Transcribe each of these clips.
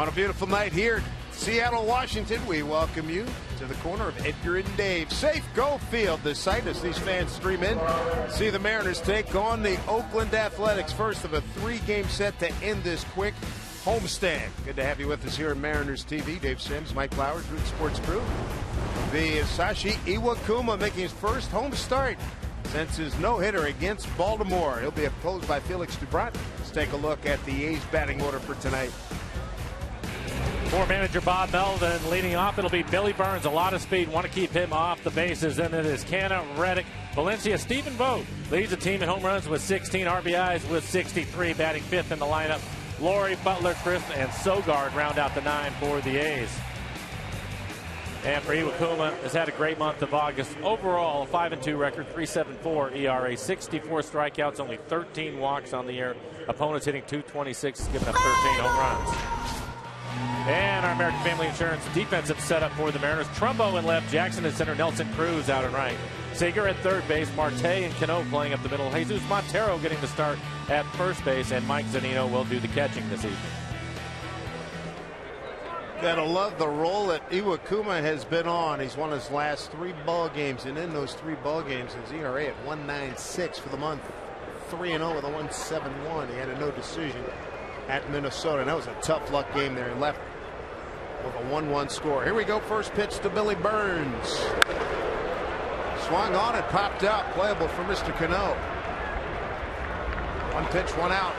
On a beautiful night here in Seattle, Washington, we welcome you to the corner of Edgar and Dave. Safe Go Field, the site as these fans stream in. See the Mariners take on the Oakland Athletics. First of a 3-game set to end this quick homestand. Good to have you with us here in Mariners TV. Dave Sims, Mike Flowers, Root Sports Crew. The Sashi Iwakuma making his first home start since his no-hitter against Baltimore. He'll be opposed by Felix Dubrat. Let's take a look at the A's batting order for tonight. For manager Bob Melvin leading off, it'll be Billy Burns. A lot of speed. Want to keep him off the bases. Then it is Canna, Reddick, Valencia. Stephen Vogt leads the team in home runs with 16 RBIs with 63, batting 5th in the lineup. Laurie, Butler, Chris, and Sogard round out the 9 for the A's. And for Iwakuma, has had a great month of August. Overall, a 5-2 record, 3.74 ERA, 64 strikeouts, only 13 walks on the year. Opponents hitting .226, giving up 13 home runs. And our American Family Insurance defensive setup for the Mariners. Trumbo in left, Jackson at center, Nelson Cruz out and right. Seager at third base, Marte and Cano playing up the middle. Jesus Montero getting the start at first base, and Mike Zunino will do the catching this evening. Gotta love the role that Iwakuma has been on. He's won his last 3 ball games, and in those 3 ball games, his ERA at 1.96 for the month. 3-0 with a 1.71. He had a no decision at Minnesota, and that was a tough luck game there. He left with a 1-1 score. Here we go. First pitch to Billy Burns. Swung on and popped out. Playable for Mr. Cano. 1 pitch, 1 out.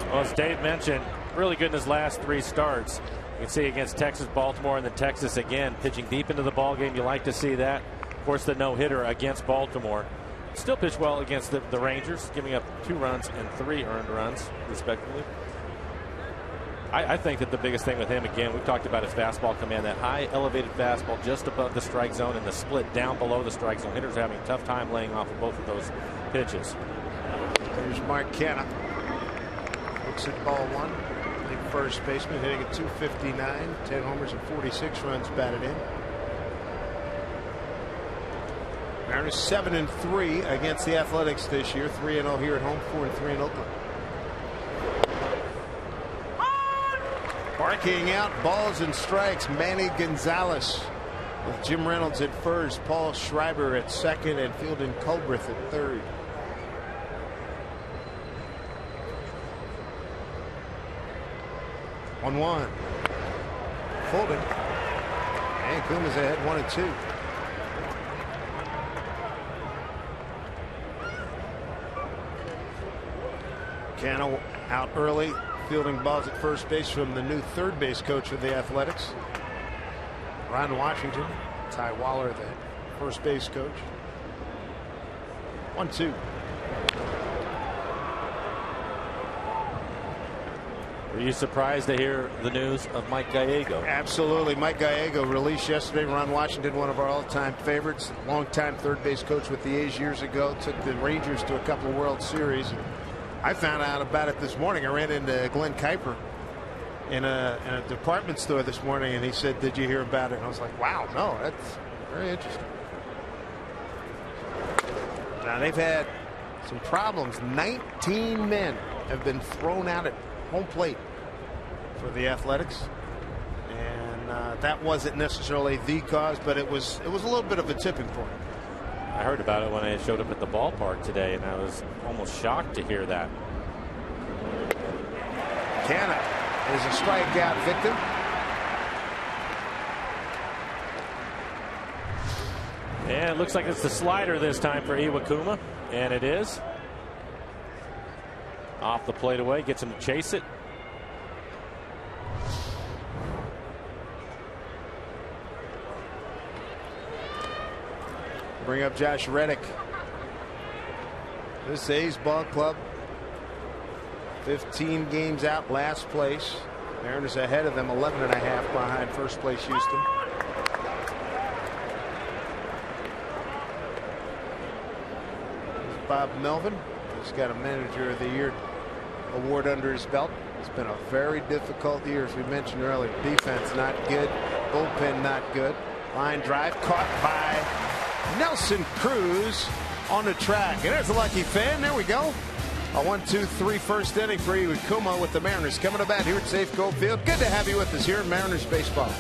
Well, as Dave mentioned, really good in his last 3 starts. You can see against Texas, Baltimore, and then Texas again, pitching deep into the ball game. You like to see that. Of course, the no-hitter against Baltimore. Still pitched well against the Rangers, giving up 2 runs and 3 earned runs, respectively. I think that the biggest thing with him, again, we've talked about his fastball command, that high elevated fastball just above the strike zone and the split down below the strike zone. Hitters are having a tough time laying off of both of those pitches. Here's Mark Canna. Looks at ball 1. Big first baseman hitting at .259. 10 homers and 46 runs batted in. Mariners 7-3 against the Athletics this year. 3-0 here at home, 4-3 in Oakland. Barking out balls and strikes. Manny Gonzalez with Jim Reynolds at first, Paul Schreiber at second, and Fielding Culbreth at third. On 1. Folded. And Kuma's ahead 1-2. Cano out early, fielding balls at first base from the new third base coach of the Athletics, Ron Washington. Ty Waller, the first base coach. 1-2. Were you surprised to hear the news of Mike Gallego? Absolutely. Mike Gallego released yesterday. Ron Washington, one of our all-time favorites, longtime third base coach with the A's years ago, took the Rangers to a couple of World Series. I found out about it this morning. I ran into Glenn Kuiper in a department store this morning, and he said, "Did you hear about it?" And I was like, "Wow, no, that's very interesting." Now they've had some problems. 19 men have been thrown out at home plate for the Athletics, and that wasn't necessarily the cause, but it was a little bit of a tipping point. I heard about it when I showed up at the ballpark today, and I was almost shocked to hear that. Canna is a strikeout victim. And it looks like it's the slider this time for Iwakuma, and it is. Off the plate away, gets him to chase it. Bring up Josh Reddick. This A's ball club, 15 games out, last place. Mariners ahead of them, 11.5 behind first place Houston. Bob Melvin. He's got a Manager of the Year award under his belt. It's been a very difficult year, as we mentioned earlier. Defense not good, bullpen not good. Line drive caught by Nelson Cruz on the track. And there's a lucky fan. There we go. A 1-2-3 first inning for Iwakuma with the Mariners coming to bat here at Safeco Field. Good to have you with us here in Mariners baseball.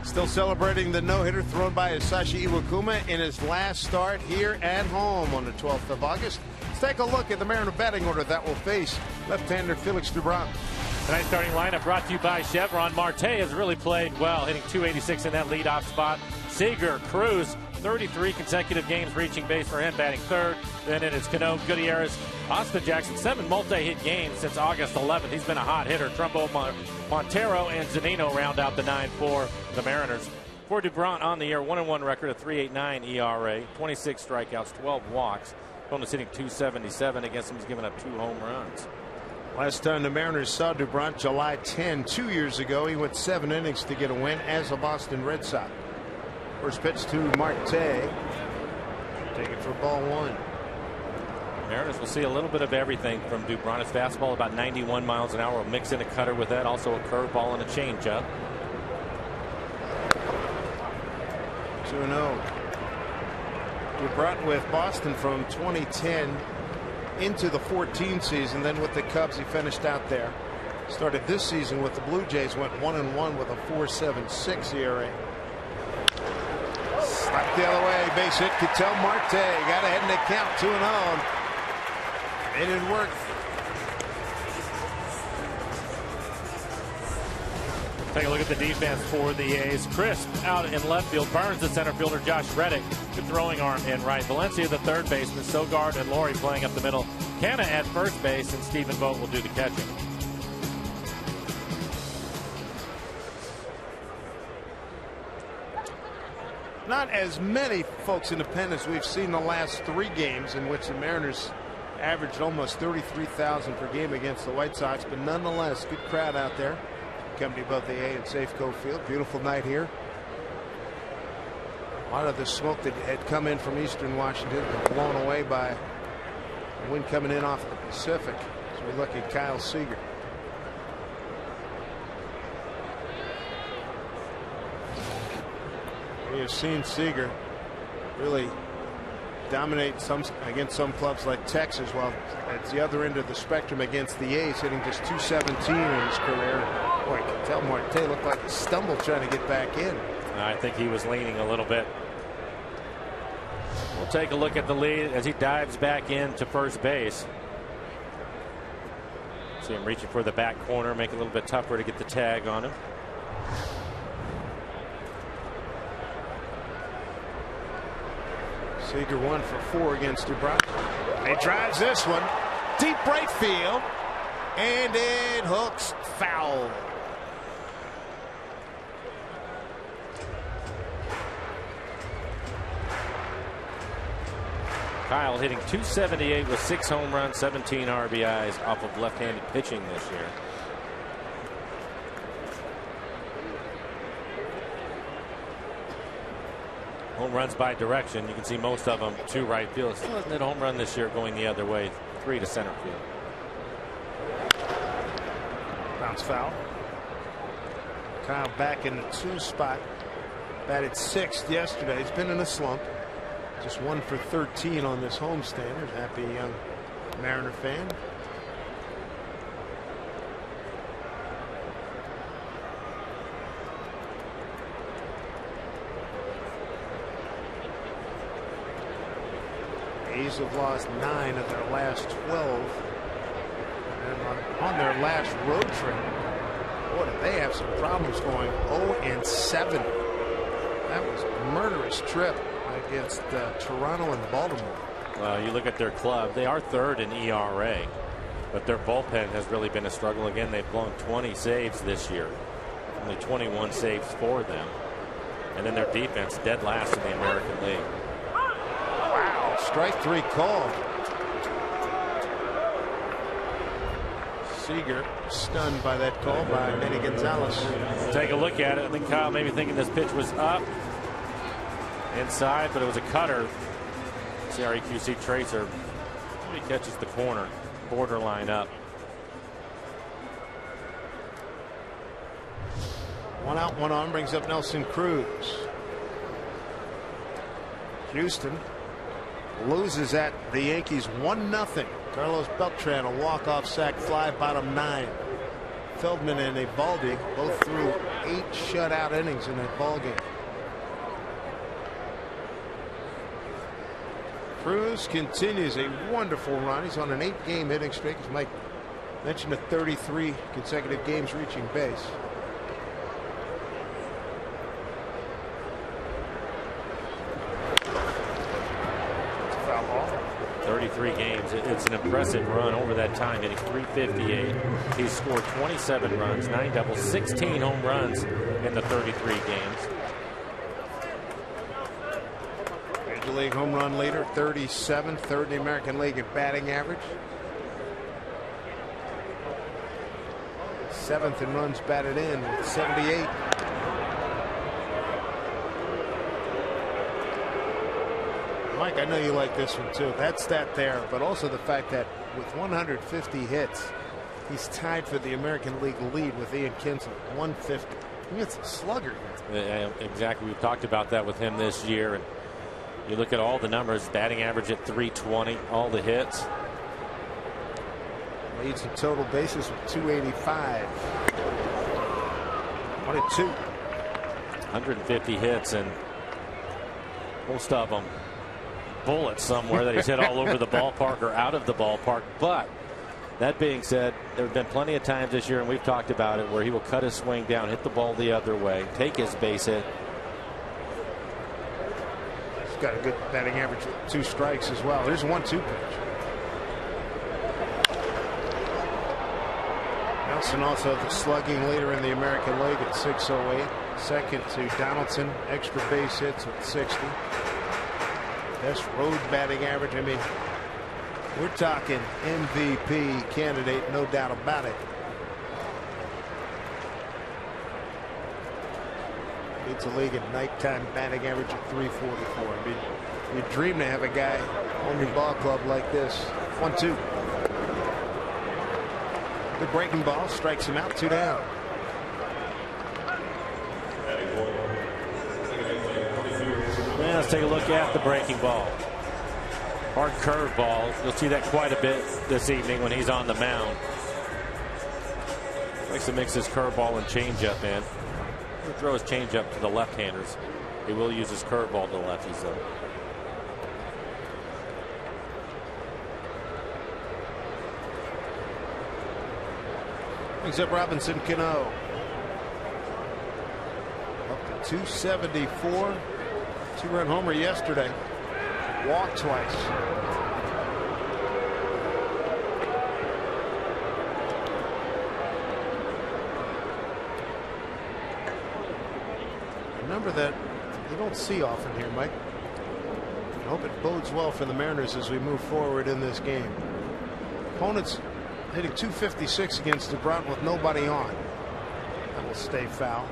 Still celebrating the no-hitter thrown by Hisashi Iwakuma in his last start here at home on the 12th of August. Let's take a look at the Mariner batting order that will face left-hander Felix Dubron. Tonight's starting lineup brought to you by Chevron. Marte has really played well, hitting .286 in that leadoff spot. Seager, Cruz, 33 consecutive games reaching base for him, batting third. Then it is Cano, Gutierrez, Austin Jackson, 7 multi-hit games since August 11th. He's been a hot hitter. Trumbo, Montero, and Zunino round out the 9 for the Mariners. For Dubron on the year, 1-1 record, a 3.89 ERA, 26 strikeouts, 12 walks. Opponent's hitting .277 against him. He's given up 2 home runs. Last time the Mariners saw Dubron, July 10, 2 years ago. He went 7 innings to get a win as a Boston Red Sox. First pitch to Marte. Take it for ball 1. Mariners will see a little bit of everything from Dubron. His fastball about 91 miles an hour. We'll mix in a cutter with that. Also a curveball and a changeup. 2-0. Dubron with Boston from 2010 into the 14 season. Then with the Cubs, he finished out there. Started this season with the Blue Jays, went 1-1 with a 4.76 ERA. Slapped the other way, base hit. Ketel Marte got ahead in the count, 2-0. It didn't work. Take a look at the defense for the A's. Crisp out in left field. Burns, the center fielder. Josh Reddick, the throwing arm in right. Valencia, the third baseman. Sogard and Laurie playing up the middle. Canna at first base, and Stephen Vogt will do the catching. Not as many folks in the pen as we've seen the last 3 games, in which the Mariners averaged almost 33,000 per game against the White Sox, but nonetheless, good crowd out there. Company both the A and Safeco Field. Beautiful night here. A lot of the smoke that had come in from eastern Washington was blown away by the wind coming in off the Pacific. So we look at Kyle Seager. We have seen Seager really dominate against some clubs like Texas, while at the other end of the spectrum against the A's, hitting just .217 in his career. Boy, Ketel Marte looked like a stumble trying to get back in. I think he was leaning a little bit. We'll take a look at the lead as he dives back into first base. See him reaching for the back corner, make it a little bit tougher to get the tag on him. Seager 1 for 4 against Dubron. He drives this one deep right field, and it hooks foul. Kyle hitting .278 with 6 home runs, 17 RBIs off of left-handed pitching this year. home runs by direction. You can see most of them to right field. Still hasn't hit a home run this year going the other way. 3 to center field. Bounce foul. Kyle back in the 2 spot. Batted 6th yesterday. He's been in a slump. Just 1 for 13 on this homestand. Happy young Mariner fan. A's have lost 9 of their last 12. And on their last road trip, boy, did they have some problems going 0-7. That was a murderous trip against Toronto and Baltimore. You look at their club, they are 3rd in ERA, but their bullpen has really been a struggle. Again, they've blown 20 saves this year, only 21 saves for them. And then their defense dead last in the American League. Wow, strike 3 call. Seager stunned by that call by Manny Gonzalez. Take a look at it. I think Kyle maybe thinking this pitch was up inside, but it was a cutter. CREQC tracer. He catches the corner, borderline up. 1 out, 1 on brings up Nelson Cruz. Houston loses at the Yankees 1-0. Carlos Beltran a walk-off sac fly, bottom 9. Feldman and Eovaldi both threw 8 shutout innings in that ballgame. Cruz continues a wonderful run. He's on an 8-game hitting streak. As Mike mentioned, the 33 consecutive games reaching base. It's a foul ball. 33 games. It's an impressive run over that time, hitting .358. He's scored 27 runs, 9 doubles, 16 home runs in the 33 games. Major League home run leader, 37, 3rd in the American League in batting average. 7th in runs batted in with 78. Mike, I know you like this one too. That stat there, but also the fact that with 150 hits, he's tied for the American League lead with Ian Kinsler, 150. It's a slugger here. Yeah, exactly. We've talked about that with him this year. And you look at all the numbers, batting average at .320, all the hits. Leads in total bases with 285. 1-2. 150 hits, and most of them bullets somewhere that he's hit all over the ballpark or out of the ballpark. But that being said, there have been plenty of times this year, and we've talked about it, where he will cut his swing down, hit the ball the other way, take his base hit. He's got a good batting average with 2 strikes as well. Here's a 1-2 pitch. Nelson also the slugging leader in the American League at 608. Second to Donaldson, extra base hits with 60. Best road batting average. I mean, we're talking MVP candidate, no doubt about it. Leads the league in nighttime batting average at 344. I mean, you dream to have a guy on your ball club like this. 1-2. Good breaking ball, strikes him out, 2 down. Well, let's take a look at the breaking ball. Hard curve ball. You'll see that quite a bit this evening when he's on the mound. Likes to mix his curveball and changeup in. He'll throw his changeup to the left-handers. He will use his curveball to the lefties, though. Brings up Robinson Cano. Up to 274. 2-run homer yesterday. Walked twice. A number that you don't see often here, Mike. I hope it bodes well for the Mariners as we move forward in this game. Opponents hitting .256 against DeBront with nobody on. That will stay foul.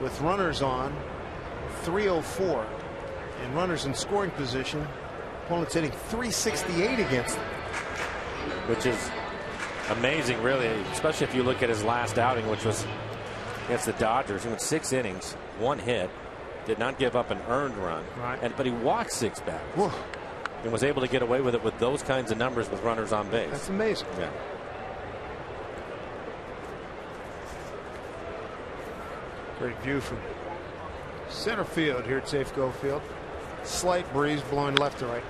With runners on, .304. and runners in scoring position. Opponents hitting .368 against them. Which is amazing, really, especially if you look at his last outing, which was against the Dodgers. He went 6 innings, 1 hit, did not give up an earned run, but he walked 6 batters and was able to get away with it with those kinds of numbers with runners on base. That's amazing. Yeah. Great view from center field here at Safeco Field. Slight breeze blowing left to right.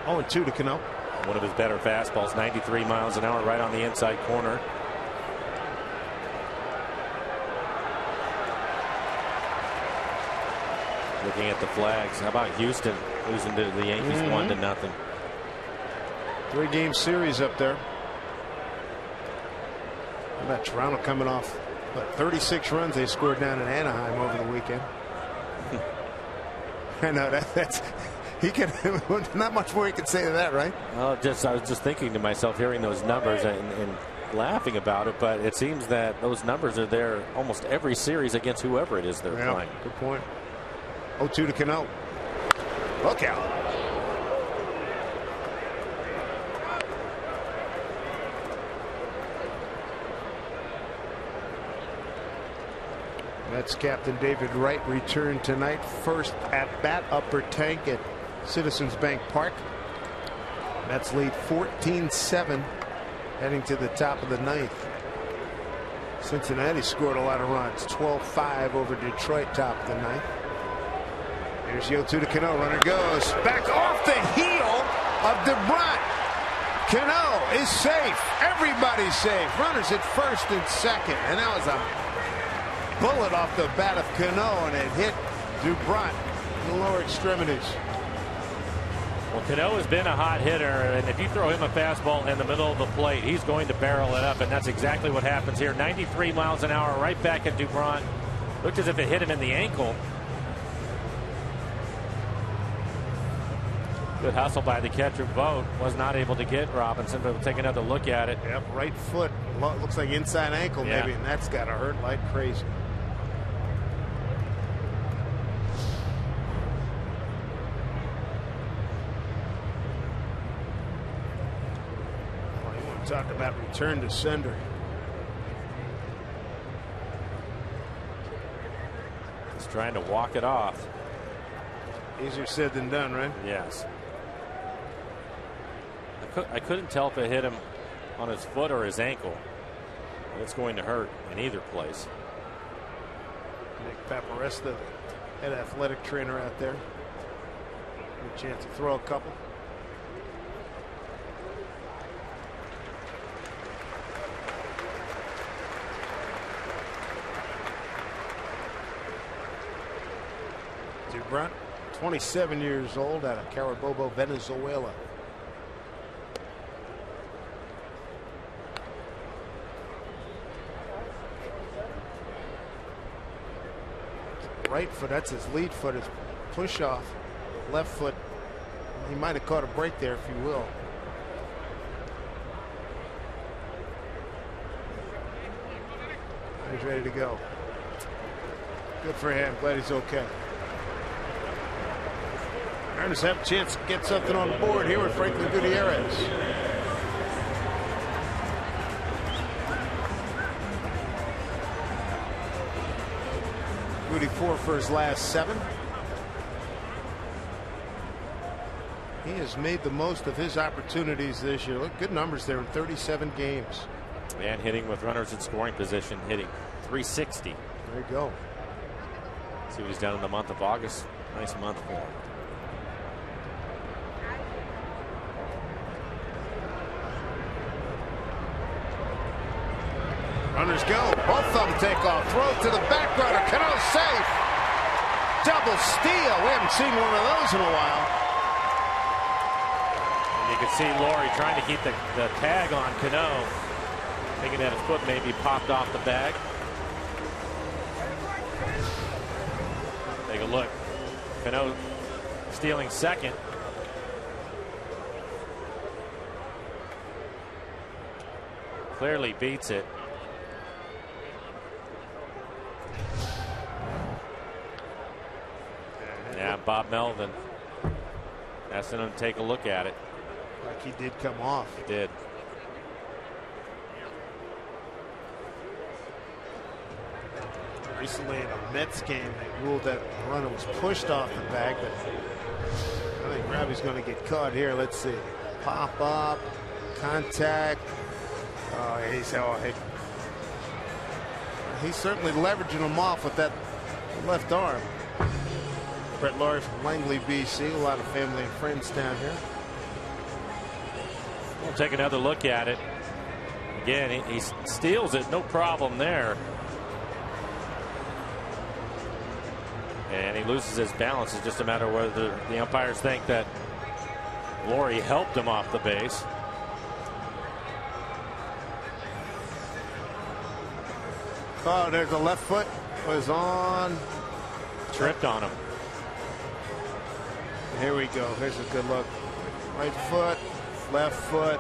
0-2 to Cano. One of his better fastballs, 93 miles an hour, right on the inside corner. Looking at the flags. How about Houston losing to the Yankees 1-0? 3-game series up there. How about Toronto coming off 36 runs they scored down in Anaheim over the weekend. I know that's he can not much more he can say to that, right? Well, I was just thinking to myself, hearing those numbers and laughing about it, but it seems that those numbers are there almost every series against whoever it is they're playing. Good point. 0-2 to Cano. Look out. That's Captain David Wright returned tonight. First at bat, upper tank at Citizens Bank Park. Mets lead 14-7 heading to the top of the 9th. Cincinnati scored a lot of runs. 12-5 over Detroit, top of the 9th. Here's the 0-2 to Cano. Runner goes back off the heel of DeBrant. Cano is safe. Everybody's safe. Runners at first and second. And that was a bullet off the bat of Cano, and it hit DeBrant in the lower extremities. Well, Cano has been a hot hitter, and if you throw him a fastball in the middle of the plate, he's going to barrel it up, and that's exactly what happens here. 93 miles an hour right back at DeBrant. Looked as if it hit him in the ankle. Good hustle by the catcher. Vogt was not able to get Robinson, but we'll take another look at it. Yep, right foot. Looks like inside ankle maybe, and that's got to hurt like crazy. Oh, you want to talk about return to sender. Just trying to walk it off. Easier said than done, right? Yes. I couldn't tell if it hit him on his foot or his ankle. But it's going to hurt in either place. Nick Paparesta, head athletic trainer out there. Good chance to throw a couple. DeBrant, 27 years old, out of Carabobo, Venezuela. Right foot, that's his lead foot, his push off. Left foot, he might have caught a break there, if you will. He's ready to go. Good for him. Glad he's okay. Mariners have a chance to get something on the board here with Franklin Gutierrez. Rudy 4 for his last 7. He has made the most of his opportunities this year. Look, good numbers there in 37 games. And hitting with runners in scoring position, hitting .360. There you go. See what he's done in the month of August. Nice month for him. Runners go. Both of them take off. Throw to the back runner. Cano safe. Double steal. We haven't seen one of those in a while. And you can see Laurie trying to keep the tag on Cano, thinking that his foot maybe popped off the bag. Take a look. Cano stealing second. Clearly beats it. Yeah, Bob Melvin asking him to take a look at it. Like he did come off. He did. Recently in a Mets game, they ruled that the runner was pushed off the bag, but I think Robbie's going to get caught here. Let's see. Pop up, contact. He's certainly leveraging him off with that left arm. Brett Laurie from Langley, BC. A lot of family and friends down here. We'll take another look at it. Again, he steals it, no problem there. And he loses his balance. It's just a matter of whether the umpires think that Laurie helped him off the base. Oh, there's a left foot. Was on. Tripped on him. Here we go. Here's a good look. Right foot, left foot.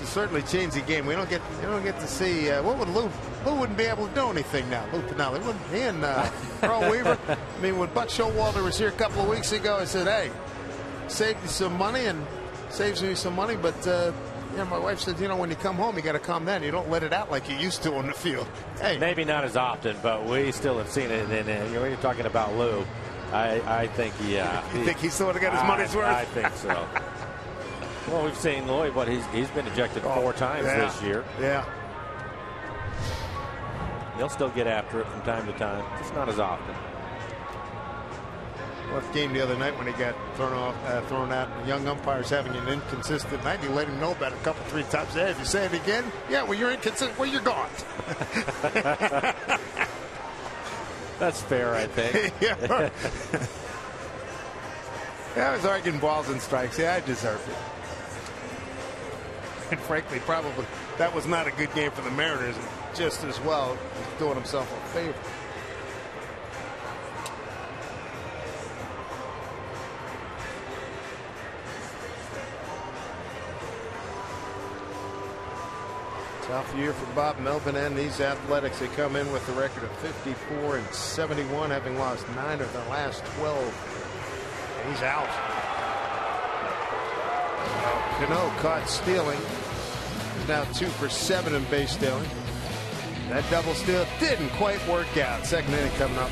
Certainly changed the game. We don't get to see what would Lou wouldn't be able to do anything now. Lou Pinelli wouldn't. He and Earl Weaver. I mean, when Buck Showalter was here a couple of weeks ago, I said, "Hey, saved you some money and saves me some money." But my wife said, when you come home, you got to come then. You don't let it out like you used to on the field. Hey, maybe not as often, but we still have seen it. And when you're talking about Lou, I think you think he sort of got his money's worth? I think so. Well, we've seen Lloyd, he's been ejected 4 times this year. Yeah. He'll still get after it from time to time, just not as often. Left game the other night when he got thrown out. Young umpires having an inconsistent night. He let him know about it a couple, 3 times. Hey, if you say it again, well, you're inconsistent. Well, you're gone. That's fair, I think. Yeah. I was arguing balls and strikes. Yeah, I deserved it. And frankly, probably that was not a good game for the Mariners. Just as well, he's doing himself a favor. Tough year for Bob Melvin and these Athletics. They come in with a record of 54-71, having lost 9 of their last 12. He's out. Cano caught stealing. He's now 2 for 7 in base stealing. That double steal didn't quite work out. Second inning coming up.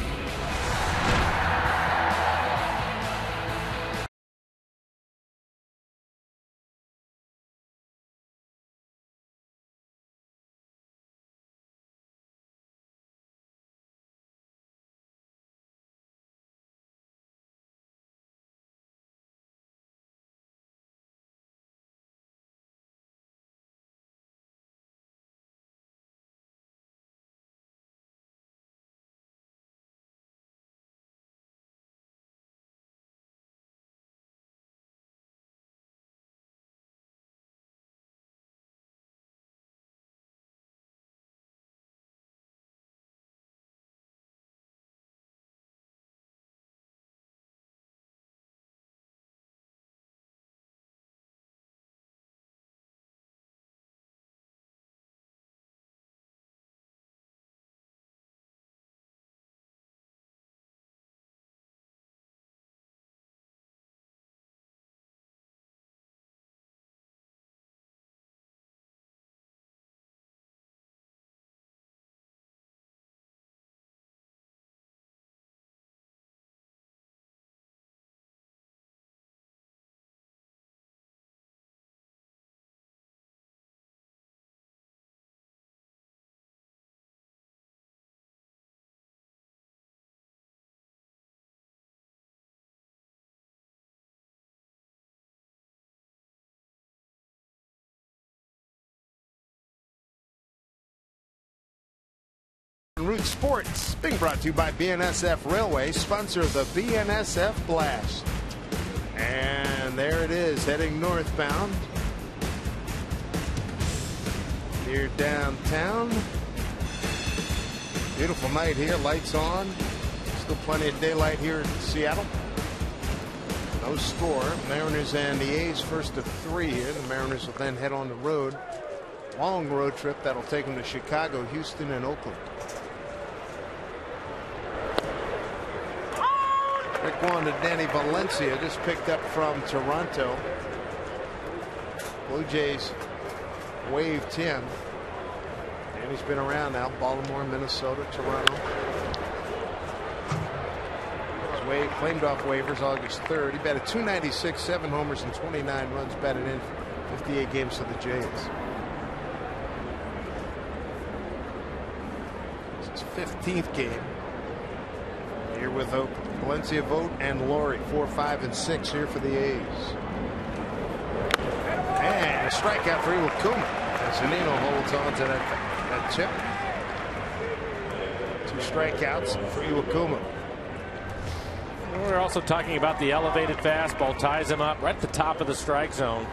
Root Sports, being brought to you by BNSF Railway, sponsor of the BNSF Blast. And there it is, heading northbound. Here downtown. Beautiful night here, lights on. Still plenty of daylight here in Seattle. No score. Mariners and the A's first of 3 here. The Mariners will then head on the road. Long road trip that'll take them to Chicago, Houston, and Oakland. Quick one to Danny Valencia, just picked up from Toronto. Blue Jays waived him. And he's been around now. Baltimore, Minnesota, Toronto. Claimed off waivers August 3rd. He batted .296, 7 homers and 29 runs batted in 58 games for the Jays. It's his 15th game here with Oakland. Valencia, Vogt, and Laurie 4, 5, and 6 here for the A's. And a strikeout for Iwakuma. Zanino holds on to that chip. 2 strikeouts for Iwakuma. We're also talking about the elevated fastball, ties him up right at the top of the strike zone.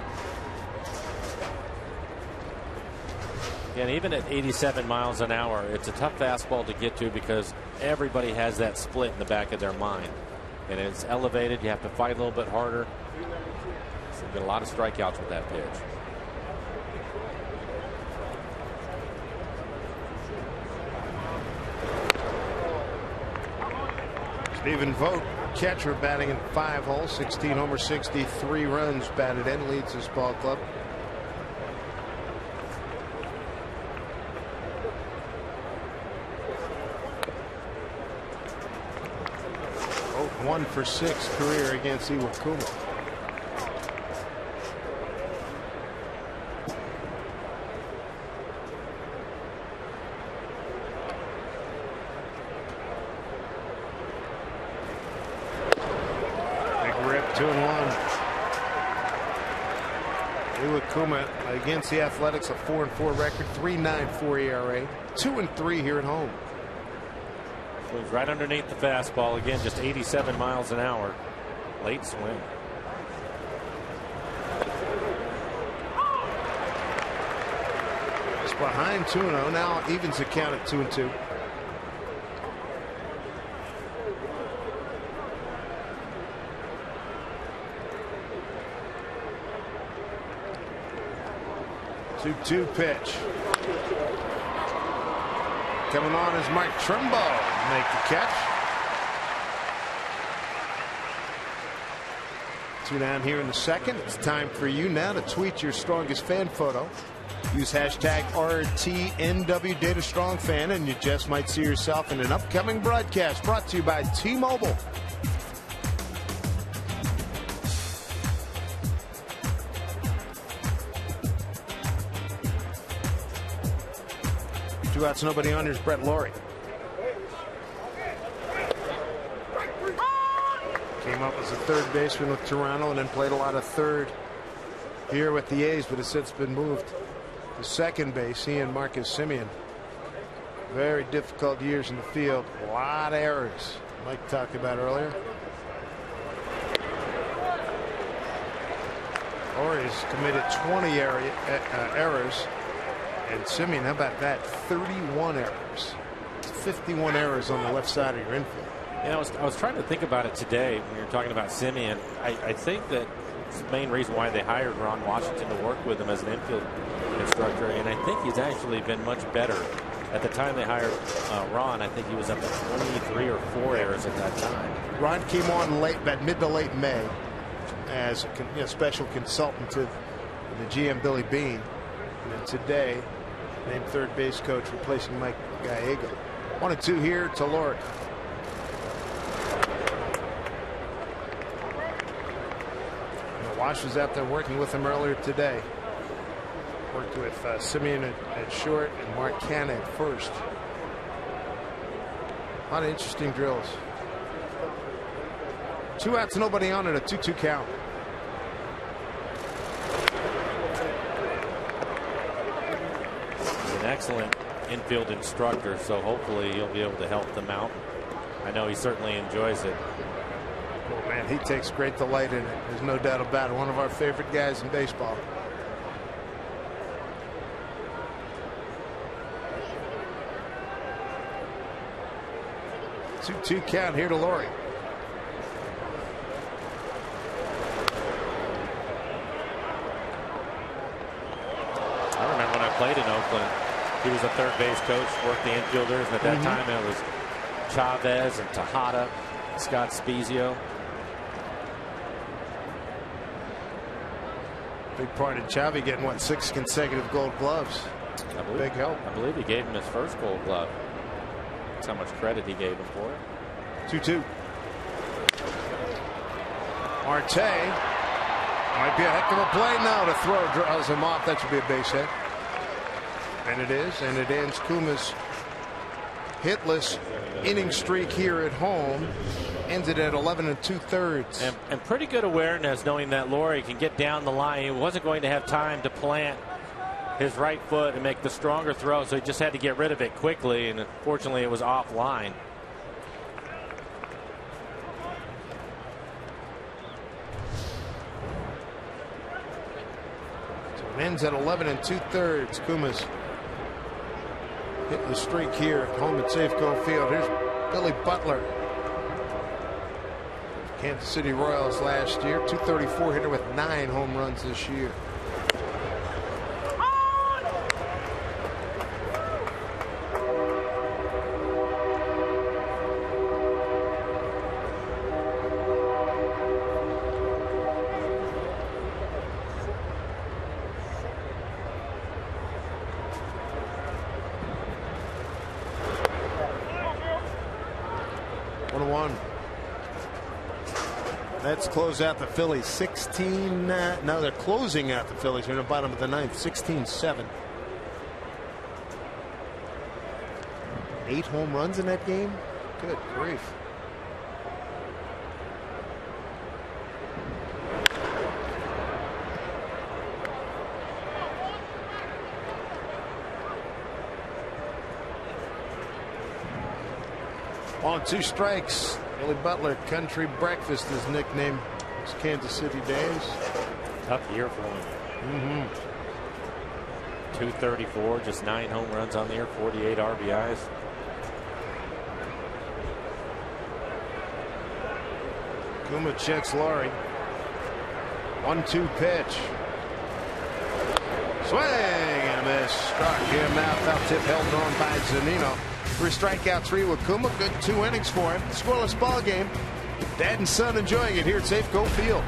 And even at 87 miles an hour, it's a tough fastball to get to because everybody has that split in the back of their mind. And it's elevated, you have to fight a little bit harder. So you get a lot of strikeouts with that pitch. Stephen Vogt, catcher, batting in 5 holes, 16 homers, 63 runs batted in, leads his ball club. Vogt 1 for 6 career against Iwakuma. Iwakuma against the Athletics, a 4-4 record, 3.94 ERA, 2-3 here at home. Swings right underneath the fastball again, just 87 miles an hour. Late swing. It's behind 2-0 now, evens the count at 2-2. Two pitch. Coming on is Mike Trimble. Make the catch. 2 down here in the second. It's time for you now to tweet your strongest fan photo. Use hashtag RTNW Data Strong Fan, and you just might see yourself in an upcoming broadcast brought to you by T-Mobile. Two outs, nobody on. Here's Brett Laurie. Came up as a third baseman with Toronto and then played a lot of third here with the A's, but has since been moved to second base. He and Marcus Semien. Very difficult years in the field. A lot of errors. Mike talked about earlier. Laurie's committed 20 errors. And Semien, how about that? 31 errors. 51 errors on the left side of your infield. You know, I was trying to think about it today when you were talking about Semien. I think that it's the main reason why they hired Ron Washington to work with him as an infield instructor. And I think he's actually been much better. At the time they hired Ron, I think he was up to 23 or 4 errors at that time. Ron came on mid to late May as a special consultant to the GM Billy Beane. And then today, named third base coach, replacing Mike Gallego. 1-2 here to Laurie. Wash was out there working with him earlier today. Worked with Semien at short and Mark Canha at first. A lot of interesting drills. 2 outs, nobody on, at a 2-2 count. He's an excellent infield instructor, so hopefully he'll be able to help them out. I know he certainly enjoys it. Oh man, he takes great delight in it. There's no doubt about it. One of our favorite guys in baseball. 2-2 count here to Laurie. played in Oakland. He was a third base coach, worked the infielders, and at that time it was Chavez and Tejada, Scott Spezio. Big part of Chavi getting, what, 6 consecutive Gold Gloves. Big help. I believe he gave him his first Gold Glove. That's how much credit he gave him for it. 2-2. Marte might be a heck of a play now to throw. Draws him off. That should be a base hit. And it is. And it ends Kuma's hitless inning streak here at home. Ended at 11 2/3. And pretty good awareness, knowing that Laurie can get down the line. He wasn't going to have time to plant his right foot and make the stronger throw, so he just had to get rid of it quickly, and unfortunately it was offline. So it ends at 11 2/3. Kuma's hitting the streak here at home at Safeco Field. Here's Billy Butler. Kansas City Royals last year. .234 hitter with 9 home runs this year. Let's close out the Phillies 16. Now they're closing out the Phillies. They're in the bottom of the 9th, 16-7. 8 home runs in that game. Good grief. On 2 strikes. Billy Butler, Country Breakfast, his nickname. His Kansas City days. Tough year for him. 234, just 9 home runs on the year, 48 RBIs. Kuma checks Laurie. 1-2 pitch. Swing and a miss. Struck him out. Foul tip held on by Zunino. 3 strikeout, 3 with Kuma. Good 2 innings for him. Scoreless ball game. Dad and son enjoying it here at Safeco Field.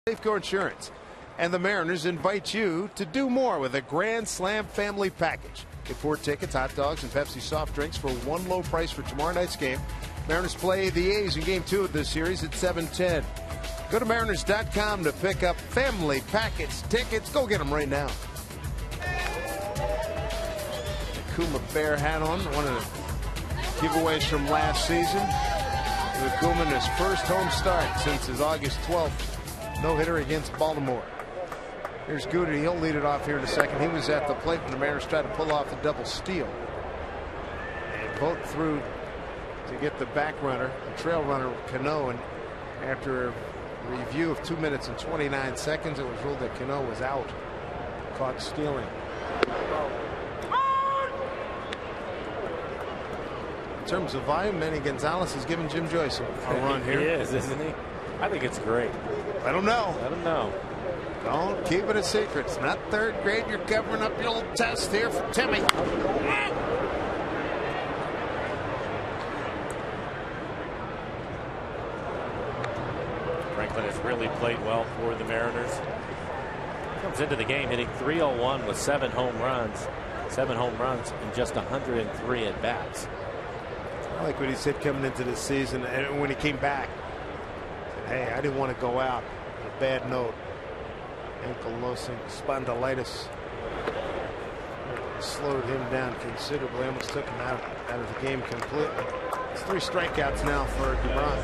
Safeco Insurance and the Mariners invite you to do more with a Grand Slam family package. Get 4 tickets, hot dogs, and Pepsi soft drinks for one low price for tomorrow night's game. Mariners play the A's in Game 2 of this series at 7:10. Go to Mariners.com to pick up family package tickets. Go get them right now. The Kuma Bear hat on, one of the giveaways from last season. Koeman, his first home start since his August 12th no-hitter against Baltimore. Here's Goody. He'll lead it off here in a second. He was at the plate when the Mariners tried to pull off the double steal. And Vogt threw to get the back runner, the trail runner, Cano, and after a review of 2 minutes and 29 seconds, it was ruled that Cano was out, caught stealing. In terms of volume, Manny Gonzalez is giving Jim Joyce a run here. He is, isn't he? I think it's great. I don't know. I don't know. Don't keep it a secret. It's not third grade. You're covering up your little test here for Timmy. Franklin has really played well for the Mariners. Comes into the game hitting .301 with 7 home runs. 7 home runs in just 103 at bats. I like what he said coming into the season, and when he came back, said, hey, I didn't want to go out on a bad note. Ankylosing spondylitis slowed him down considerably, almost took him out of the game completely. It's 3 strikeouts now for DeBron.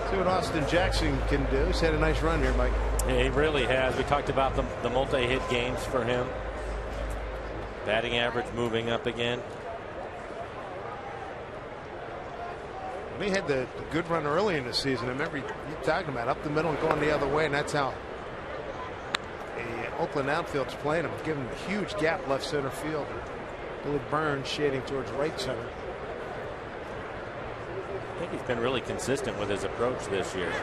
See what Austin Jackson can do. He's had a nice run here, Mike. Yeah, he really has. We talked about the multi-hit games for him. Batting average moving up again. He had the good run early in the season. I remember you talking about up the middle and going the other way, and that's how the Oakland outfield's playing him, giving him a huge gap left center field. Billy Burns shading towards right center. I think he's been really consistent with his approach this year.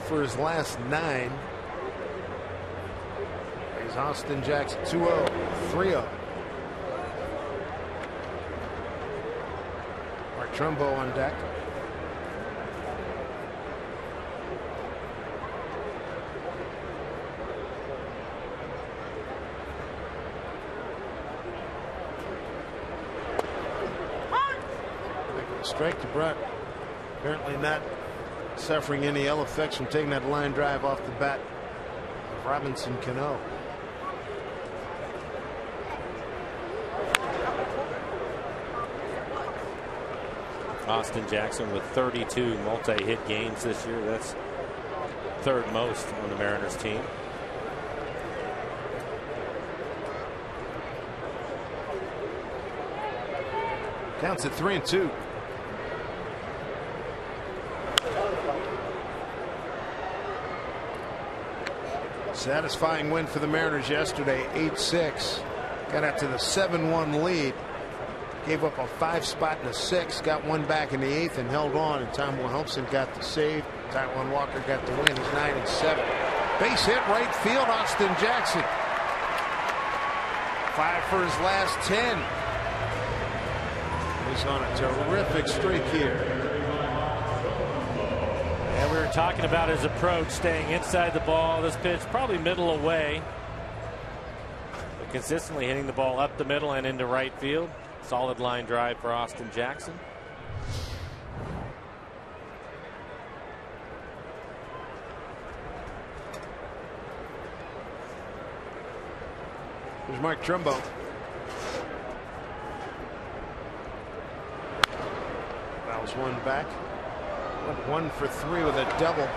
For his last 9. Here's Austin Jackson 2-0, 3-0. Mark Trumbo on deck. Strike to Brunt. Apparently not suffering any ill effects from taking that line drive off the bat of Robinson Cano. Austin Jackson with 32 multi-hit games this year. That's 3rd most on the Mariners team. Counts at 3-2. Satisfying win for the Mariners yesterday, 8-6. Got out to the 7-1 lead. Gave up a 5 spot in the 6th. Got one back in the 8th and held on. And Tom Wilhelmsen got the save. Taijuan Walker got the win. He's 9-7. Base hit right field. Austin Jackson. 5 for his last 10. He's on a terrific streak here. Yeah, we were talking about his approach, staying inside the ball. This pitch probably middle away, but consistently hitting the ball up the middle and into right field. Solid line drive for Austin Jackson. There's Mark Trumbo. Fouls one back. Went 1 for 3 with a double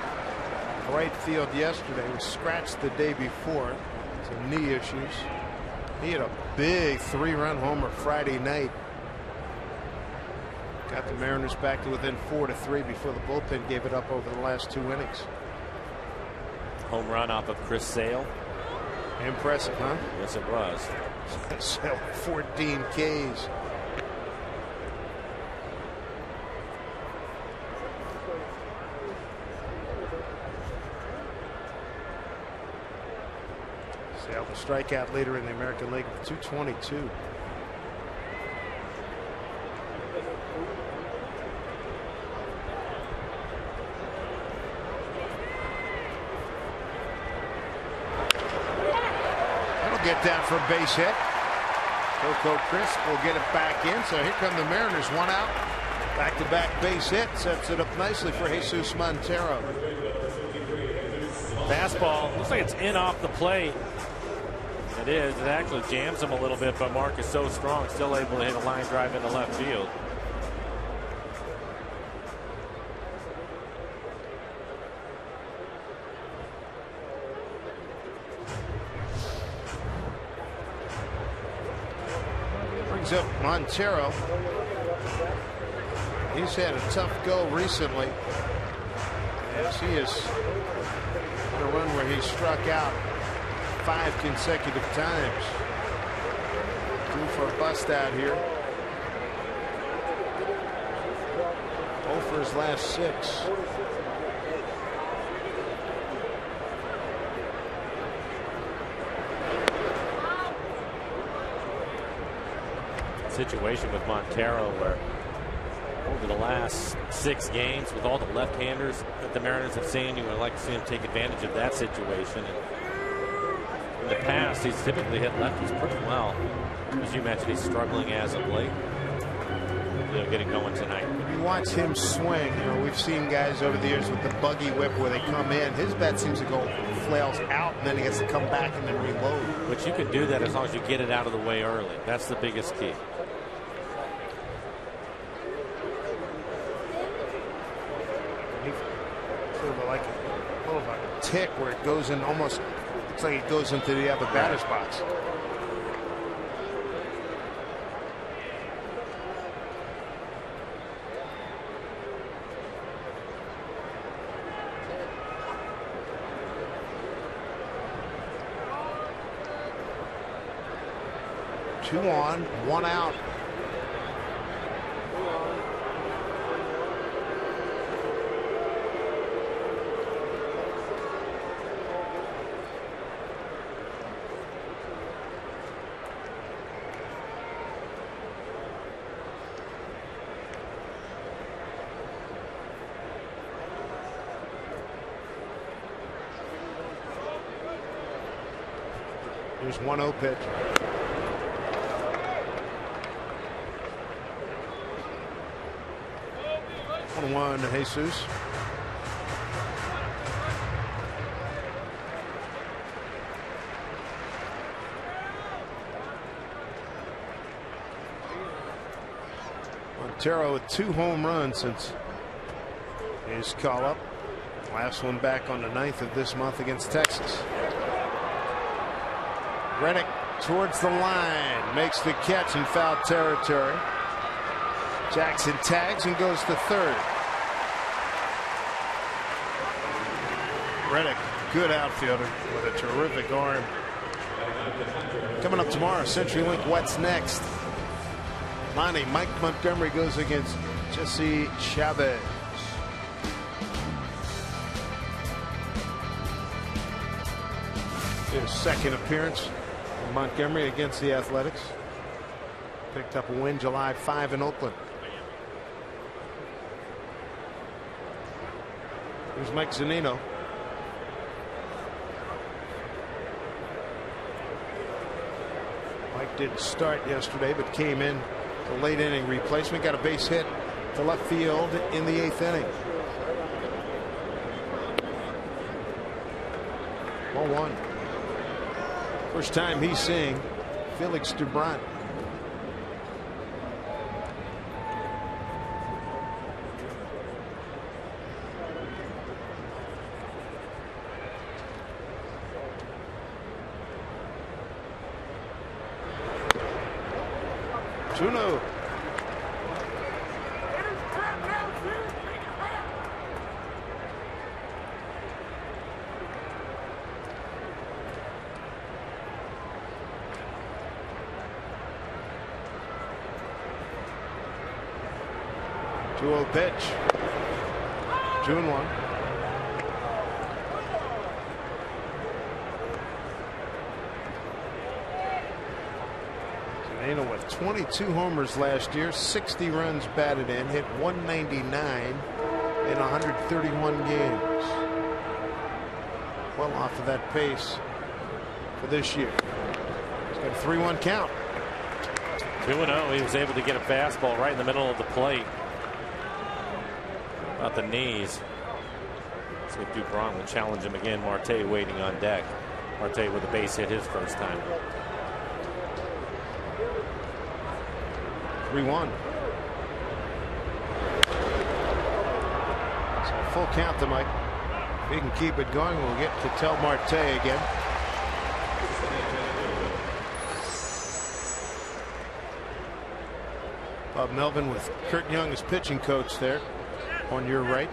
right field yesterday. He was scratched the day before. Some knee issues. He had a big 3-run homer Friday night. Got the Mariners back to within 4-3 before the bullpen gave it up over the last 2 innings. Home run off of Chris Sale. Impressive, huh? Yes, it was. Sale 14 Ks. Sale, the strikeout leader in the American League with 222. Get down for a base hit. Coco Crisp will get it back in. So here come the Mariners, 1 out. Back-to-back base hit sets it up nicely for Jesus Montero. Fastball looks like it's in off the plate. It is. It actually jams him a little bit, but Mark is so strong, still able to hit a line drive into left field. Brings up Montero. He's had a tough go recently, as he is on a run where he struck out 5 consecutive times. Due for a bust out here. 0 for his last 6. Situation with Montero where over the last 6 games with all the left-handers that the Mariners have seen, you would like to see him take advantage of that situation. And in the past, he's typically hit lefties pretty well. As you mentioned, he's struggling as of late. Getting going tonight. You watch him swing. We've seen guys over the years with the buggy whip where they come in. His bat seems to go flails out, and then he gets to come back and then reload. But you can do that as long as you get it out of the way early. That's the biggest key. Sort of like a little like a tick where it goes in almost. Looks like it goes into the other batter's box. Two on, 1 out. Here's 1-0 pitch. 1-1 to Jesus. Montero with 2 home runs since his call up. Last one back on the 9th of this month against Texas. Reddick towards the line, makes the catch in foul territory. Jackson tags and goes to third. Reddick, good outfielder with a terrific arm. Coming up tomorrow, CenturyLink What's Next. Mike Montgomery goes against Jesse Chavez. His second appearance in Montgomery against the Athletics. Picked up a win July 5 in Oakland. Here's Mike Zunino. Mike didn't start yesterday, but came in the late inning replacement. Got a base hit to left field in the 8th inning. 1-1. First time he's seeing Felix Dubron. Juno. Two-0 pitch. June 1. Zunino with 22 homers last year, 60 runs batted in, hit 199 in 131 games. Well off of that pace for this year. He's got a 3-1 count. 2-0. He was able to get a fastball right in the middle of the plate. About the knees. See if Dupron will challenge him again. Marte waiting on deck. Marte with a base hit his first time. 3-1. So full count to Mike. If he can keep it going, we'll get to tell Marte again. Bob Melvin with Kurt Young as pitching coach there on your right.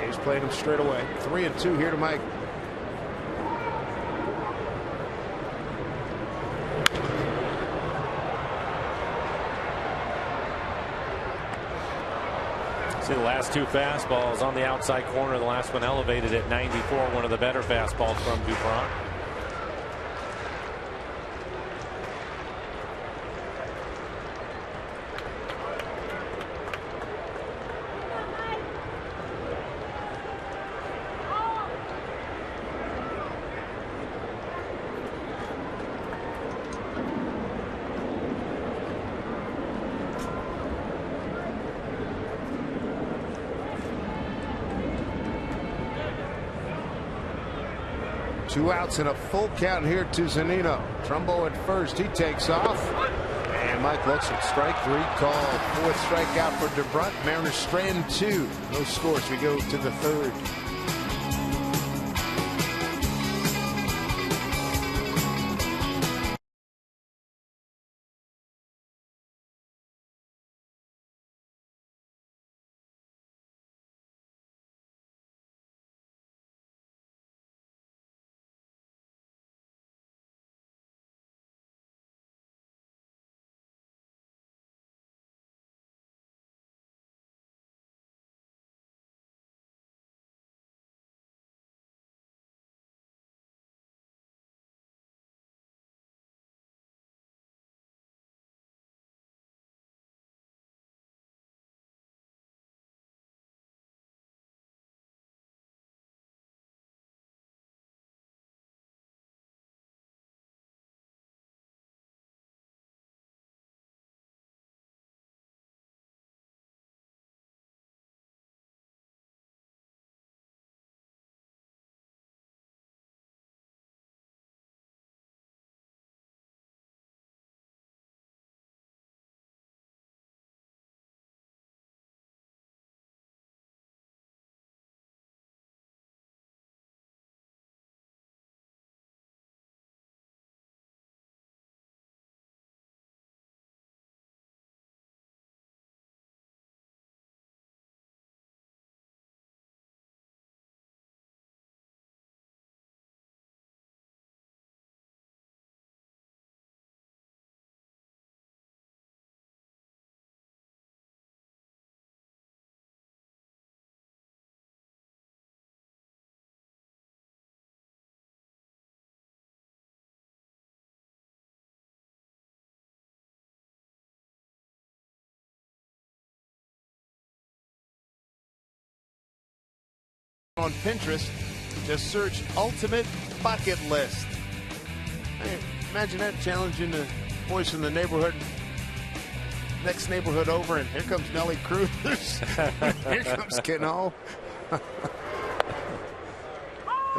He's playing him straight away. 3-2 here to Mike. See the last two fastballs on the outside corner. The last one elevated at 94. One of the better fastballs from Dupron. Two outs and a full count here to Zunino. Trumbo at first. He takes off. And Mike looks at strike three called. Fourth strikeout for DeBrunt. Mariners strand two. No scores. We go to the third. On Pinterest, just search Ultimate Bucket List. Hey, imagine that, challenging the boys from the neighborhood, next neighborhood over, and here comes Nelly Cruz. Here comes Cano. That'd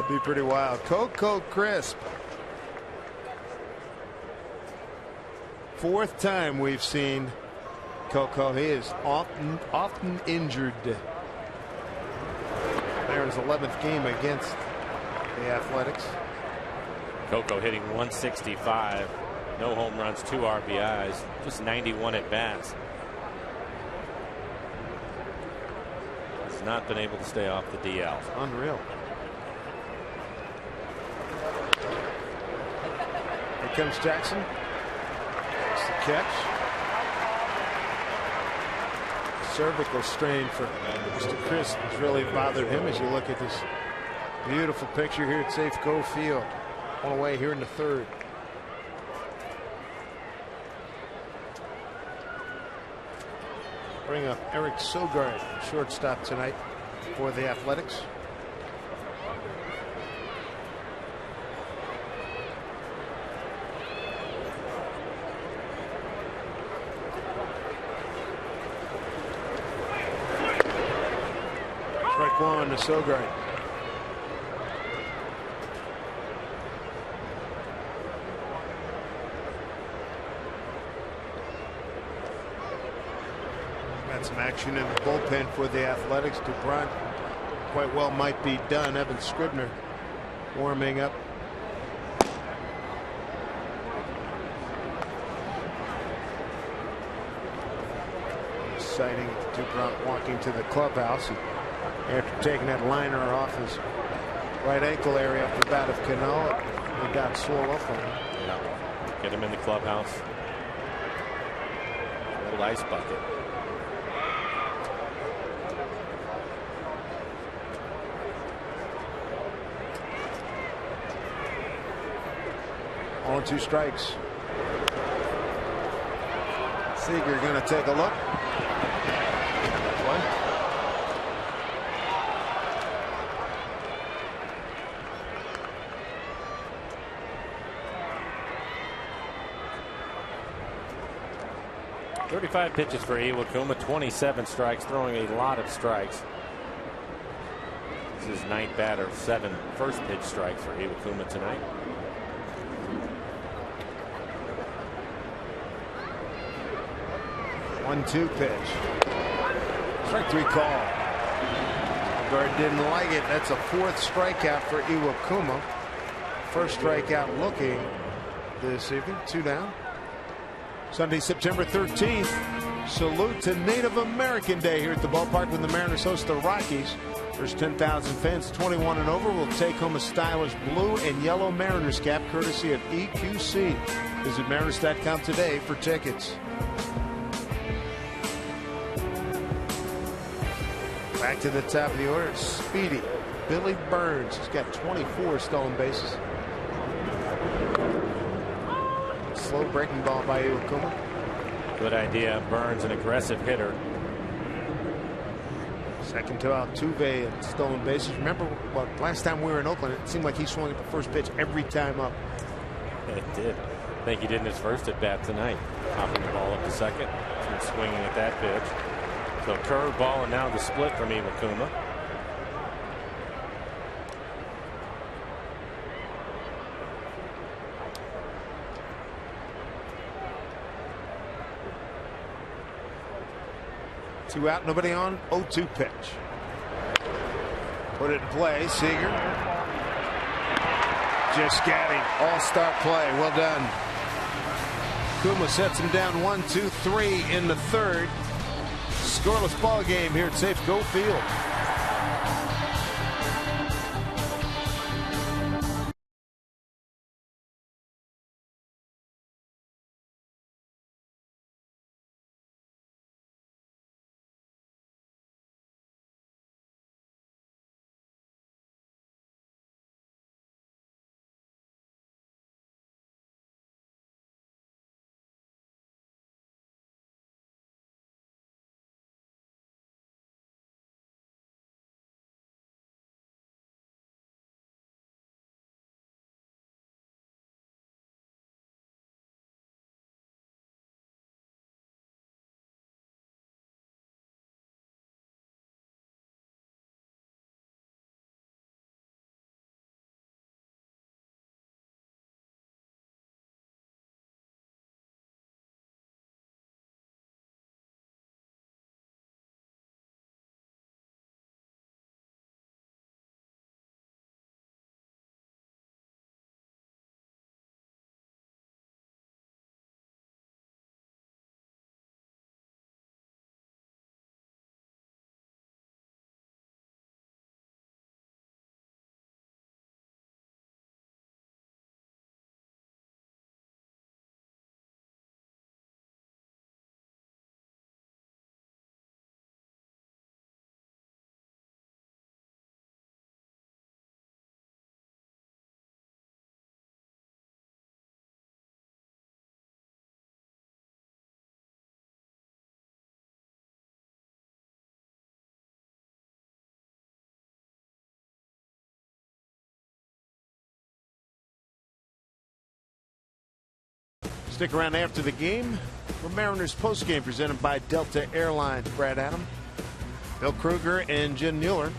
be pretty wild. Coco Crisp. Fourth time we've seen Coco. He is often injured. Mariners' 11th game against the Athletics. Coco hitting 165. No home runs, 2 RBIs, just 91 at bats. Has not been able to stay off the DL. Unreal. Here comes Jackson. That's the catch. Cervical strain for Mr. Chris has really bothered him as you look at this beautiful picture here at Safeco Field. On the way here in the third. Bring up Eric Sogard, shortstop tonight for the Athletics. Southpaw in the Sogard. Got some action in the bullpen for the Athletics. DuBrant quite well might be done. Evan Scribner warming up. Sighting DuBrant walking to the clubhouse after taking that liner off his right ankle area off the bat of Cano. It got swole up on him. Yeah. Get him in the clubhouse. Little ice bucket. On 2 strikes. Seager going to take a look. One. .35 pitches for Iwakuma, 27 strikes, throwing a lot of strikes. This is his 9th batter, 7 first pitch strikes for Iwakuma tonight. One-two pitch. Strike 3 call. Guard didn't like it. That's a 4th strikeout for Iwakuma. First strikeout looking this evening. 2 down. Sunday, September 13th. Salute to Native American Day here at the ballpark when the Mariners host the Rockies. There's 10,000 fans 21 and over will take home a stylish blue and yellow Mariners cap courtesy of EQC. Visit Mariners.com today for tickets. Back to the top of the order, speedy Billy Burns. He's got 24 stolen bases. Slow breaking ball by Iwakuma. Good idea. Burns, an aggressive hitter. Second to Altuve and stolen bases. Remember, well, last time we were in Oakland, it seemed like he swung at the first pitch every time up. It did. I think he did in his first at bat tonight. Popping the ball up to second and swinging at that pitch. So curve ball and now the split from Iwakuma. Two out, nobody on. 0-2 pitch. Put it in play. Seager. Just got him. All-star play. Well done. Kuma sets him down 1-2-3 in the 3rd. Scoreless ball game here at Safeco Field. Stick around after the game for Mariners postgame presented by Delta Airlines. Brad Adam, Bill Kruger, and Jen Mueller.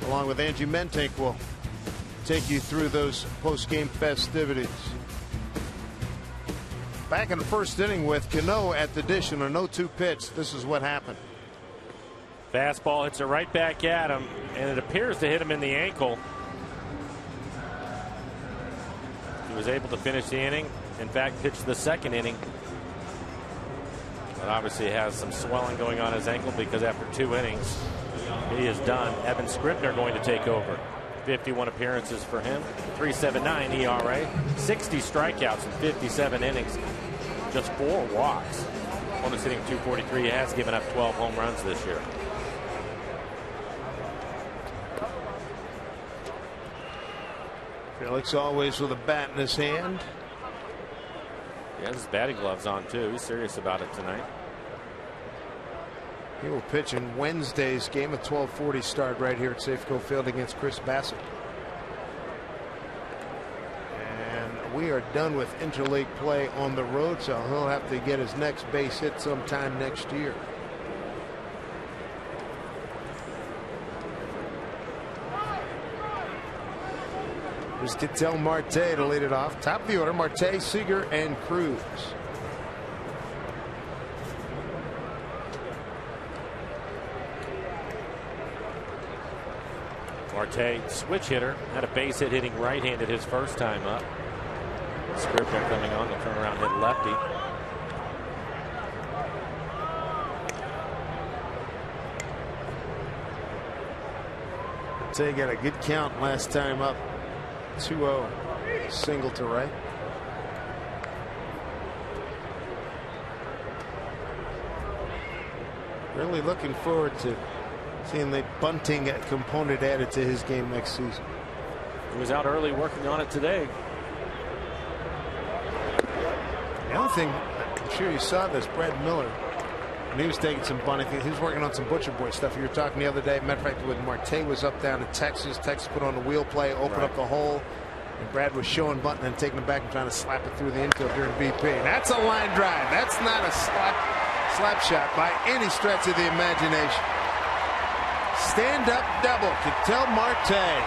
along with Angie Mentink, will take you through those post-game festivities. Back in the first inning with Cano at the dish and a 0-2 pitch. This is what happened. Fastball hits it right back at him, and it appears to hit him in the ankle. He was able to finish the inning. In fact, pitched the second inning. But obviously has some swelling going on his ankle because after 2 innings, he is done. Evan Scribner going to take over. 51 appearances for him, 3.79 ERA, 60 strikeouts in 57 innings, just 4 walks. Opponent's hitting .243. He has given up 12 home runs this year. Felix always with a bat in his hand. He has his batting gloves on too. He's serious about it tonight. He will pitch in Wednesday's game, a 12:40 start right here at Safeco Field against Chris Bassett. And we are done with interleague play on the road, so he'll have to get his next base hit sometime next year. Here's Ketel Marte to lead it off. Top of the order, Marte, Seager, and Cruz. Marte, switch hitter, had a base hit hitting right-handed his first time up. Scribner coming on, the turnaround hit lefty. Marte got a good count last time up. 2-0, single to right. Really looking forward to seeing the bunting component added to his game next season. He was out early working on it today. The other thing, I'm sure you saw this, Brad Miller, when he was taking some bunting, he was working on some Butcher Boy stuff. You were talking the other day, matter of fact, when Marte was up down in Texas, put on the wheel play, opened up the hole, and Brad was showing bunting and taking it back and trying to slap it through the infield during BP. That's a line drive. That's not a slap shot by any stretch of the imagination. Stand up double, Ketel Marte.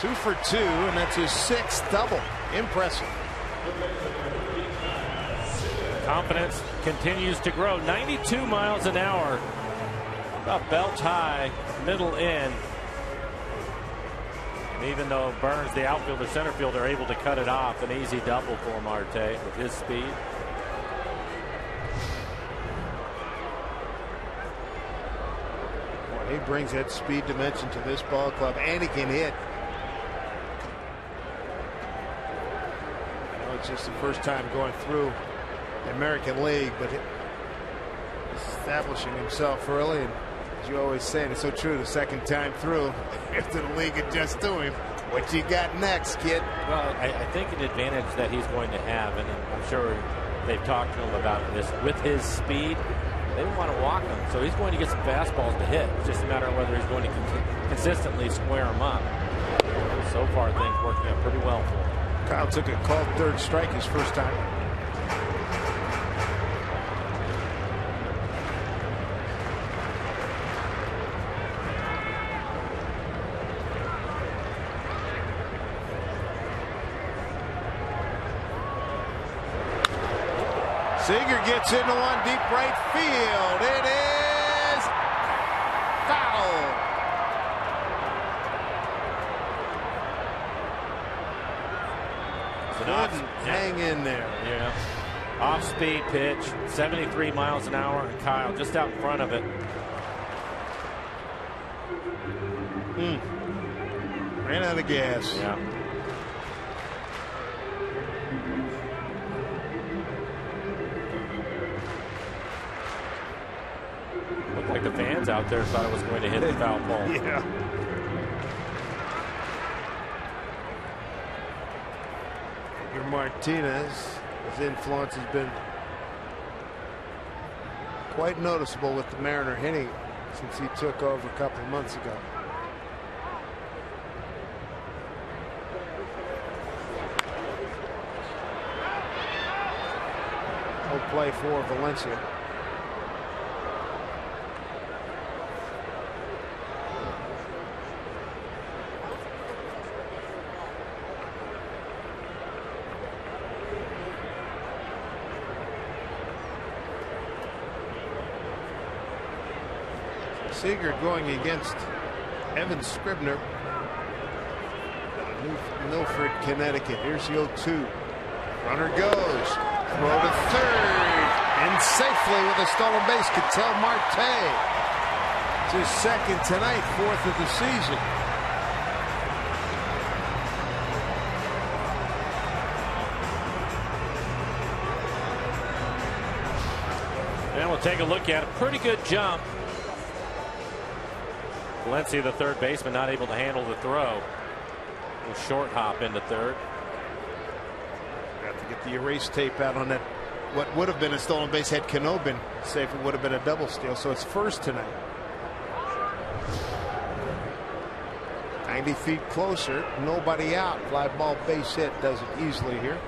2 for 2, and that's his 6th double. Impressive. Confidence continues to grow. 92 miles an hour. About belt high, middle end. And even though Burns, the outfielder, center fielder, are able to cut it off, an easy double for Marte with his speed. He brings that speed dimension to this ball club, and he can hit. I know it's just the first time going through the American League, but establishing himself early, and as you always say, and it's so true, the second time through, after the league adjusts to him, what you got next, kid? Well, I think an advantage that he's going to have, and I'm sure they've talked to him about this, with his speed, they don't want to walk him, so he's going to get some fastballs to hit. It's just a matter of whether he's going to consistently square them up. So far, things working out pretty well for him. Kyle took a called third strike his first time. Seager gets into one deep right field. It is foul. Couldn't hang in there. Yeah. Off-speed pitch, 73 miles an hour, and Kyle just out in front of it. Ran out of gas. Yeah. Looked like the fans out there thought it was going to hit the foul ball. Yeah. Martinez, his influence has been quite noticeable with the Mariner hitting since he took over a couple of months ago. No play for Valencia. Seager going against Evan Scribner. Milford, Connecticut. Here's the 0-2. Runner goes. Throw to third. And safely with a stolen base, Ketel Marte. It's his second tonight, fourth of the season. And we'll take a look at a pretty good jump. Valencia, the third baseman, not able to handle the throw. A short hop into third. Got to get the erase tape out on that. What would have been a stolen base had Cano been safe. It would have been a double steal. So it's first tonight. 90 feet closer. Nobody out. Fly ball base hit. Does it easily here.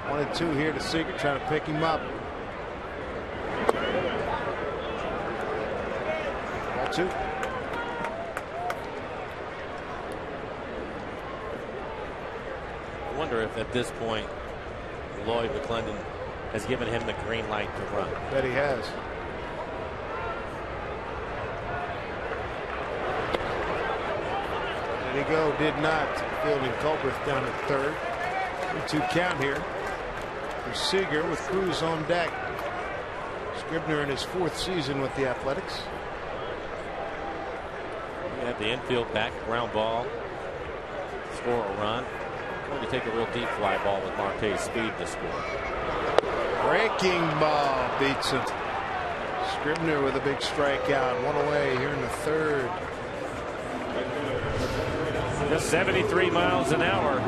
1-2 here to Seager, trying to pick him up. Ball 2. I wonder if at this point Lloyd McClendon has given him the green light to run. Bet he has. There he go. Did not. Fielding Culbreth down at third. 2 count here for Seager with Cruz on deck. Scribner in his 4th season with the Athletics. We have the infield back ground ball. Score a run. Going to take a real deep fly ball with Marte's speed to score. Breaking ball beats him. Scribner with a big strikeout. 1 away here in the 3rd. Just 73 miles an hour.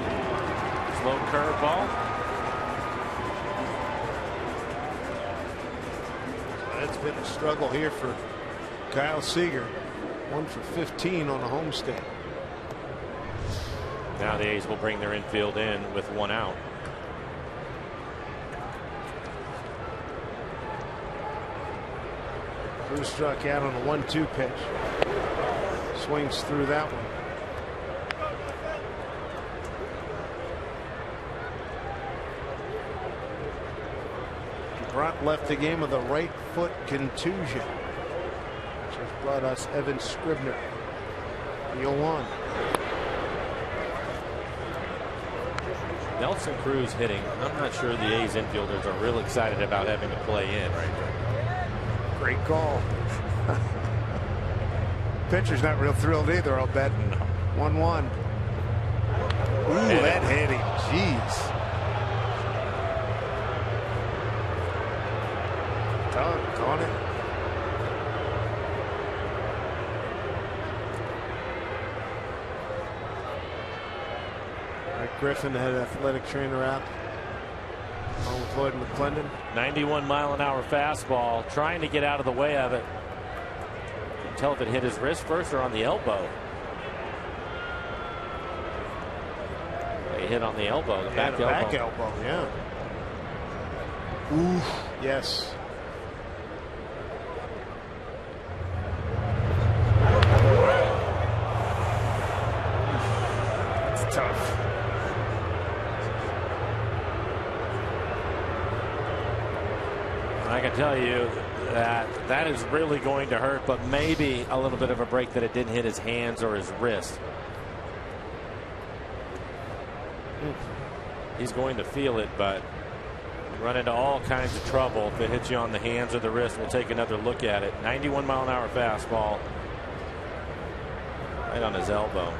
Slow curveball. That's been a struggle here for Kyle Seager. 1 for 15 on the homestand. Now the A's will bring their infield in with 1 out. Cruz struck out on a 1-2 pitch. Swings through that one. Bront left the game with a right foot contusion, which has brought us Evan Scribner. The 0-1. Nelson Cruz hitting. I'm not sure the A's infielders are real excited about having to play in right there. Great call. Pitcher's not real thrilled either, I'll bet. 1-1. Ooh, that hitting. Jeez. On it. Mike Griffin, the head athletic trainer, out along with Lloyd McClendon. 91-mile-an-hour fastball, trying to get out of the way of it. Couldn't tell if it hit his wrist first or on the elbow. He hit on the elbow, the back elbow. Back elbow, yeah. Ooh, yes. Tough. I can tell you that is really going to hurt, but maybe a little bit of a break that it didn't hit his hands or his wrist. He's going to feel it, but run into all kinds of trouble if it hits you on the hands or the wrist. We'll take another look at it. 91-mile-an-hour fastball right on his elbow.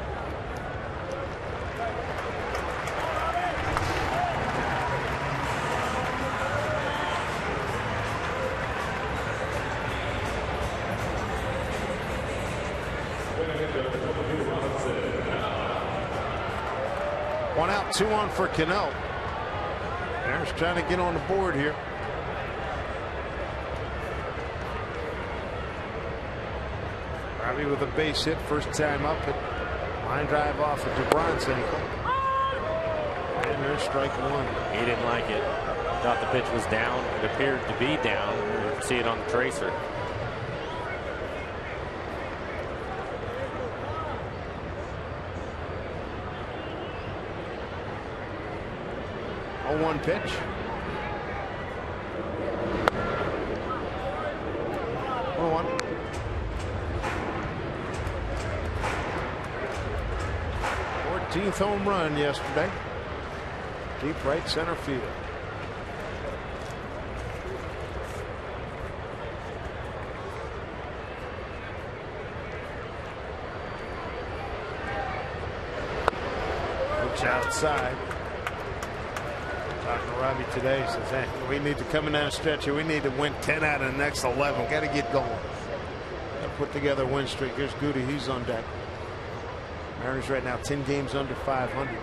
One out, 2 on for Cano. Bears trying to get on the board here. Robbie with a base hit, first time up. Line drive off of DeBron's ankle. And there's strike 1. He didn't like it. Thought the pitch was down. It appeared to be down. You see it on the tracer. One pitch. 13th home run yesterday. Deep right center field. Looks outside. Talking to Robbie today, he says, hey, we need to come in down the stretch here. We need to win 10 out of the next 11. Got to get going. Got to put together a win streak. Here's Goody. He's on deck. Mariners right now 10 games under 500.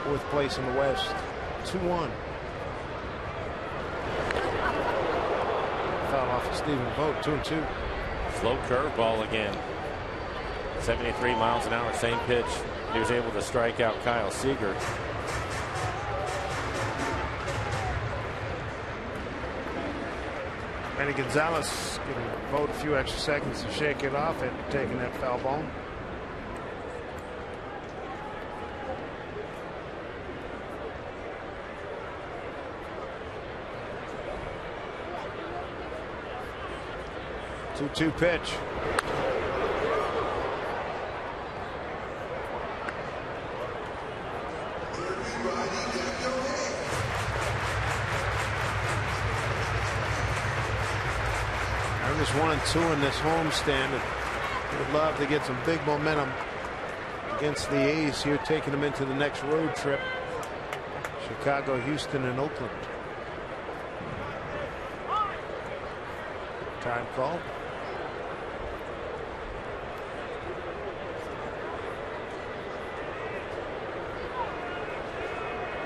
Fourth place in the West. 2-1. Foul off of Stephen Vogt. 2-2. Slow curveball again. 73 miles an hour, same pitch. He was able to strike out Kyle Seager. Manny Gonzalez giving Vogt a few extra seconds to shake it off after taking that foul ball. Two pitch. Mariners 1-2 in this homestand, and would love to get some big momentum against the A's here, taking them into the next road trip. Chicago, Houston, and Oakland. Time called.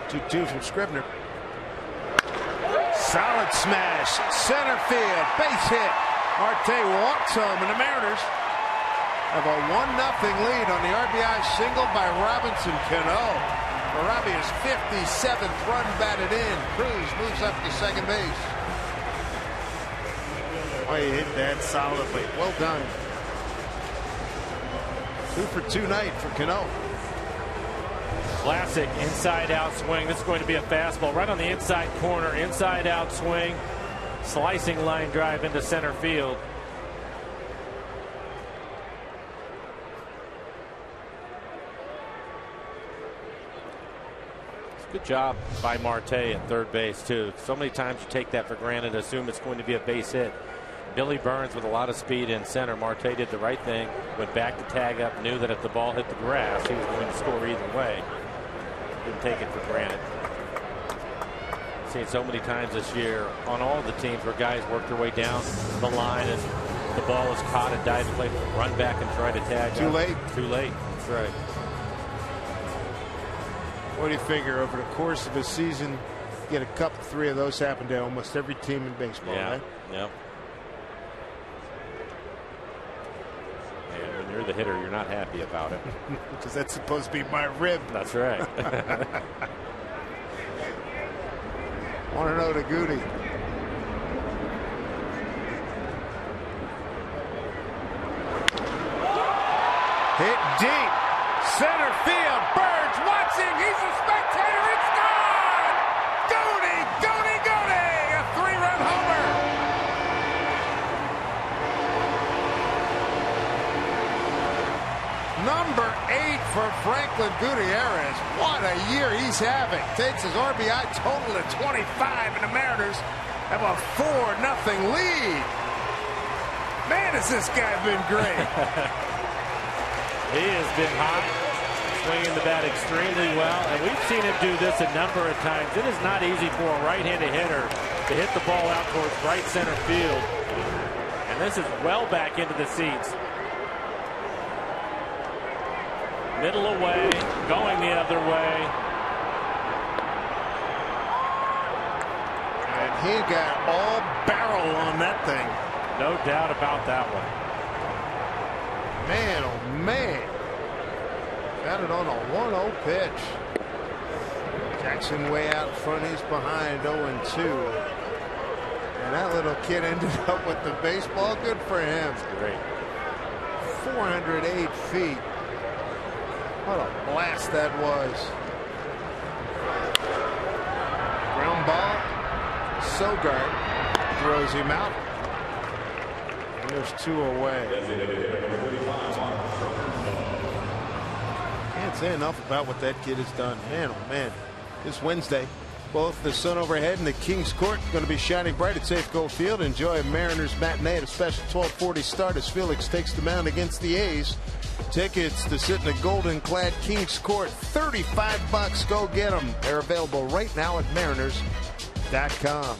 2-2 from Scribner. Solid smash, center field, base hit. Marte walks home, and the Mariners have a 1-0 lead on the RBI single by Robinson Cano. Arabia's 57th run batted in. Cruz moves up to second base. Oh, he hit that solidly. Well done. 2 for 2 night for Cano. Classic inside-out swing. This is going to be a fastball right on the inside corner. Inside-out swing. Slicing line drive into center field. Good job by Marte at third base, too. So many times you take that for granted, assume it's going to be a base hit. Billy Burns with a lot of speed in center. Marte did the right thing, went back to tag up, knew that if the ball hit the grass, he was going to score either way. Didn't take it for granted. Seen so many times this year on all the teams where guys work their way down the line and the ball is caught and dive play, run back and try to tag. Too late. Too late. That's right. What do you figure over the course of a season? Get a couple, 3 of those happen to almost every team in baseball, yeah. right? Yeah. And when you're the hitter, you're not happy about it. Because that's supposed to be my rib. That's right. 1-0 to Goody. Hit deep. Center field. Birds watching. He's a spectator. It's gone. Goody, Goody, Goody. A 3-run homer. Number 8 for Franklin Gutierrez. What a year he's having. Takes his RBI total to 25, and the Mariners have a 4-0 lead. Man, has this guy been great. He has been hot, swinging the bat extremely well, and we've seen him do this a number of times. It is not easy for a right-handed hitter to hit the ball out towards right center field, and this is well back into the seats. Middle away, going the other way. And he got all barrel on that thing. No doubt about that one. Man, oh man. Got it on a 1-0 pitch. Jackson way out front. He's behind 0-2. And that little kid ended up with the baseball. Good for him. That's great. 408 feet. What a blast that was. Ground ball. Sogard throws him out. And there's 2 away. can't say enough about what that kid has done. Man, oh man. This Wednesday, both the sun overhead and the Kings Court going to be shining bright at Safeco Field. Enjoy a Mariners matinee at a special 12:40 start as Felix takes the mound against the A's. Tickets to sit in the golden-clad Kings Court, $35. Go get them. They're available right now at mariners.com.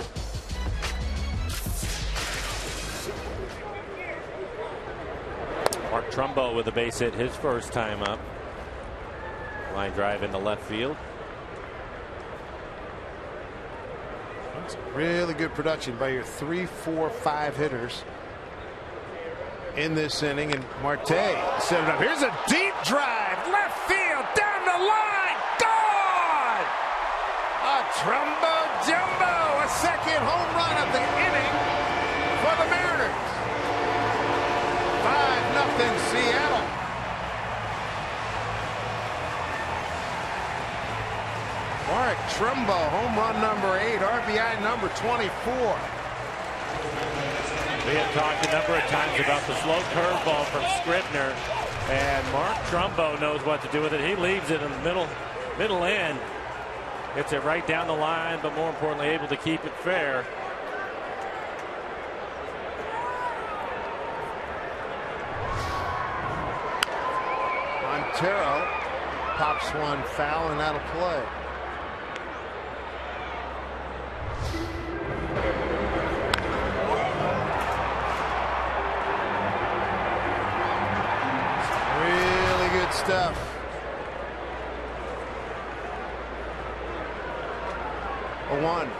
Mark Trumbo with a base hit his first time up. Line drive into left field. That's really good production by your 3, 4, 5 hitters in this inning. And Marte set it up. Here's a deep drive, left field, down the line, gone! A Trumbo Jumbo, a second home run of the inning for the Mariners. 5-0 Seattle. Mark Trumbo, home run number 8, RBI number 24. We have talked a number of times about the slow curveball from Scribner, and Mark Trumbo knows what to do with it. He leaves it in the middle end, gets it right down the line, but more importantly, able to keep it fair. Montero pops one foul and out of play. Really good stuff. A 1.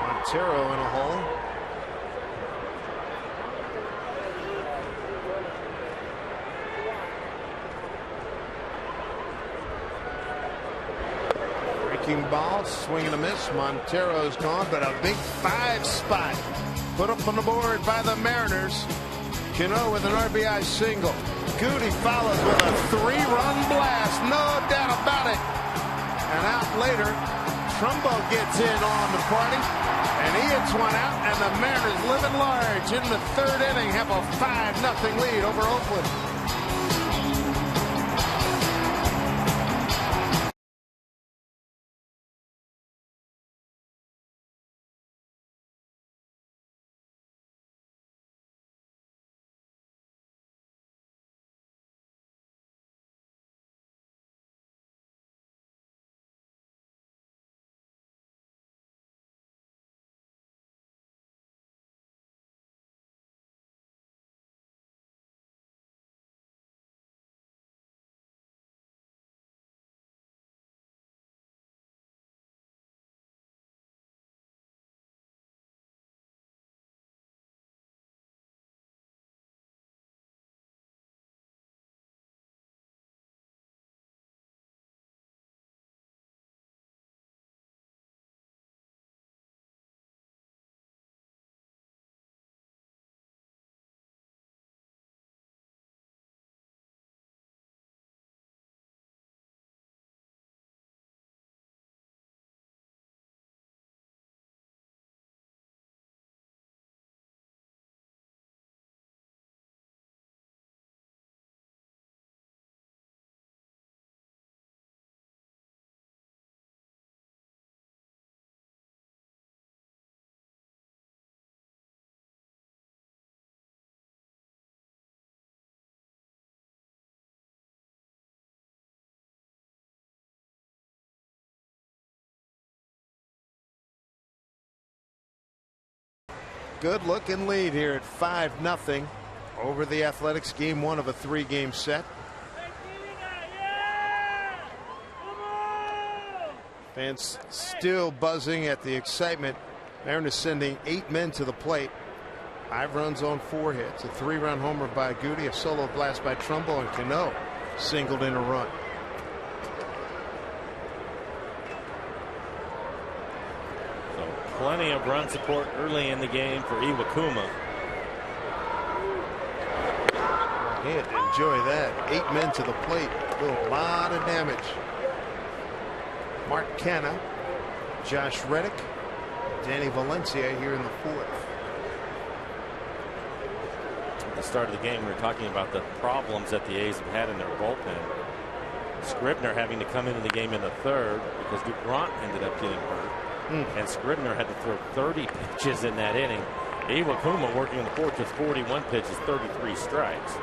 Montero in a hole. Ball, swing and a miss. Montero's gone, but a big 5 spot put up on the board by the Mariners. Cano with an RBI single. Goody follows with a 3-run blast, no doubt about it. And out later, Trumbo gets in on the party, and he hits one out, and the Mariners living large in the 3rd inning have a 5-0 lead over Oakland. Good looking lead here at 5-0 over the Athletics. Game 1 of a 3-game set. Fans still buzzing at the excitement. Mariners sending 8 men to the plate. 5 runs on 4 hits. A 3-run homer by Goody, a solo blast by Trumbo, and Cano singled in a run. Plenty of run support early in the game for Iwakuma. Can't enjoy that. 8 men to the plate. Do a lot of damage. Mark Canha, Josh Reddick, Danny Valencia here in the 4th. The the start of the game, we were talking about the problems that the A's have had in their bullpen. Scribner having to come into the game in the third because DuPont ended up getting hurt. And Scribner had to throw 30 pitches in that inning. Iwakuma working on the fourth with 41 pitches, 33 strikes.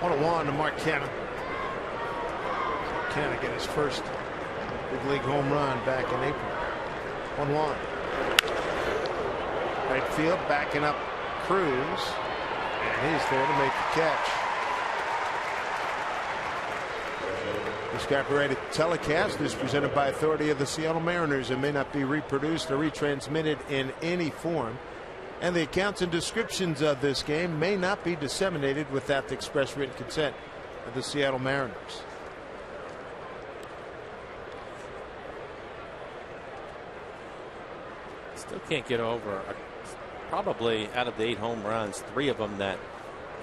One to Mark Canha. Canha get his first big league home run back in April. 1-1. Right field backing up Cruz, and he's there to make the catch. This copyrighted telecast is presented by authority of the Seattle Mariners and may not be reproduced or retransmitted in any form. And the accounts and descriptions of this game may not be disseminated without the express written consent of the Seattle Mariners. Still can't get over, probably out of the 8 home runs, 3 of them that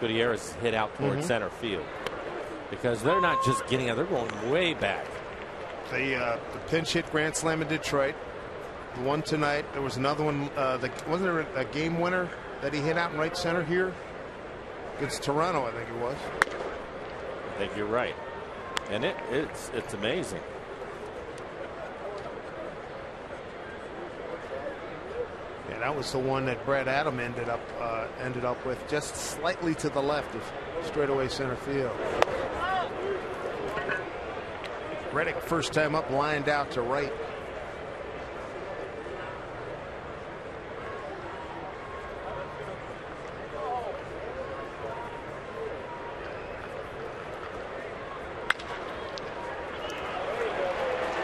Gutierrez hit out toward center field. Because they're not just getting out, they're going way back. The pinch hit grand slam in Detroit. The one tonight, there was another one. Wasn't there a game winner that he hit out in right center here against Toronto? I think it was. I think you're right, and it's amazing. Yeah, that was the one that Brad Adam ended up with just slightly to the left of straightaway center field. Reddick first time up, lined out to right.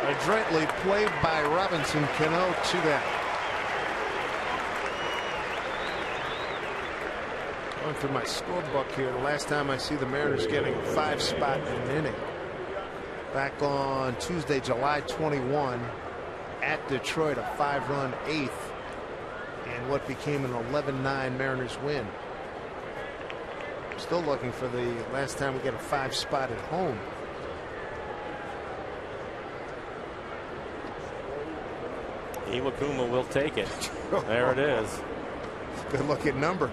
Adroitly played by Robinson Cano, 2 down. Going through my scorebook here. The last time I see the Mariners getting a 5 spot in an inning. Back on Tuesday, July 21, at Detroit, a 5-run 8th, and what became an 11-9 Mariners win. I'm still looking for the last time we get a 5 spot at home. Iwakuma will take it. There it is. Good looking number.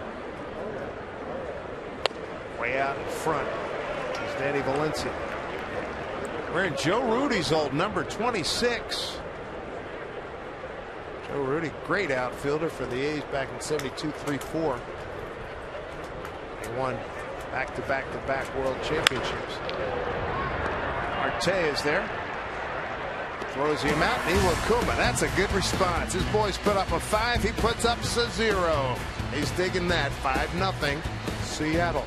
Way out in front is Danny Valencia. Wearing Joe Rudy's old number 26. Joe Rudy, great outfielder for the A's back in 72, 3-4. They won back-to-back World Championships. Marte is there. Throws him out, and Iwakuma. That's a good response. His boys put up a 5. He puts up a 0. He's digging that. 5-0 Seattle.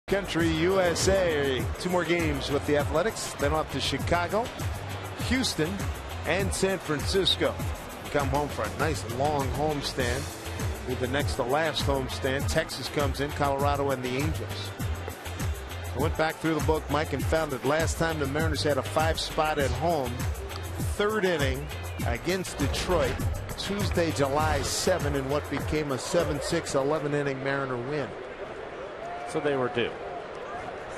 Country USA. 2 more games with the Athletics, then off to Chicago, Houston, and San Francisco. come home for a nice long homestand. Be the next to last homestand. Texas comes in, Colorado and the Angels. I went back through the book, Mike, and found that last time the Mariners had a 5 spot at home, 3rd inning against Detroit, Tuesday, July 7, in what became a 7-6 11-inning Mariner win. So they were due.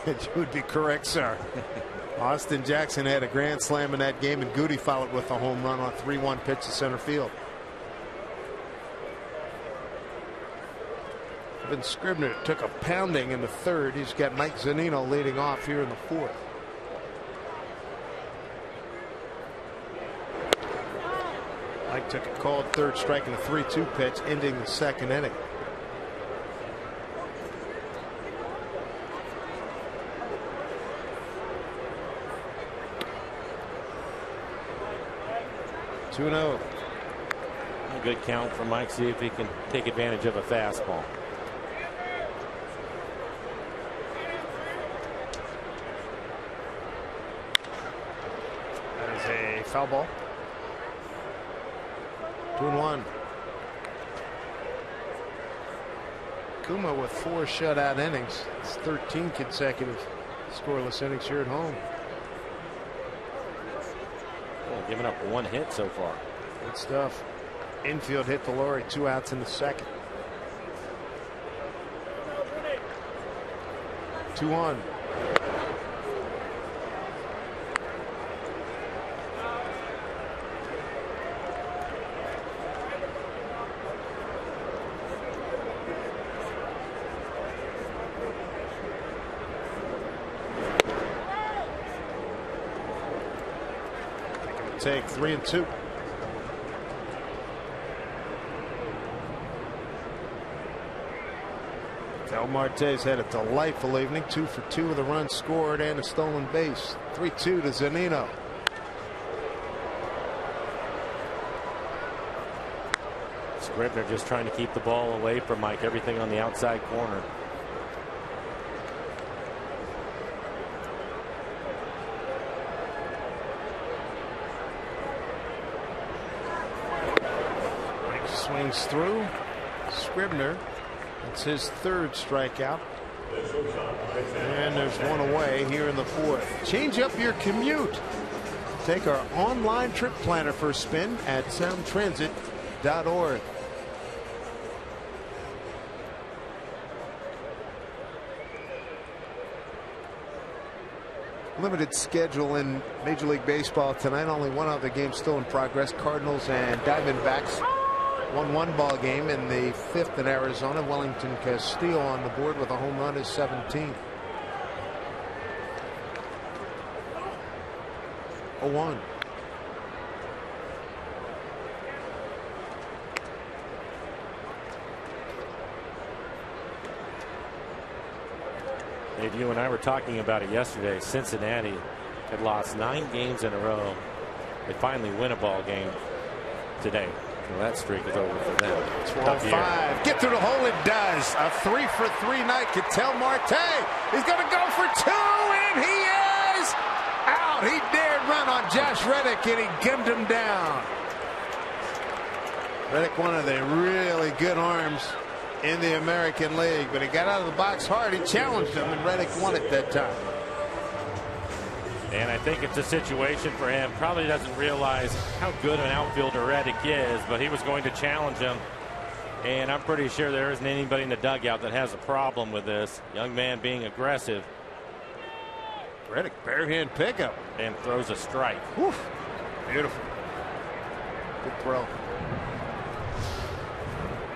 You would be correct, sir. Austin Jackson had a grand slam in that game, and Goody followed with a home run on a 3-1 pitch to center field. Evan Scribner took a pounding in the 3rd. He's got Mike Zunino leading off here in the 4th. Mike took a called 3rd strike and a 3-2 pitch, ending the 2nd inning. A good count for Mike. See if he can take advantage of a fastball. That is a foul ball. 2-1. Kuma with 4 shutout innings. It's 13 consecutive scoreless innings here at home. Giving up 1 hit so far. Good stuff. Infield hit to Laurie, 2 outs in the 2nd. 2-1. Take 3-2. Del Marte's had a delightful evening. 2 for 2 with a run scored and a stolen base. 3-2 to Zunino. Scribner just trying to keep the ball away from Mike. Everything on the outside corner. Swings through. Scribner. It's his 3rd strikeout. And there's 1 away here in the 4th. Change up your commute. Take our online trip planner for a spin at soundtransit.org. Limited schedule in Major League Baseball tonight. Only one other game still in progress. Cardinals and Diamondbacks. 1-1 ball game in the 5th in Arizona. Wellington Castillo on the board with a home run, his 17th. 0-1. Dave, you and I were talking about it yesterday. Cincinnati had lost 9 games in a row. They finally win a ball game today. Well, that streak is over for them. 12-5. Get through the hole. It does. A 3 for 3 night. Ketel Marte. He's going to go for 2, and he is out. He dared run on Josh Reddick, and he gunned him down. Reddick, one of the really good arms in the American League, but he got out of the box hard. He challenged him, and Reddick won it that time. And I think it's a situation for him. Probably doesn't realize how good an outfielder Reddick is, but he was going to challenge him. And I'm pretty sure there isn't anybody in the dugout that has a problem with this. Young man being aggressive. Reddick barehand pickup. And throws a strike. Whew. Beautiful. Good throw.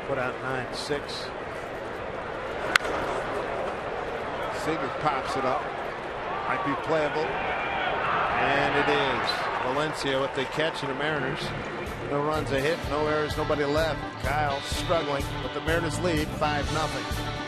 Put out 9-6. Seager pops it up. Might be playable. And it is. Valencia with the catch of the Mariners. No runs, a hit, no errors, nobody left. Kyle struggling, but the Mariners lead 5-0.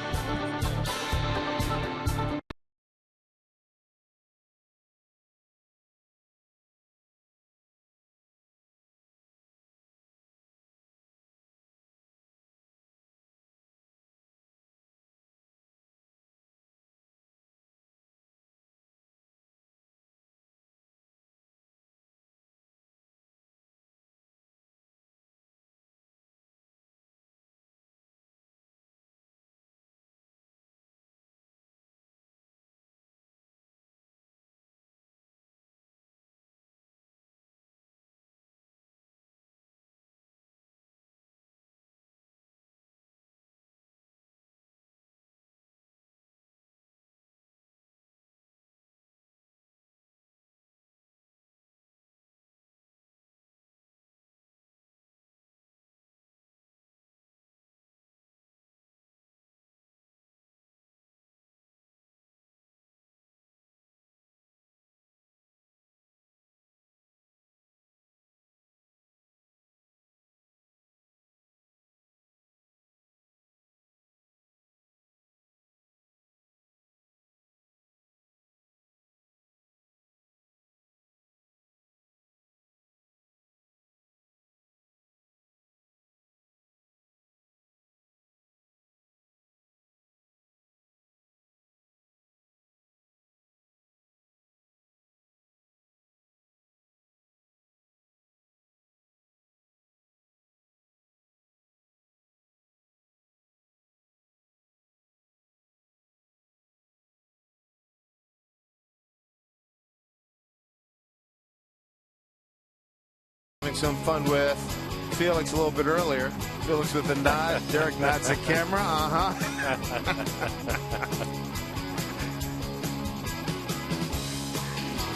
Having some fun with Felix a little bit earlier. Felix with a nod. Derek nods at camera.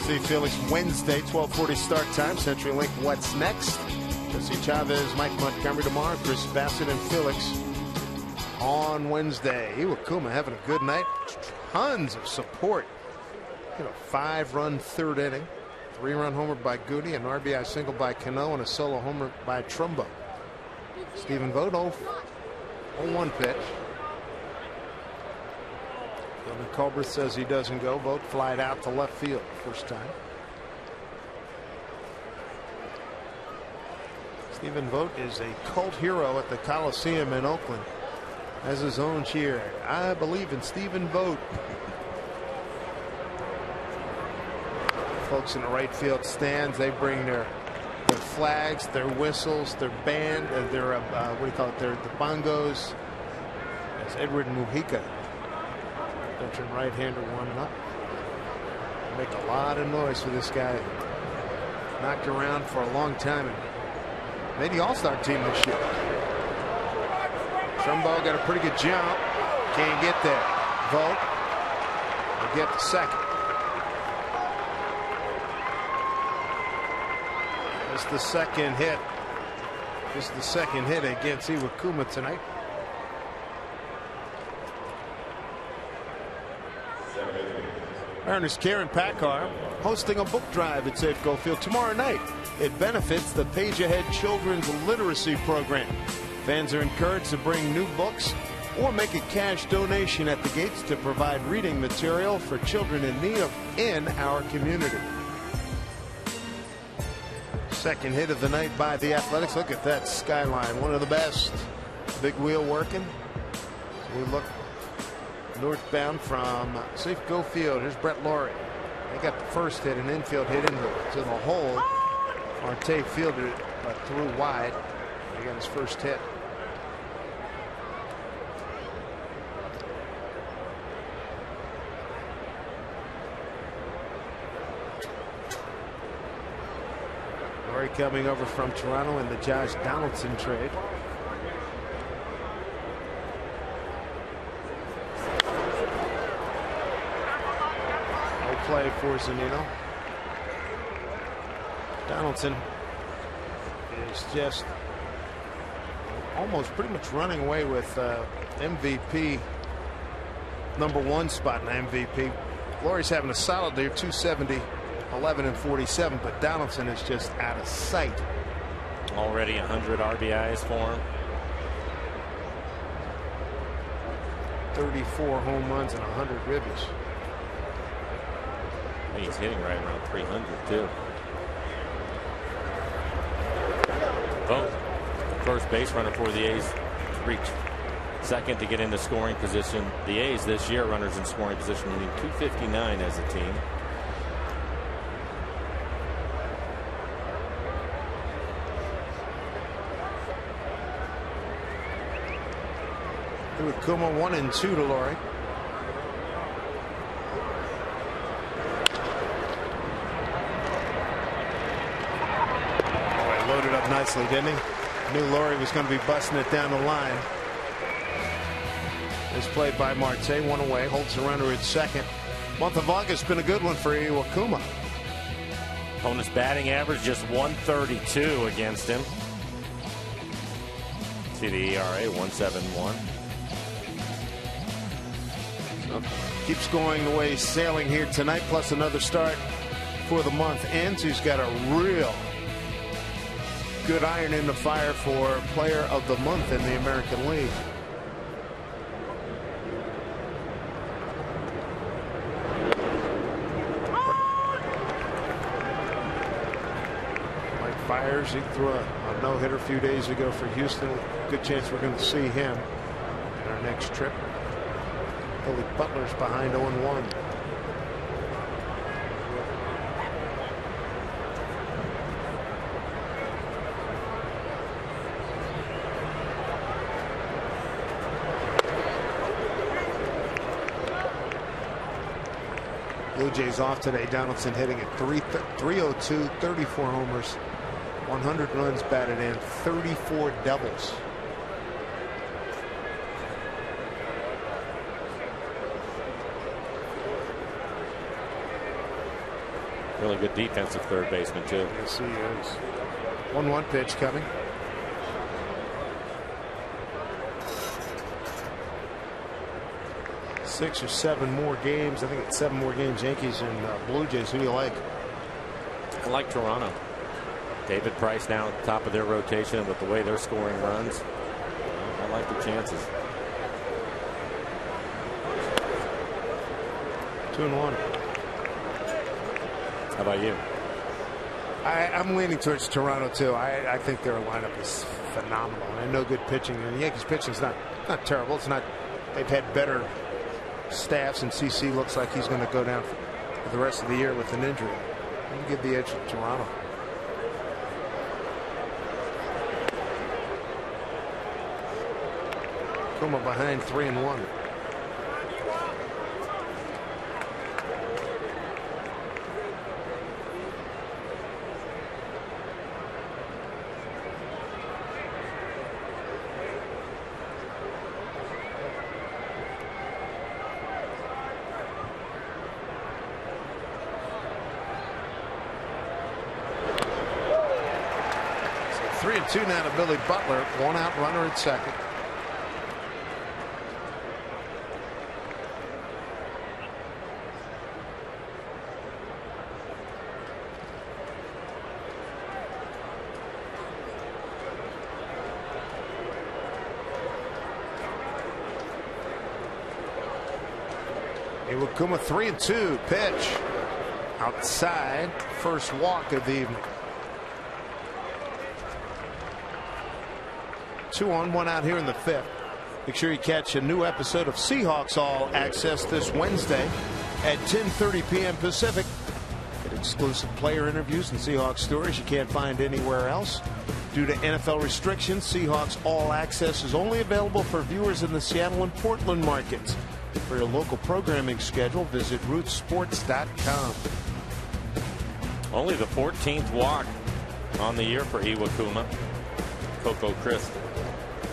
See Felix Wednesday, 12:40 start time. CenturyLink. What's next? Jesse Chavez, Mike Montgomery tomorrow. Chris Bassett and Felix on Wednesday. Iwakuma having a good night. Tons of support. A 5-run third inning. 3-run homer by Goody, an RBI single by Cano, and a solo homer by Trumbo. Stephen Vogt, 0-1 pitch. Kevin Colbert says he doesn't go. Vogt flied out to left field first time. Stephen Vogt is a cult hero at the Coliseum in Oakland. Has his own cheer. I believe in Stephen Vogt. Folks in the right field stands, they bring their flags, their whistles, their band, their what do you call it? The bongos. As Edward Mujica, veteran right-hander, warming up. Make a lot of noise for this guy. Knocked around for a long time and made the All-Star team this year. Trumbo got a pretty good jump. Can't get there. Vogt will get the second. Just the second hit. Just the second hit against Iwakuma tonight. Mariners Karen Packard hosting a book drive at Safeco Field tomorrow night. It benefits the Page Ahead Children's Literacy Program. Fans are encouraged to bring new books or make a cash donation at the gates to provide reading material for children in need in our community. Second hit of the night by the Athletics. Look at that skyline, one of the best. Big wheel working. We look northbound from Safeco Field. Here's Brett Laurie. They got the first hit, an infield hit into the hole. Marte fielded it, but threw wide. He got his first hit. Laurie coming over from Toronto in the Josh Donaldson trade. No play for Zunino. Donaldson is just almost pretty much running away with MVP #1 spot in MVP. Laurie's having a solid day, 270, 11 and 47, but Donaldson is just out of sight. Already 100 RBIs for him. 34 home runs and 100 ribbies. I think he's hitting right around 300 too. Vogt, first base runner for the A's, reached second to get into scoring position. The A's this year, runners in scoring position, hitting 259 as a team. Iwakuma 1-2 to Laurie. Loaded up nicely, didn't he? Knew Laurie was going to be busting it down the line. This play by Marte, one away, holds the runner at second. Month of August been a good one for Iwakuma. Opponent's batting average just 132 against him. See the ERA 1.71. Keeps going the way he's sailing here tonight, plus another start for the month ends. He's got a real good iron in the fire for player of the month in the American League. Mike Fiers, he threw a no-hitter a few days ago for Houston. Good chance we're going to see him in our next trip. Billy Butler's behind 0-1. Blue Jays off today. Donaldson hitting at 302, 34 homers, 100 runs batted in, 34 doubles. Really good defensive third baseman, too. Yes, he is. 1-1 pitch coming. Six or seven more games. I think it's 7 more games. Yankees and Blue Jays. Who do you like? I like Toronto. David Price now at the top of their rotation with the way they're scoring runs. I like the chances. 2-1. How about you? I'm leaning towards Toronto too. I think their lineup is phenomenal and no good pitching. And the Yankees pitching is not terrible. It's not. They've had better staffs, and CC looks like he's going to go down for the rest of the year with an injury. I'm give the edge to Toronto. Kuma behind 3-1. So 3-2 now to Billy Butler. 1 out runner at second. Iwakuma 3-2 pitch outside, first walk of the evening. 2-on-1 out here in the 5th. Make sure you catch a new episode of Seahawks All Access this Wednesday at 10:30 p.m. Pacific. Get exclusive player interviews and Seahawks stories you can't find anywhere else. Due to NFL restrictions, Seahawks All Access is only available for viewers in the Seattle and Portland markets. For your local programming schedule, visit rootsports.com. Only the 14th walk on the year for Iwakuma. Coco Crisp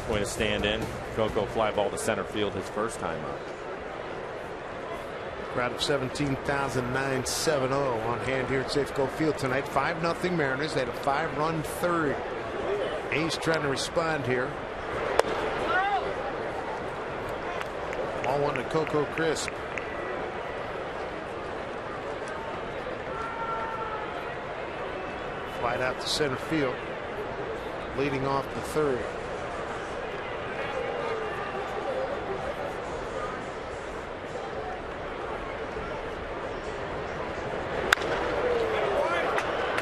going to stand in. Coco fly ball to center field his first time up. Crowd of 17,970 on hand here at Safeco Field tonight. 5-0 Mariners. They had a 5-run third. A's trying to respond here. Ball one to Coco Crisp. Flight out to center field. Leading off the third.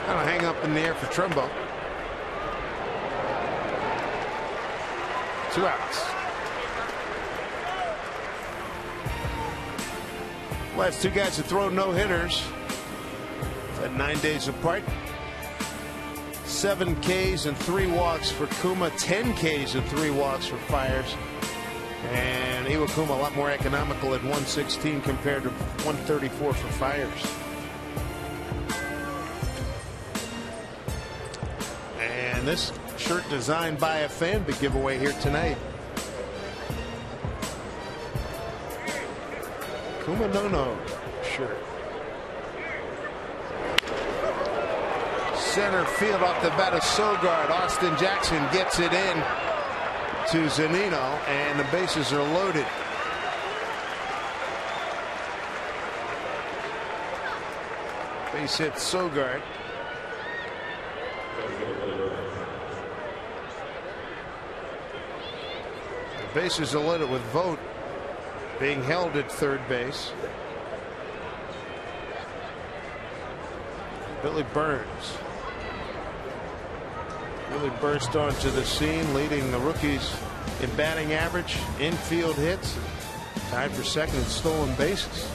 Kind of hang up in the air for Trumbo. 2 outs. Last 2 guys have thrown no hitters at 9 days apart. 7 Ks and 3 walks for Kuma, 10 Ks and 3 walks for Fires. And Iwakuma a lot more economical at 116 compared to 134 for Fires. And this shirt designed by a fan, big giveaway here tonight. Kuma no shirt. Center field off the bat of Sogard. Austin Jackson gets it in to Zunino, and the bases are loaded. Base hit Sogard. The bases are loaded with Vogt being held at third base. Billy Burns. Really burst onto the scene, leading the rookies in batting average, infield hits, tied for second in stolen bases.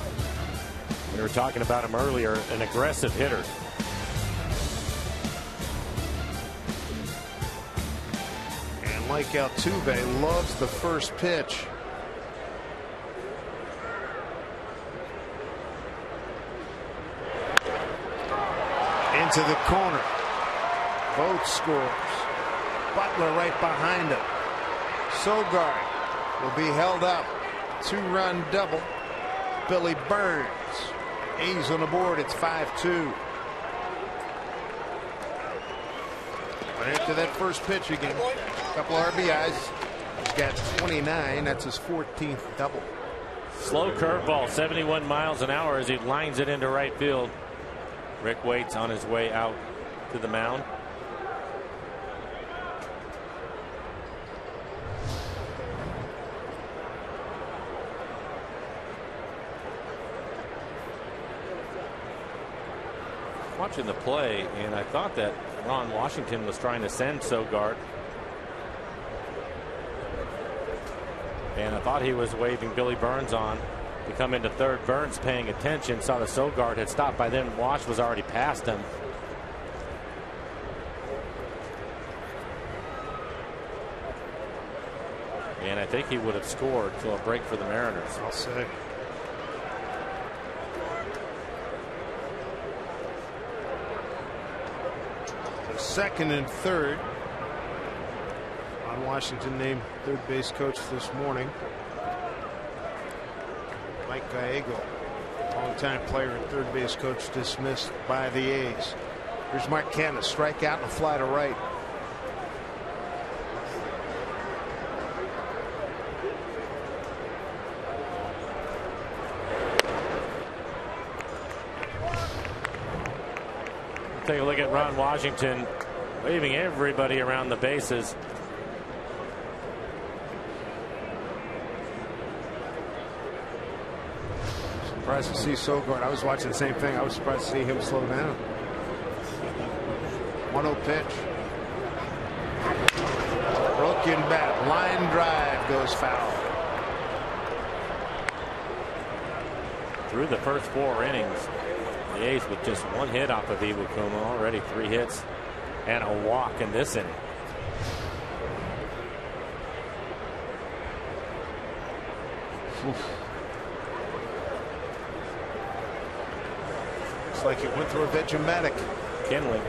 We were talking about him earlier, an aggressive hitter. And like Altuve, loves the first pitch. Into the corner. Vogt scores. Butler right behind him. Sogard will be held up. 2-run double. Billy Burns. A's on the board. It's 5-2. Right after that first pitch again. A couple RBIs. He's got 29. That's his 14th double. Slow curveball, 71 miles an hour as he lines it into right field. Rick waits on his way out to the mound. Watching the play, and I thought that Ron Washington was trying to send Sogard. And I thought he was waving Billy Burns on to come into third. Burns paying attention, saw the Sogard had stopped by then. Wash was already past him. And I think he would have scored till a break for the Mariners. I'll say. Second and third. Ron Washington named third base coach this morning. Mike Gallego, longtime player and third base coach, dismissed by the A's. Here's Mark Canha, strikeout and a fly to right. Take a look at Ron Washington waving everybody around the bases. Surprised to see Sogard. I was watching the same thing. I was surprised to see him slow down. 1-0 pitch. Broken bat. Line drive goes foul. Through the first 4 innings, the A's with just 1 hit off of Iwakuma, already 3 hits and a walk in this inning. Looks like it went through a Vegematic. Kinley.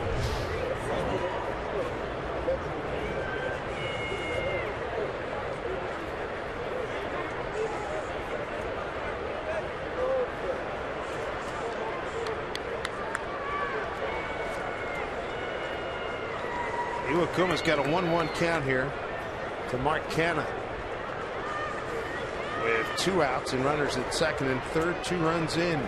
Iwakuma's got a 1-1 count here to Mark Canha. With 2 outs and runners at second and third, 2 runs in.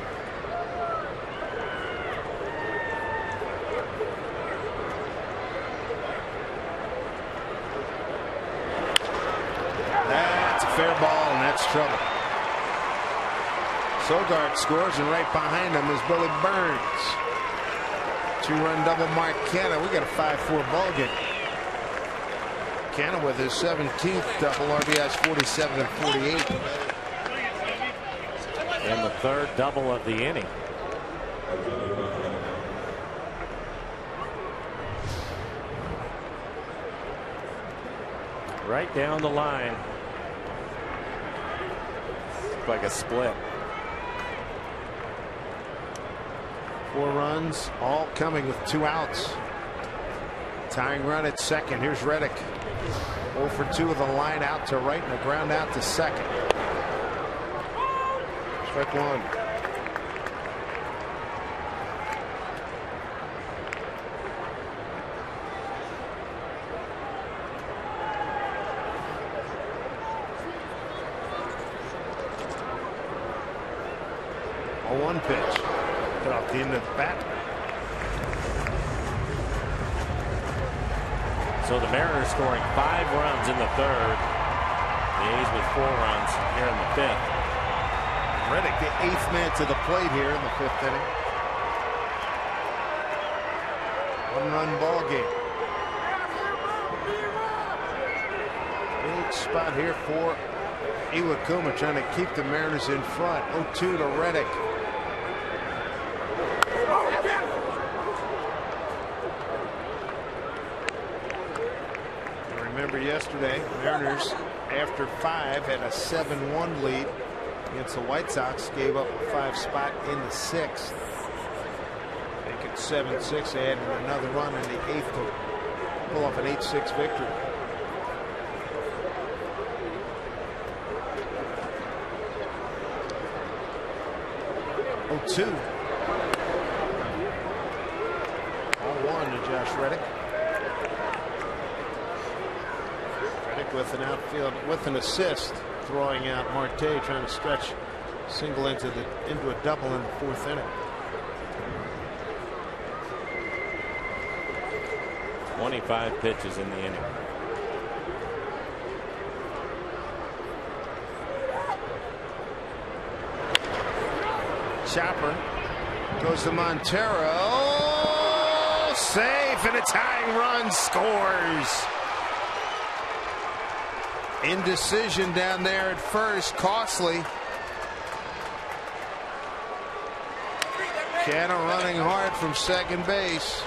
That's a fair ball, and that's trouble. Sogard scores, and right behind him is Billy Burns. 2-run double Mark Canha. We got a 5-4 ball game. Canha with his 17th double, RBIs 47 and 48. And the third double of the inning. Right down the line. Looks like a split. 4 runs, all coming with 2 outs. Tying run at second. Here's Reddick. 0 for 2 with a line out to right and a ground out to second. Strike 1. A 1 pitch. Put off the end of the bat. So the Mariners scoring 5 runs in the third. The A's with 4 runs here in the 5th. Reddick, the 8th man to the plate here in the 5th inning. 1-run ball game. Big spot here for Iwakuma, trying to keep the Mariners in front. 0-2 to Reddick. Remember yesterday, Mariners after 5 had a 7-1 lead against the White Sox, gave up a 5 spot in the 6th. Make it 7-6. They added another run in the 8th to pull off an 8-6 victory. 0-2. 0-1 to Josh Reddick. Reddick with an outfield, with an assist, throwing out Marte, trying to stretch single into a double in the 4th inning. 25 pitches in the inning. Chopper goes to Montero. Safe, and a tying run scores. Indecision down there at first, costly. Canna running hard from second base.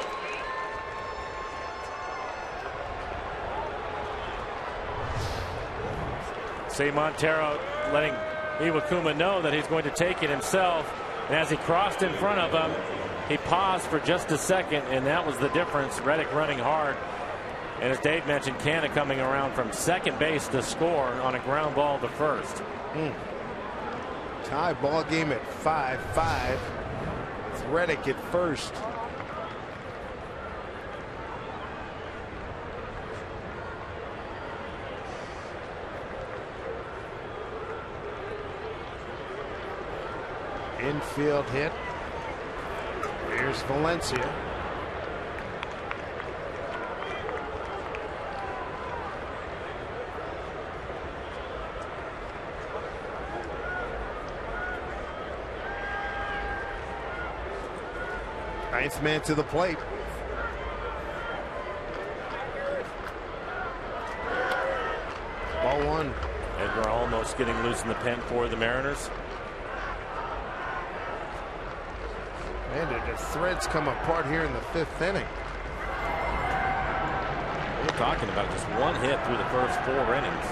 See Montero letting Iwakuma know that he's going to take it himself. And as he crossed in front of him, he paused for just a second, and that was the difference. Reddick running hard. And as Dave mentioned, Canna coming around from second base to score on a ground ball to first. Tie ball game at 5-5. With Reddick at first. Infield hit. Here's Valencia. Ninth man to the plate. Ball 1. Edgar almost getting loose in the pen for the Mariners. And the threads come apart here in the 5th inning. We're talking about just one hit through the first 4 innings.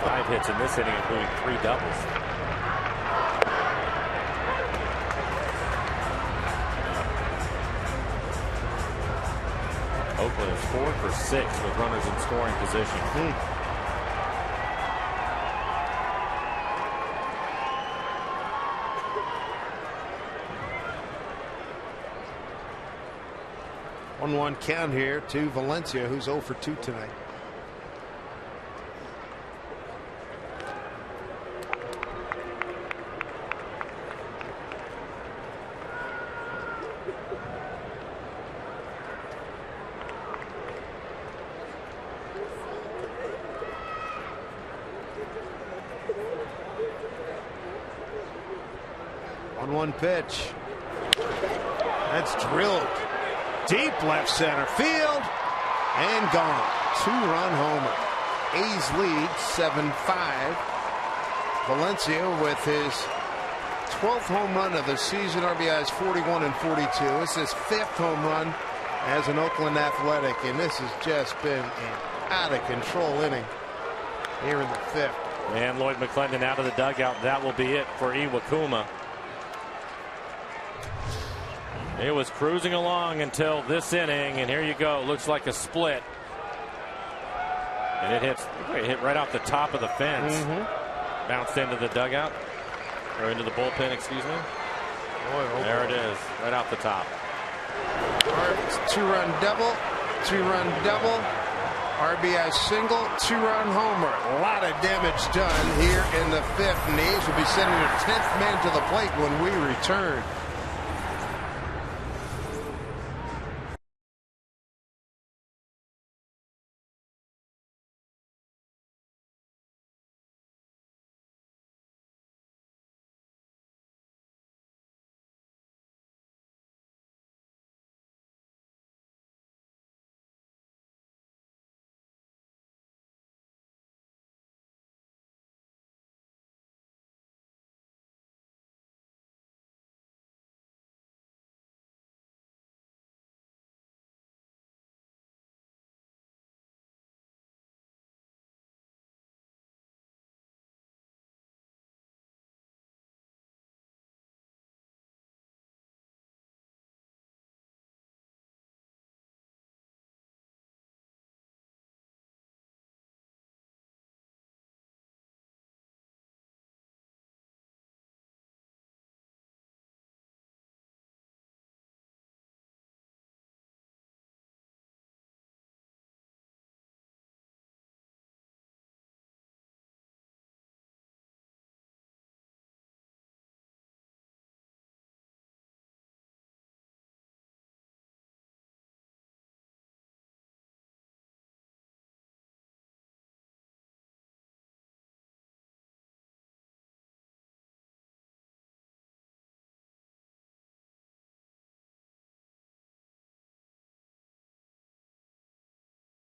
5 hits in this inning, including 3 doubles. Oakland is 4 for 6 with runners in scoring position. 1-1 count here to Valencia, who's 0 for 2 tonight. One pitch. That's drilled deep left center field and gone. 2-run homer. A's lead 7-5. Valencia with his 12th home run of the season. RBIs 41 and 42. It's his 5th home run as an Oakland Athletic, and this has just been an out of control inning here in the 5th. And Lloyd McClendon out of the dugout. That will be it for Iwakuma. It was cruising along until this inning, and here you go. Looks like a split. And it hit right off the top of the fence. Bounced into the dugout. Or into the bullpen, excuse me. There it is, right off the top. Two-run double, 2-run double, RBI single, 2-run homer. A lot of damage done here in the 5th, and the A's will be sending their 10th man to the plate when we return.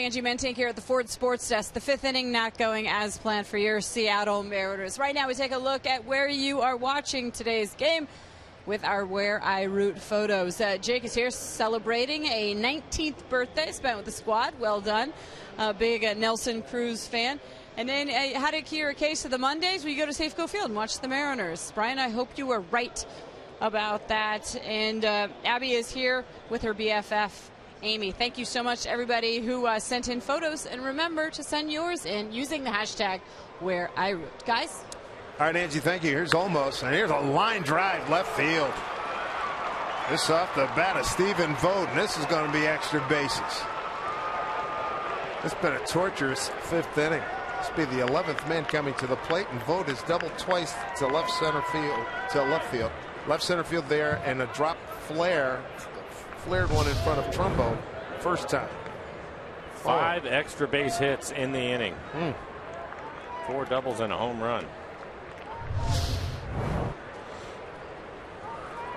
Angie Mentink here at the Ford Sports Desk. The fifth inning not going as planned for your Seattle Mariners. Right now we take a look at where you are watching today's game with our Where I Root photos. Jake is here celebrating a 19th birthday spent with the squad. Well done. Big Nelson Cruz fan. And then how to hear a case of the Mondays? Well, you go to Safeco Field and watch the Mariners. Brian, I hope you were right about that. And Abby is here with her BFF, Amy. Thank you so much to everybody who sent in photos. And remember to send yours in using the hashtag Where I Root. Guys? All right, Angie, thank you. Here's Olmos, and here's a line drive left field. This off the bat of Stephen Vogt, and this is going to be extra bases. It's been a torturous fifth inning. This will be the 11th man coming to the plate, and Vogt has doubled twice to left center field, left center field there, and a drop flared one in front of Trumbo first time. 5 extra base hits in the inning. 4 doubles and a home run.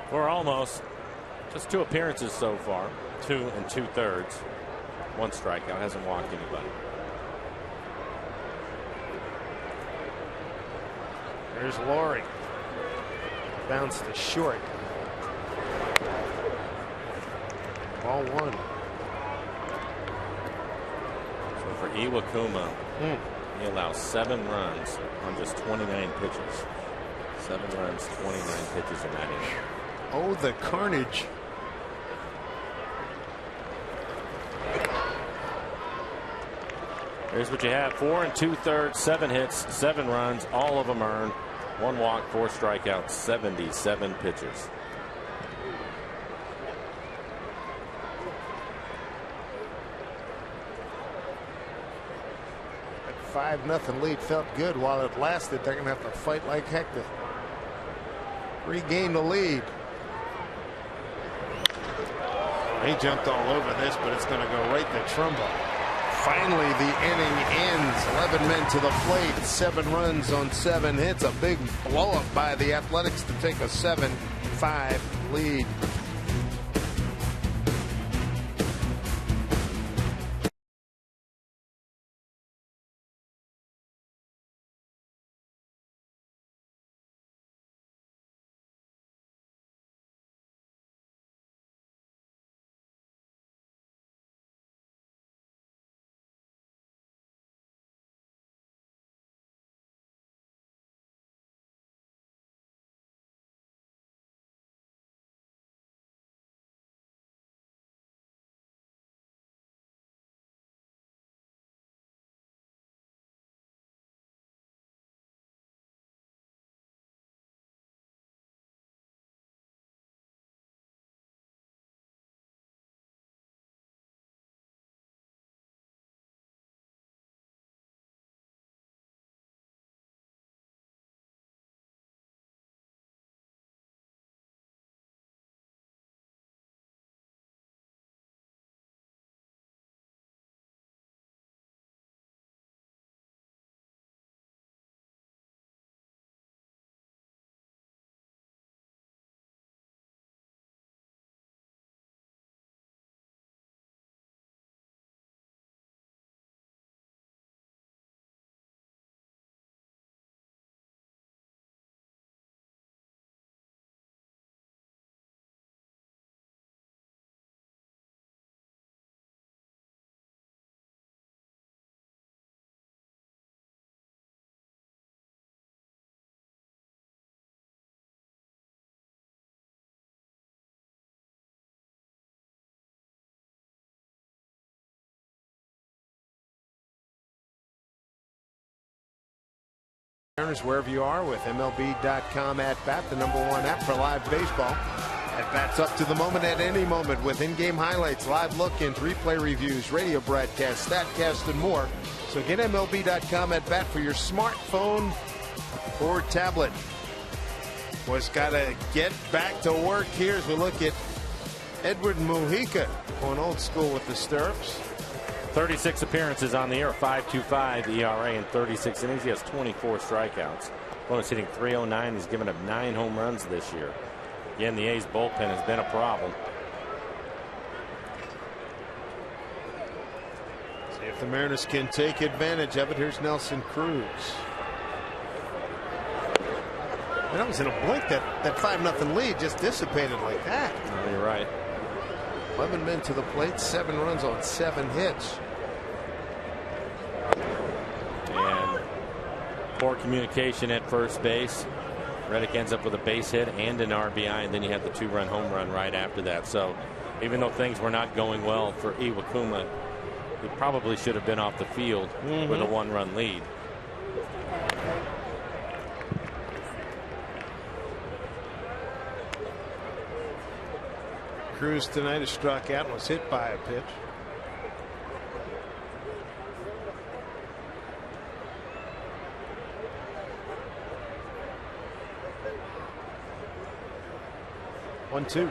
For almost just 2 appearances so far, 2 2/3, 1 strikeout, hasn't walked anybody. There's Laurie. Bounced to short. Ball 1. So for Iwakuma, he allows 7 runs on just 29 pitches. 7 runs, 29 pitches in that inning. Oh, the carnage. Here's what you have. 4 2/3, 7 hits, 7 runs, all of them earned. 1 walk, 4 strikeouts, 77 pitches. That 5-0 lead felt good while it lasted. They're going to have to fight like heck to regain the lead. He jumped all over this, but it's going to go right to Trumbo. Finally, the inning ends. 11 men to the plate, 7 runs on 7 hits. A big blow up by the Athletics to take a 7-5 lead. Wherever you are with MLB.com at bat, the #1 app for live baseball. At bats up to the moment at any moment with in-game highlights, live look-ins, replay reviews, radio broadcasts, StatCast, and more. So get MLB.com at bat for your smartphone or tablet. Boys, got to get back to work here as we look at Edward Mujica going old school with the stirrups. 36 appearances on the year, 5.25 ERA in 36 innings. He has 24 strikeouts. Opponent's hitting .309. He's given up 9 home runs this year. Again, the A's bullpen has been a problem. If the Mariners can take advantage of it, here's Nelson Cruz. And that was in a blink. That 5-0 lead just dissipated like that. Oh, you're right. 11 men to the plate, 7 runs on 7 hits. And poor communication at first base. Reddick ends up with a base hit and an RBI, and then you have the 2-run home run right after that. So even though things were not going well for Iwakuma, he probably should have been off the field with a 1-run lead. Cruz tonight has struck out and was hit by a pitch. One, two.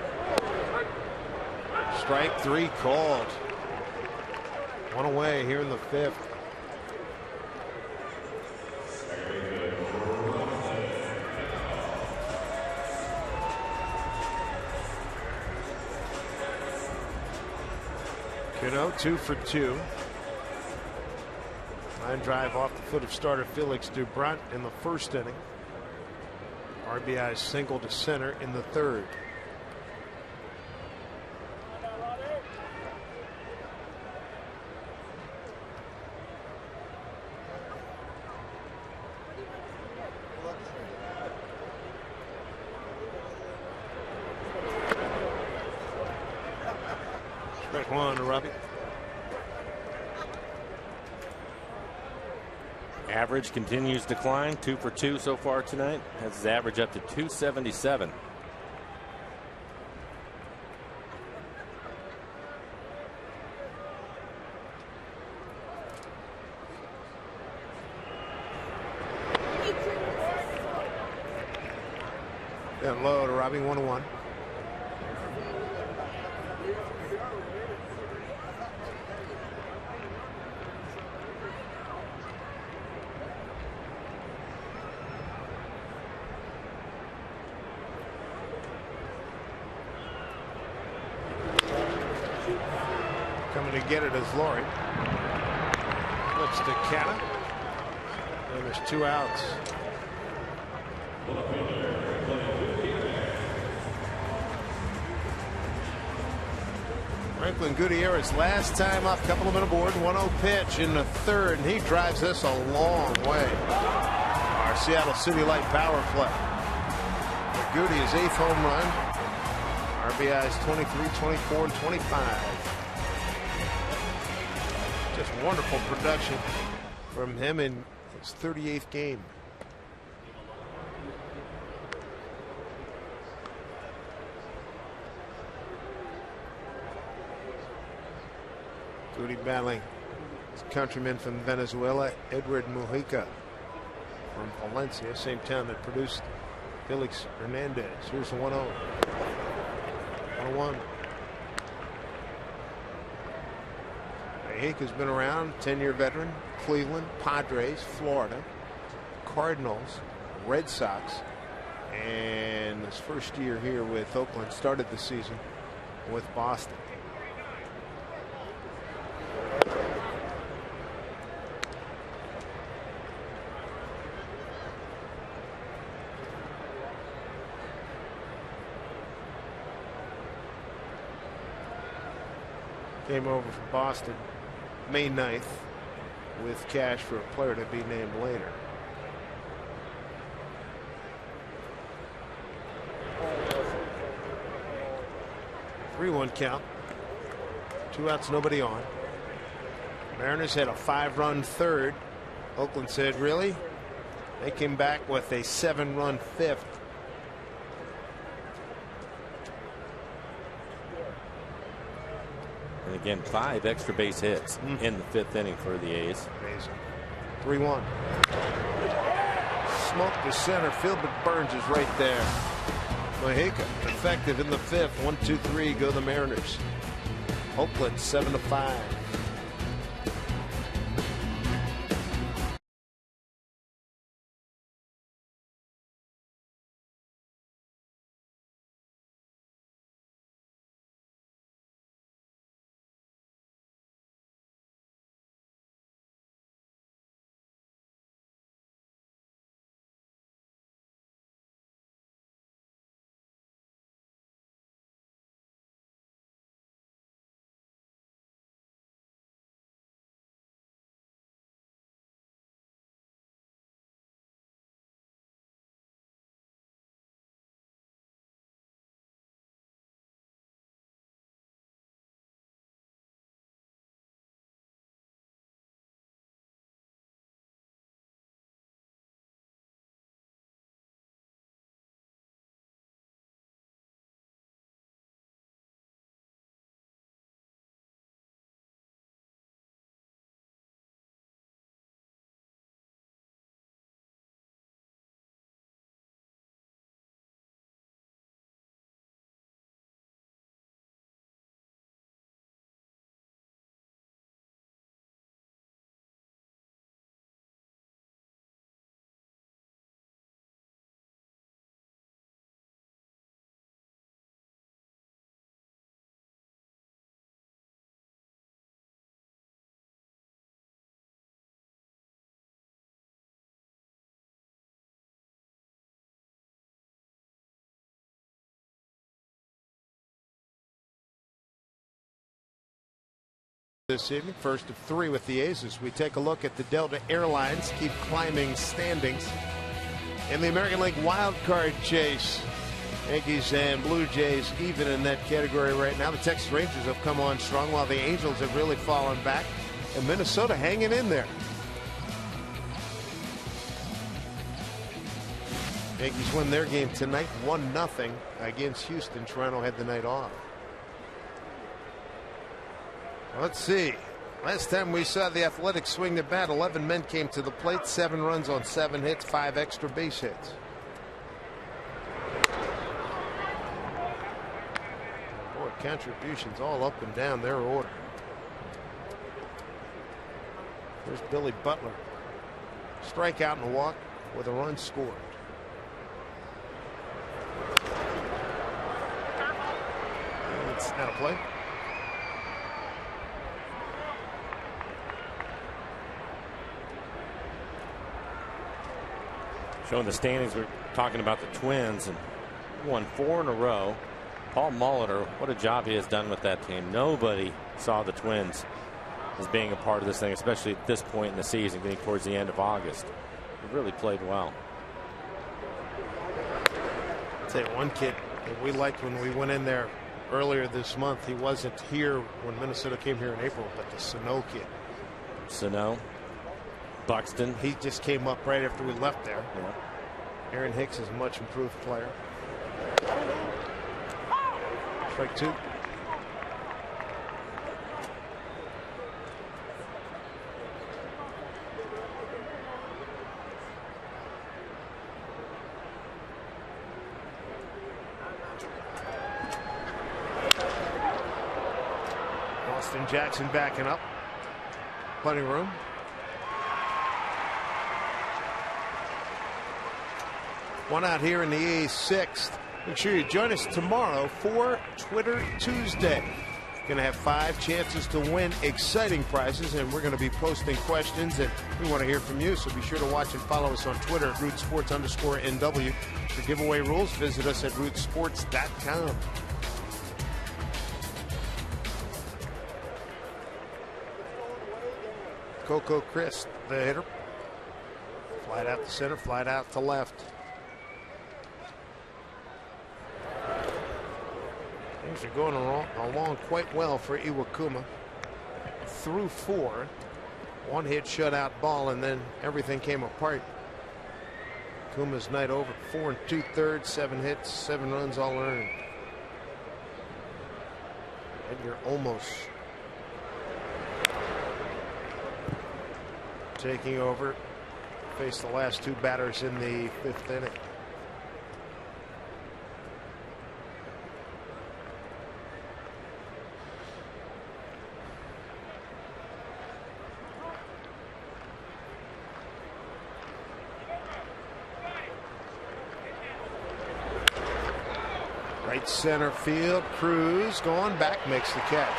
Strike 3 called. 1 away here in the 5th. Cano 2 for 2. Line drive off the foot of starter Felix Dubrunt in the 1st inning. RBI single to center in the 3rd. Strike 1 to Robbie. Average continues to climb. 2 for 2 so far tonight. Has his average up to 277. Down low to Robbie, 1-1. Coming to get it is Laurie. Flips to Canna. And there's 2 outs. Franklin Gutierrez last time up, couple of men aboard, 1-0 pitch in the 3rd, and he drives this a long way. Our Seattle City Light power play. Goody is 8th home run. RBIs 23, 24, and 25. Just wonderful production from him in his 38th game. Goody battling his countryman from Venezuela, Edward Mujica from Valencia, same town that produced Felix Hernandez. Here's the 1-0. 1-1. Mujica's been around, 10-year veteran, Cleveland, Padres, Florida, Cardinals, Red Sox, and his first year here with Oakland, started the season with Boston. Came over from Boston May 9th with cash for a player to be named later. Three-one count. 2 outs, nobody on. Mariners had a 5-run 3rd. Oakland said, really? They came back with a 7-run 5th. And again, 5 extra base hits in the 5th inning for the A's. Amazing. 3-1. Smoke to center field, but Burns is right there. Mujica effective in the 5th. 1-2-3 go the Mariners. Oakland 7-5. This evening, first of 3 with the A's as we take a look at the Delta Airlines keep climbing standings in the American League wild card chase. Yankees and Blue Jays even in that category right now. The Texas Rangers have come on strong while the Angels have really fallen back, and Minnesota hanging in there. Yankees win their game tonight 1-0 against Houston. Toronto had the night off. Let's see. Last time we saw the Athletics swing the bat, 11 men came to the plate, 7 runs on 7 hits, 5 extra base hits. Boy, contributions all up and down their order. There's Billy Butler. Strikeout and a walk with a run scored. It's out of play. Showing the standings, we're talking about the Twins and won 4 in a row. Paul Molitor, what a job he has done with that team. Nobody saw the Twins as being a part of this thing, especially at this point in the season, getting towards the end of August. He really played well. I'll tell you one kid that we liked when we went in there earlier this month. He wasn't here when Minnesota came here in April, but the Sano kid. Sano. Buxton. He just came up right after we left there. Yeah. Aaron Hicks is a much improved player. Strike 2. Austin Jackson backing up. Plenty of room. One out here in the A's 6th. Make sure you join us tomorrow for Twitter Tuesday. Going to have 5 chances to win exciting prizes, and we're going to be posting questions, and we want to hear from you, so be sure to watch and follow us on Twitter at RootSports_NW. For giveaway rules, visit us at rootsports.com. Coco Christ, the hitter. Flied out to center, flied out to left. Things are going along quite well for Iwakuma. Through 4. 1 hit shutout ball, and then everything came apart. Kuma's night over. 4 2/3, 7 hits, 7 runs all earned. Edgar Olmos taking over. Faced the last 2 batters in the 5th inning. Right center field. Cruz going back, makes the catch.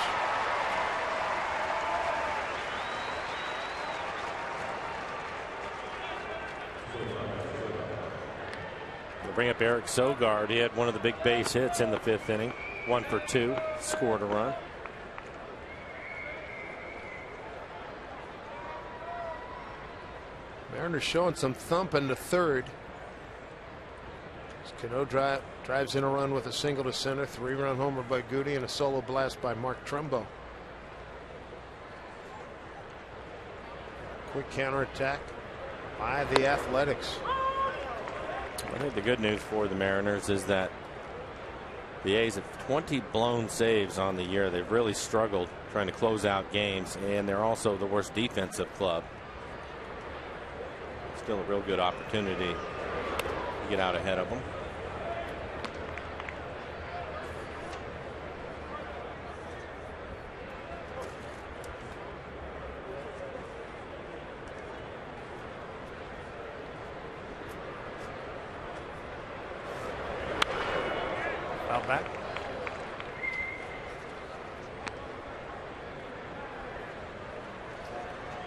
We'll bring up Eric Sogard. He had one of the big base hits in the 5th inning. 1 for 2. Scored a run. Mariners showing some thump in the 3rd. Cano drives in a run with a single to center, 3-run homer by Goody, and a solo blast by Mark Trumbo. Quick counterattack by the Athletics. I think the good news for the Mariners is that the A's have 20 blown saves on the year. They've really struggled trying to close out games, and they're also the worst defensive club. Still a real good opportunity to get out ahead of them. Out back.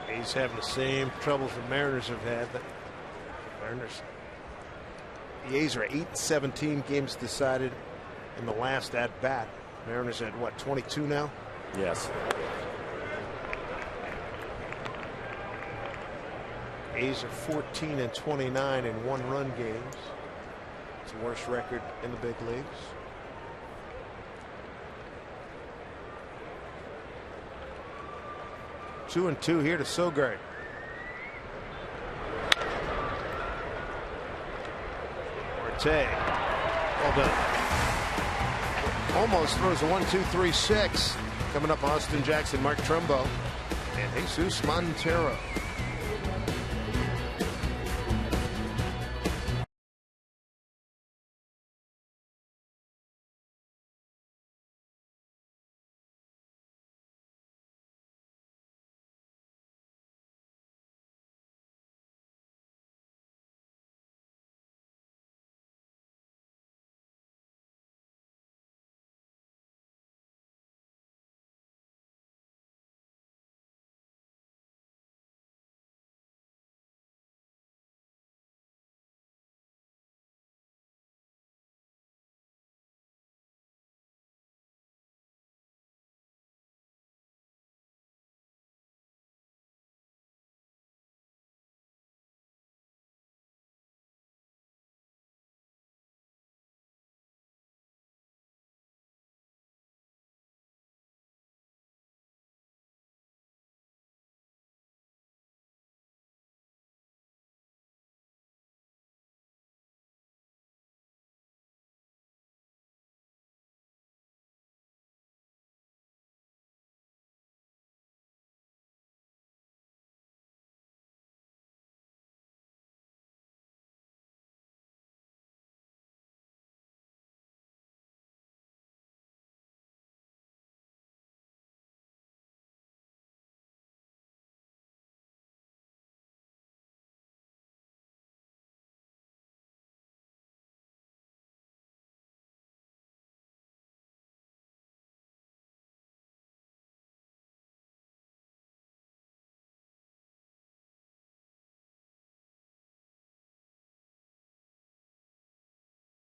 A's having the same troubles the Mariners have had. The A's are 8-17 games decided in the last at bat. Mariners at what, 22 now? Yes. A's are 14-29 in one-run games. It's the worst record in the big leagues. 2-2 here to Sogard. Marte. Well done. Almost throws a 1-2-3-6. Coming up, Austin Jackson, Mark Trumbo, and Jesus Montero.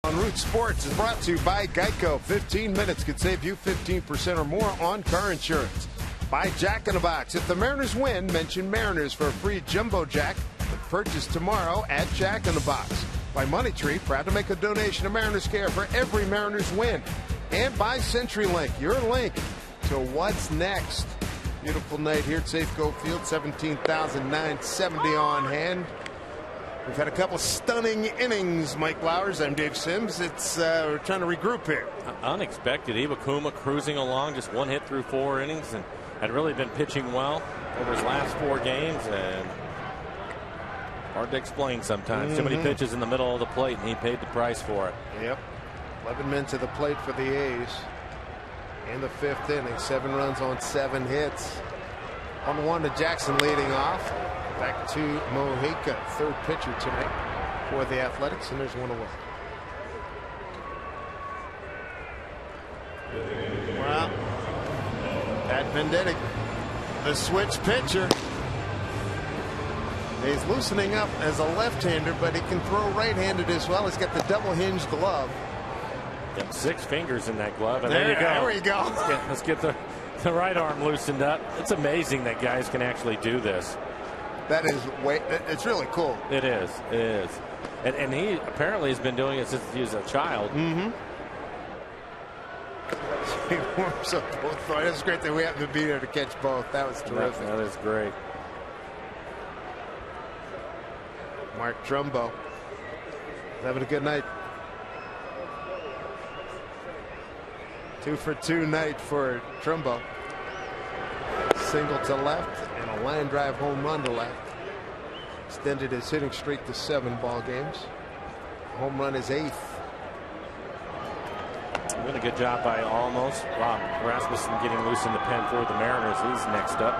On Root Sports is brought to you by Geico. 15 minutes could save you 15% or more on car insurance. By Jack in the Box. If the Mariners win, mention Mariners for a free Jumbo Jack with purchase tomorrow at Jack in the Box. By Money Tree, proud to make a donation to Mariners Care for every Mariners win. And by CenturyLink, your link to what's next. Beautiful night here at Safeco Field. 17,970 on hand. We've had a couple stunning innings, Mike Flowers. I'm Dave Sims. We're trying to regroup here. Unexpected. Iwakuma cruising along, just one hit through 4 innings, and had really been pitching well over his last 4 games, and hard to explain sometimes. Too many pitches in the middle of the plate, and he paid the price for it. Yep. 11 men to the plate for the A's. In the 5th inning, 7 runs on 7 hits. 1-1 to Jackson leading off. Back to Mojica, 3rd pitcher tonight for the Athletics, and there's 1 away. Well, Pat Venditti, the switch pitcher. He's loosening up as a left-hander, but he can throw right-handed as well. He's got the double-hinged glove. Got 6 fingers in that glove, and there you go. There we go. Let's get the right arm loosened up. It's amazing that guys can actually do this. That is it's really cool. It is. It is. And he apparently has been doing it since he was a child. He warms up both. It's great that we happen to be there to catch both. That was terrific. That is great. Mark Trumbo having a good night. 2 for 2 night for Trumbo. Single to left and a line drive home run to left. Extended his hitting streak to 7 ball games. Home run is 8th. Really good job by almost Rob Rasmussen getting loose in the pen for the Mariners. He's next up.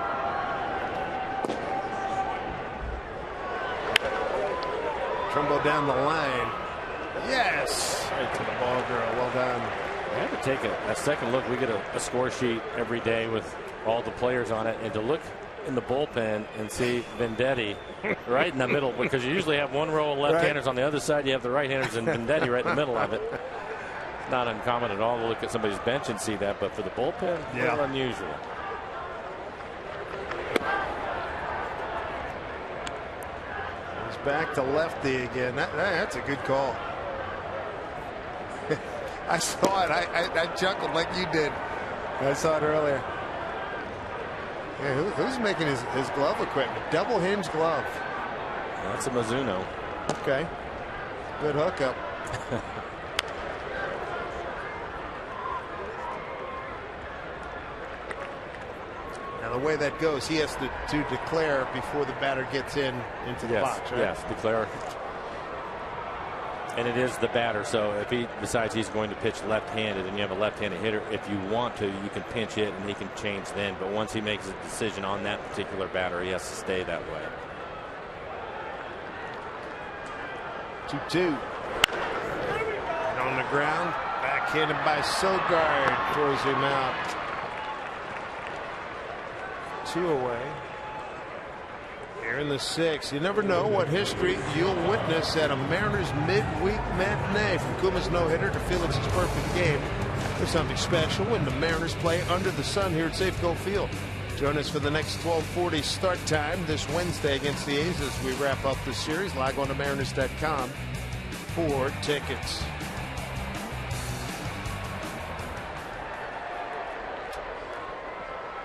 Trumbo down the line. Yes! Right to the ball girl. Well done. I have to take a second look. We get a score sheet every day with all the players on it, and to look in the bullpen and see Venditti right in the middle, because you usually have one row of left-handers on the other side. You have the right-handers and Venditti right in the middle of it. It's not uncommon at all to look at somebody's bench and see that, but for the bullpen, a little unusual. back to lefty again. That's a good call. I saw it. I chuckled like you did. I saw it earlier. Yeah, who's making his glove equipment? Double hinge glove. That's a Mizuno. Okay. Good hookup. Now the way that goes, he has to declare before the batter gets into the box, right? Yes, declare. And it is the batter, so if he decides he's going to pitch left-handed and you have a left-handed hitter, if you want to, you can pinch it and he can change then. But once he makes a decision on that particular batter, he has to stay that way. 2-2. And on the ground, backhanded by Sogard, throws him out. 2 away. Here in the 6th. You never know what history you'll witness at a Mariners midweek matinee. From Kuma's no-hitter to Felix's perfect game, there's something special when the Mariners play under the sun here at Safeco Field. Join us for the next 12:40 start time this Wednesday against the A's as we wrap up the series. Log on to Mariners.com for tickets.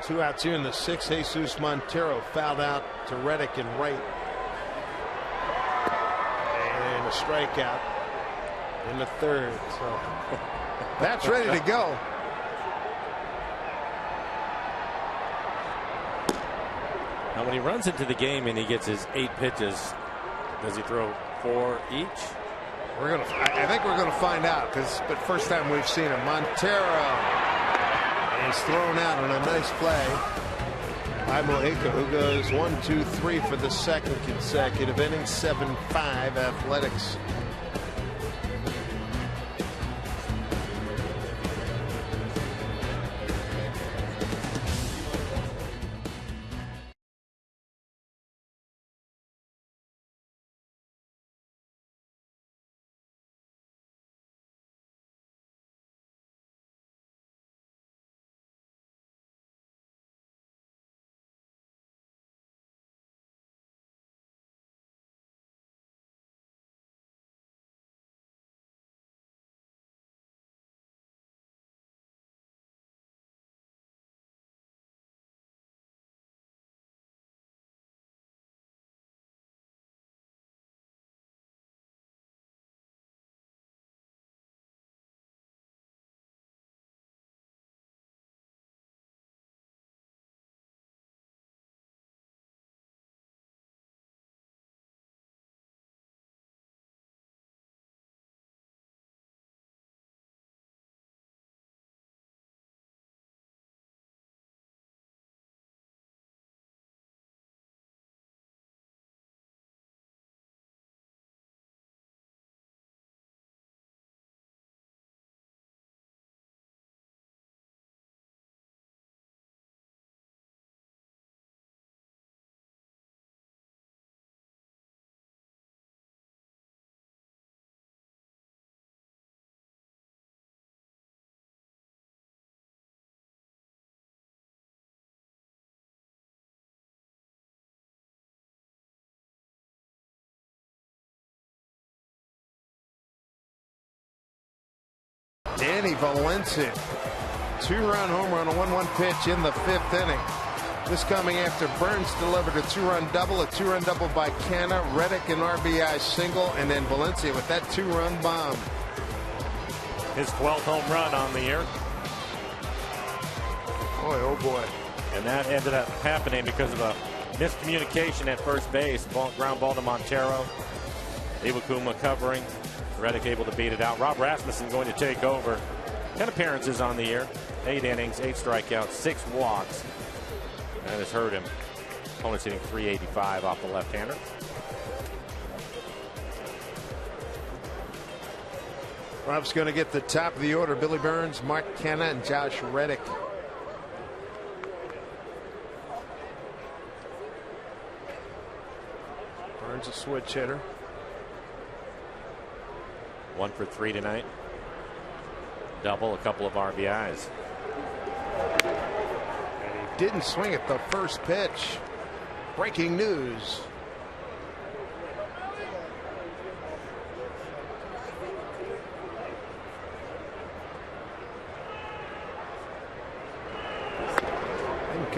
Two outs here in the 6th. Jesus Montero fouled out to Reddick in right. And a strikeout in the 3rd. So that's ready to go. Now when he runs into the game and he gets his 8 pitches, does he throw 4 each? I think we're gonna find out, but first time we've seen him. Montero is thrown out on a nice play by Mojica, who goes 1, 2, 3 for the 2nd consecutive inning. 7-5 Athletics. Danny Valencia, 2-run home run, a 1-1 pitch in the 5th inning. This coming after Burns delivered a 2-run double, a 2-run double by Canna, Reddick an RBI single, and then Valencia with that 2-run bomb. His 12th home run on the year. Boy, oh boy. And that ended up happening because of a miscommunication at first base. Ground ball to Montero. Iwakuma covering. Reddick able to beat it out. Rob Rasmussen going to take over. 10 appearances on the year. 8 innings, 8 strikeouts, 6 walks. That has hurt him. Opponent's hitting .385 off the left-hander. Rob's going to get the top of the order. Billy Burns, Mark Canna, and Josh Reddick. Burns a switch hitter. 1 for 3 tonight. Double, a couple of RBIs. And he didn't swing at the first pitch. Breaking news.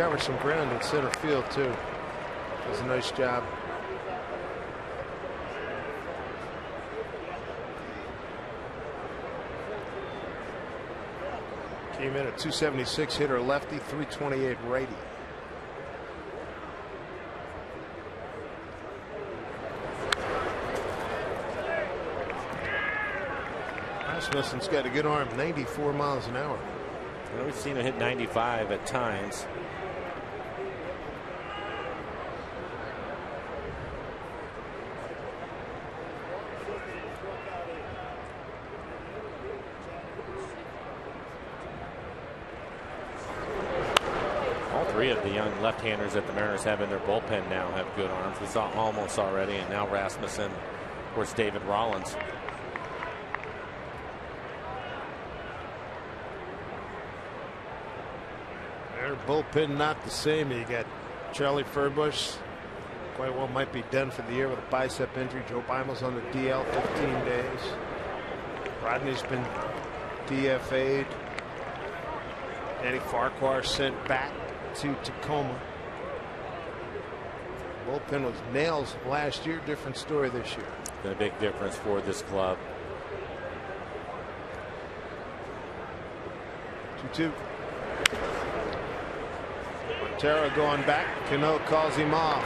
covered some ground in center field, too. Does a nice job. Came in at 276 hitter lefty, 328 righty. Rasmussen's got a good arm, 94 miles an hour. Well, we've seen him hit 95 at times. All three of the young left-handers that the Mariners have in their bullpen now have good arms. We saw Almost already, and now Rasmussen, of course, David Rollins. Their bullpen not the same. You got Charlie Furbush, quite well might be done for the year with a bicep injury. Joe Bimel's on the DL 15 days. Rodney's been DFA'd. Eddie Farquhar sent back to Tacoma. Bullpen was nails last year. Different story this year. Been a big difference for this club. 2-2. Montero going back. Cano calls him off.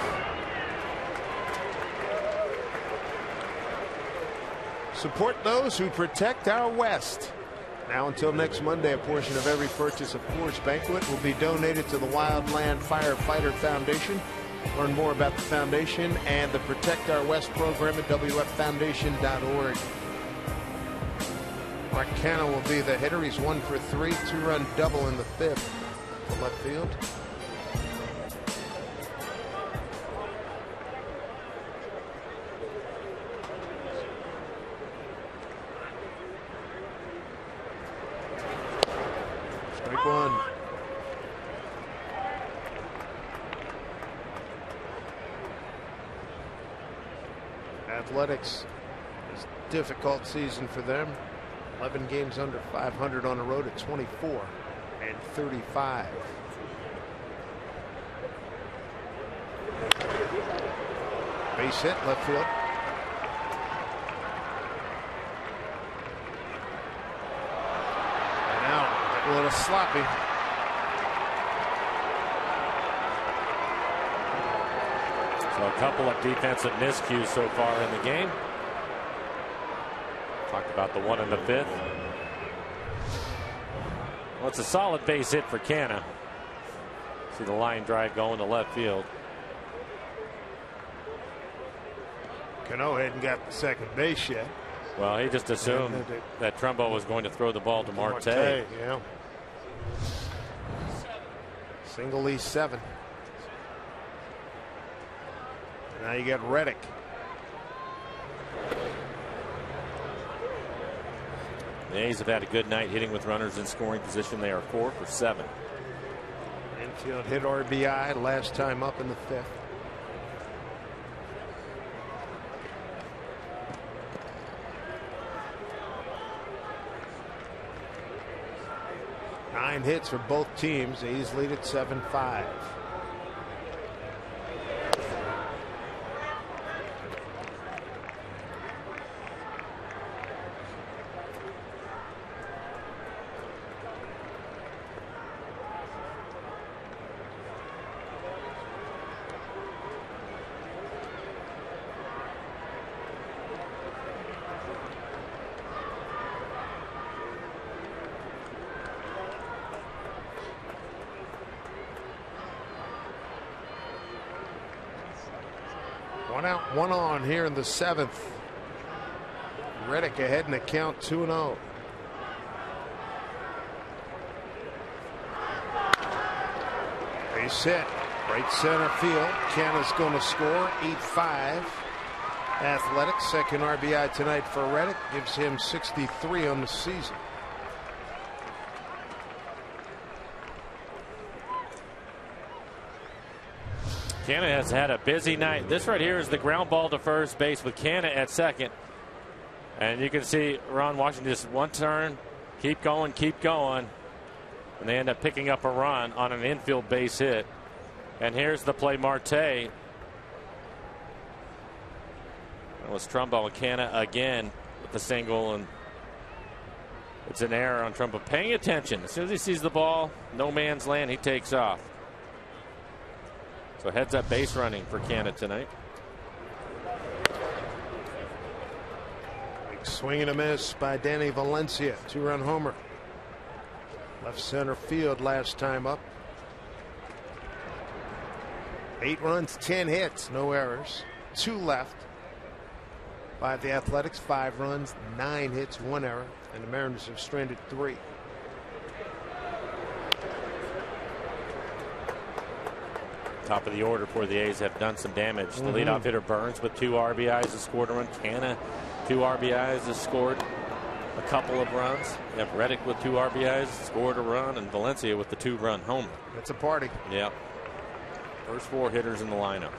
Support those who protect our West. Now until next Monday, a portion of every purchase of Coors Banquet will be donated to the Wildland Firefighter Foundation. Learn more about the foundation and the Protect Our West program at wffoundation.org. Mark Canha will be the hitter. He's 1 for 3, 2-run double in the 5th to left field. Strike one. Athletics, it's a difficult season for them. 11 games under 500 on the road at 24-35. Base hit, left field. And now a little sloppy. So a couple of defensive miscues so far in the game. Talked about the one in the 5th. Well, it's a solid base hit for Canha. See the line drive going to left field. Cano hadn't got the second base yet. Well, he just assumed that Trumbo was going to throw the ball to Marte. Yeah. Single E7. Now you got Reddick. The A's have had a good night hitting with runners in scoring position. They are 4 for 7. Infield hit RBI last time up in the 5th. Nine hits for both teams. A's lead at 7-5. One out, one on here in the 7th. Reddick ahead in the count, 2-0. Base hit, right center field. Canha's going to score, 8-5. Athletics, second RBI tonight for Reddick, gives him 63 on the season. Canha has had a busy night. This right here is the ground ball to first base with Canha at second. And you can see Ron Washington just one turn. Keep going, keep going. And they end up picking up a run on an infield base hit. And here's the play, Marte. That was Trumbo and Canna again with the single, and it's an error on Trumbo. Paying attention. As soon as he sees the ball, no man's land, he takes off. So heads up base running for Canna tonight. Big swing and a miss by Danny Valencia. 2-run homer. Left center field last time up. 8 runs, 10 hits, no errors. 2 left by the Athletics. 5 runs, 9 hits, 1 error. And the Mariners have stranded 3. Top of the order for the A's have done some damage. The leadoff hitter Burns with 2 RBIs has scored a run. Canna 2 RBIs has scored a couple of runs. You have Reddick with 2 RBIs, scored a run, and Valencia with the 2-run homer. It's a party. Yeah. First 4 hitters in the lineup.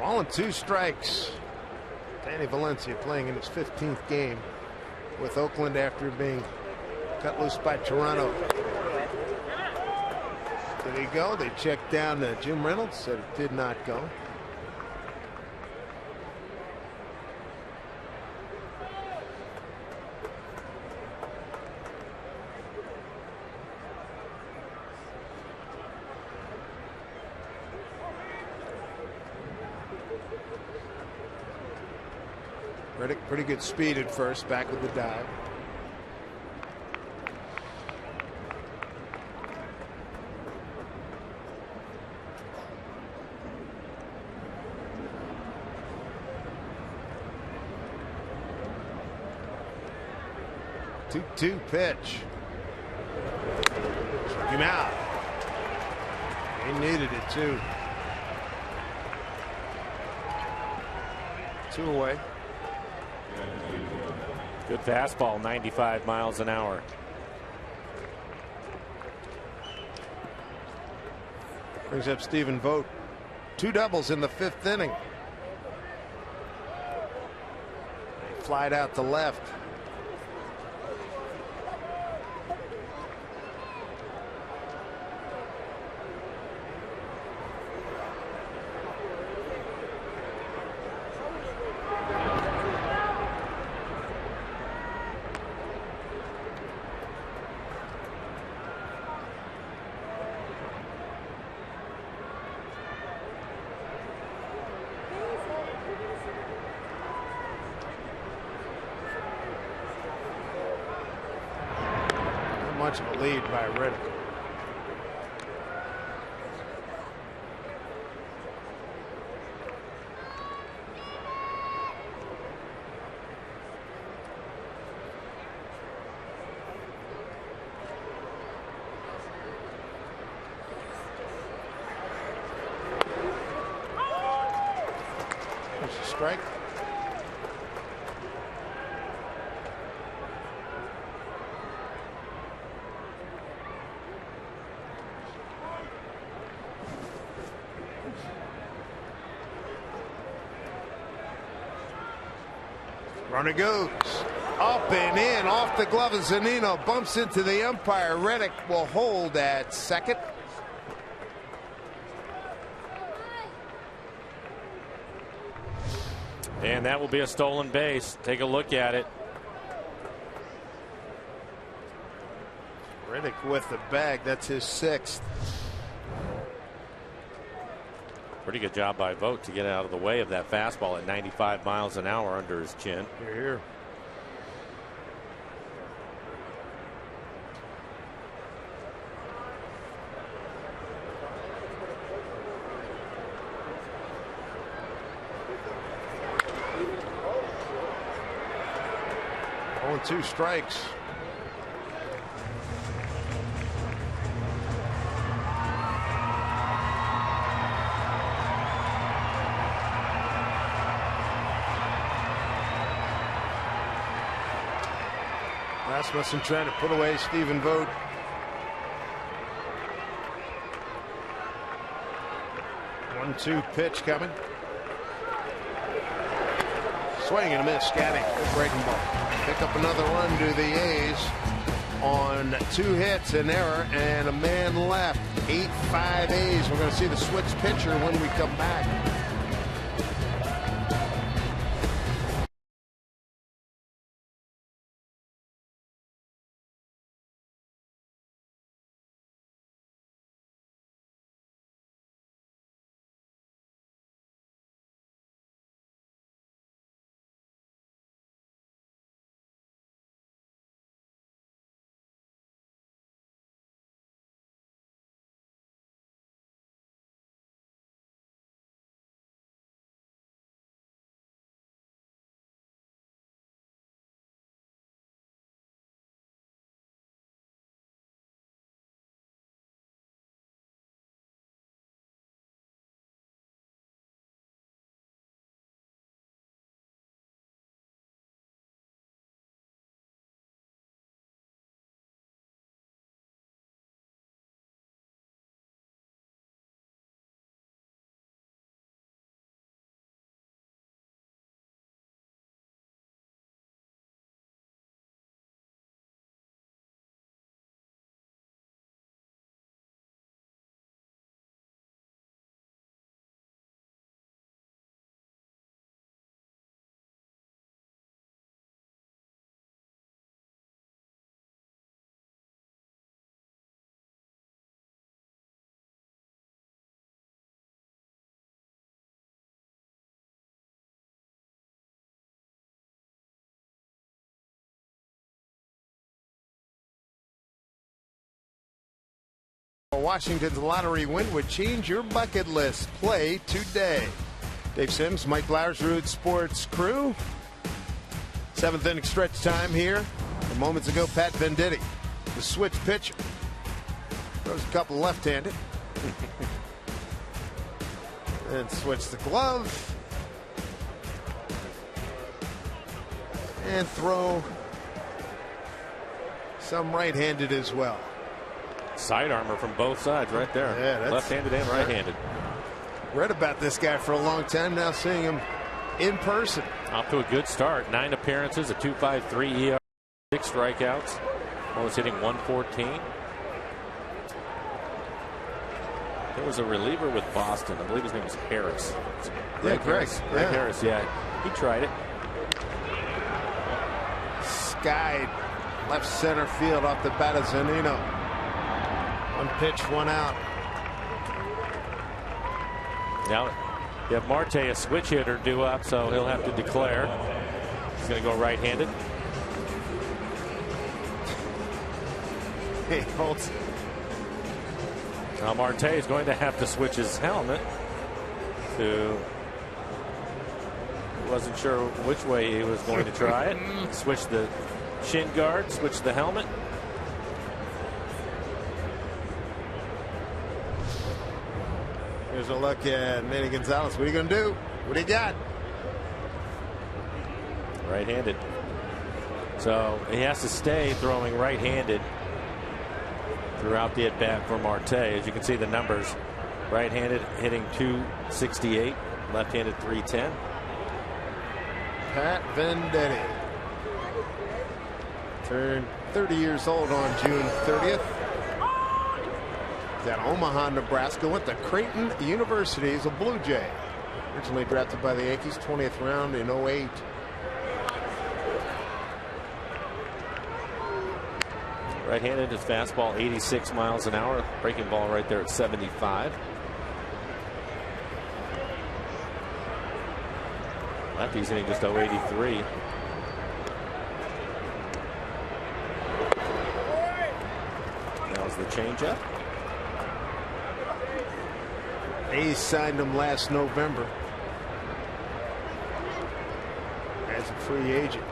Ball and 2 strikes. Danny Valencia playing in his 15th game with Oakland after being cut loose by Toronto. Did he go? They checked down Jim Reynolds, said it did not go. Reddick, pretty good speed at first, back with the dive. Two pitch. Struck him out. He needed it too. 2 away. Good fastball, 95 miles an hour. Brings up Stephen Vogt. 2 doubles in the 5th inning. Flied out to left. Much of a lead by Reddick. There's a strike. Runner goes up and in off the glove of Zunino, bumps into the umpire. Reddick will hold at second. And that will be a stolen base. Take a look at it. Reddick with the bag. That's his 6th. Pretty good job by Vogt to get out of the way of that fastball at 95 miles an hour under his chin. Here, here. Oh, 2 strikes. Rasmussen trying to put away Stephen Vogt. One-two pitch coming. Swing and a miss. Scatting. Good breaking ball. Pick up another run to the A's on 2 hits, an error, and a man left. 8-5 A's. We're going to see the switch pitcher when we come back. Washington's lottery win would change your bucket list. Play today. Dave Sims, Mike Blowers, Root Sports crew. 7th inning stretch time here. And moments ago, Pat Venditti, the switch pitcher. Throws a couple left-handed. And switch the glove. And throw some right-handed as well. Side armor from both sides right there. Yeah, left-handed and right-handed. Read about this guy for a long time. Now seeing him in person. Off to a good start. 9 appearances, a 2.53 ER, 6 strikeouts. Almost hitting 114. There was a reliever with Boston. I believe his name was Harris. Greg Harris. Greg Harris, yeah. He tried it. Skied left center field off the bat of Zunino. 1 pitch, 1 out. Now you have Marte, a switch hitter, due up, so he'll have to declare. He's going to go right-handed. Hey, Holtz. Now Marte is going to have to switch his helmet to. Wasn't sure which way he was going to try it. Switch the shin guard, switch the helmet. Here's a look at Manny Gonzalez. What are you going to do? What do you got? Right-handed. So he has to stay throwing right-handed throughout the at-bat for Marte. As you can see the numbers. Right-handed hitting 268. Left-handed 310. Pat Venditti turned 30 years old on June 30th. At Omaha, Nebraska, went to Creighton University as a Blue Jay. Originally drafted by the Yankees, 20th round in 08. Right-handed, his fastball 86 miles an hour. Breaking ball right there at 75. Lefty's hitting just 083. Now's the changeup. A's signed him last November as a free agent.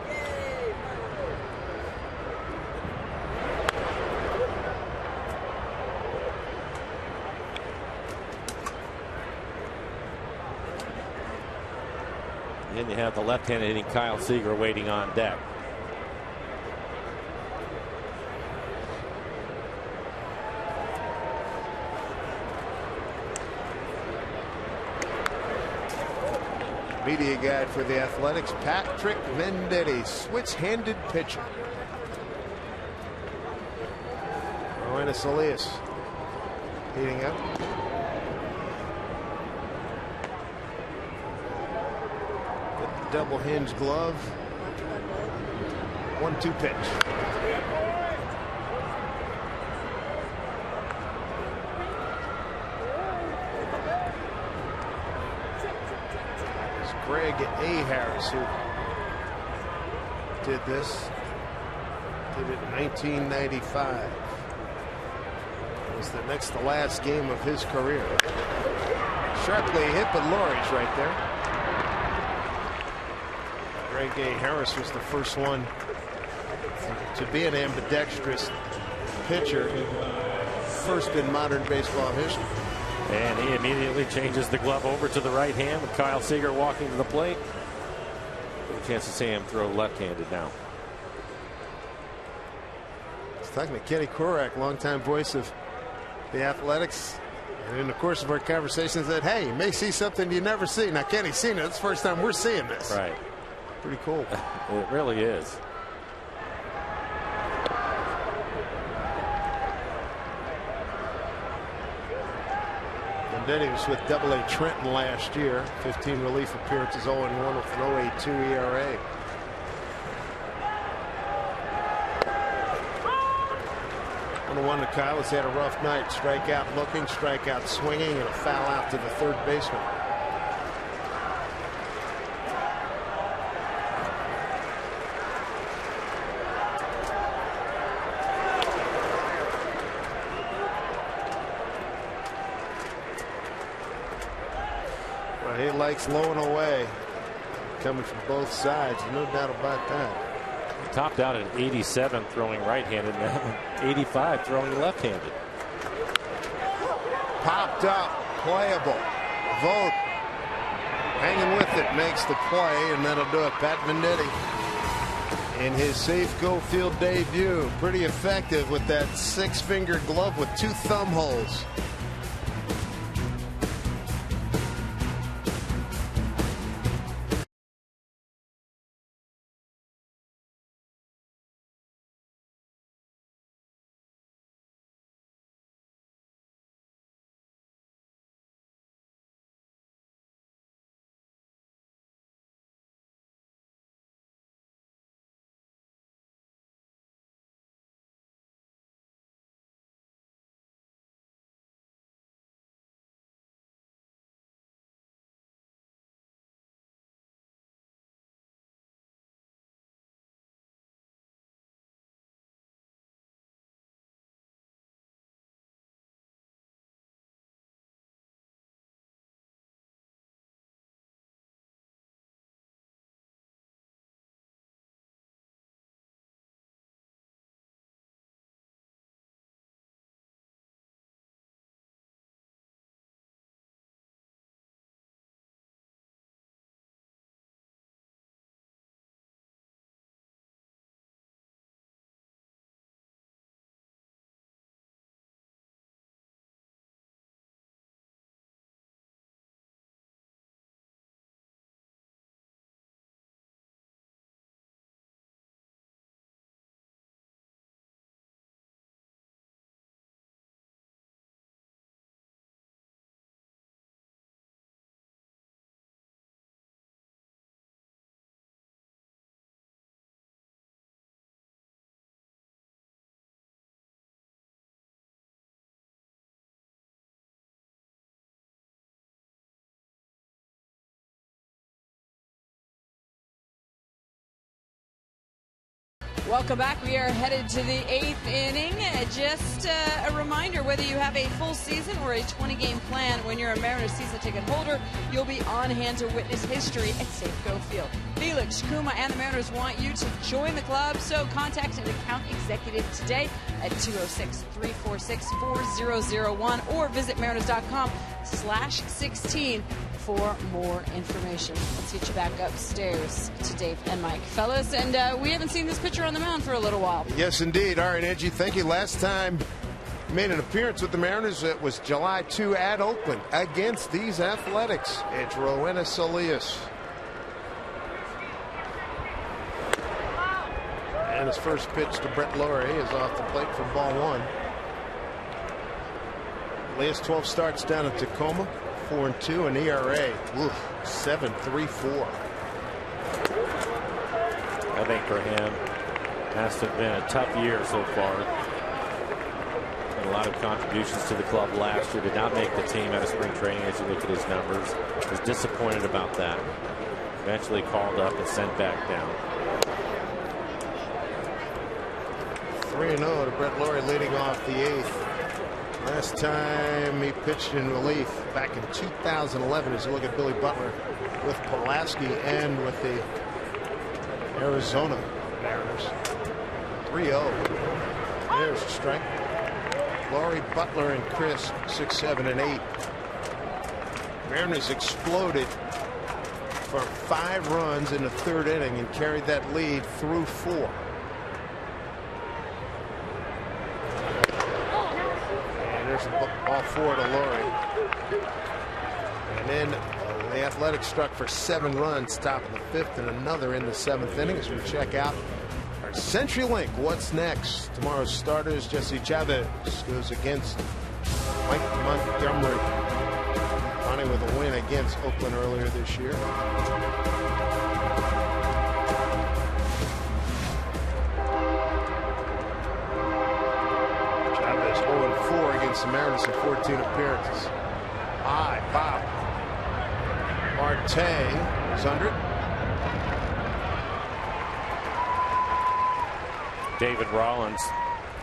And then you have the left-handed hitting Kyle Seager waiting on deck. Media guide for the Athletics, Patrick Venditti, switch-handed pitcher. Roenis Elias heating up. With the double hinge glove. 1-2 pitch. Greg A. Harris who did this. Did it in 1995. It was the next to last game of his career. Sharply hit, but Lori's right there. Greg A. Harris was the first one to be an ambidextrous pitcher, first in modern baseball history. And he immediately changes the glove over to the right hand with Kyle Seager walking to the plate. Get a chance to see him throw left-handed now. I was talking to Kenny Korak, longtime voice of the Athletics. And in the course of our conversation said, hey, you may see something you never see. Now, Kenny's seen it. It's the first time we're seeing this. Right. Pretty cool. It really is. Venditti was with Double-A Trenton last year. 15 relief appearances, 0-1 with an 0.82 ERA. On 1 to Kyle has had a rough night. Strikeout looking, strikeout swinging, and a foul out to the third baseman. Well, he likes low and away, coming from both sides. No doubt about that. Topped out at 87 throwing right-handed, now 85 throwing left-handed. Popped up, playable. Vogt hanging with it, makes the play, and that'll do it. Pat Venditti in his safe go field debut. Pretty effective with that 6-finger glove with 2 thumb holes. Welcome back. We are headed to the 8th inning. Just a reminder, whether you have a full season or a 20-game plan, when you're a Mariners season ticket holder, you'll be on hand to witness history at Safeco Field. Felix, Kuma, and the Mariners want you to join the club, so contact an account executive today at 206-346-4001 or visit mariners.com/16 for more information. Let's get you back upstairs to Dave and Mike. Fellas, and we haven't seen this pitcher on the mound for a little while. Yes, indeed. All right, Edgy, thank you. Last time he made an appearance with the Mariners, it was July 2 at Oakland against these Athletics. It's Roenis Elias. And his first pitch to Brett Laurie is off the plate for ball one. Last 12 starts down at Tacoma, 4-2, and ERA 7.34. I think for him, has to have been a tough year so far. And a lot of contributions to the club last year. Did not make the team out of spring training as you look at his numbers. Was disappointed about that. Eventually called up and sent back down. 3-0 to Brett Laurie leading off the 8th. Last time he pitched in relief back in 2011 as you look at Billy Butler with Pulaski and with the Arizona Mariners. 3-0. There's a strike. Laurie, Butler, and Chris 6, 7, and 8. Mariners exploded for 5 runs in the 3rd inning and carried that lead through 4. Ball 4 to Laurie. And then the Athletics struck for 7 runs, top of the 5th, and another in the 7th inning as we check out our CenturyLink. What's next? Tomorrow's starters, Jesse Chavez goes against Mike Montgomery. Finally with a win against Oakland earlier this year. The Mariners in 14 appearances. High pop. Marte is under it. David Rollins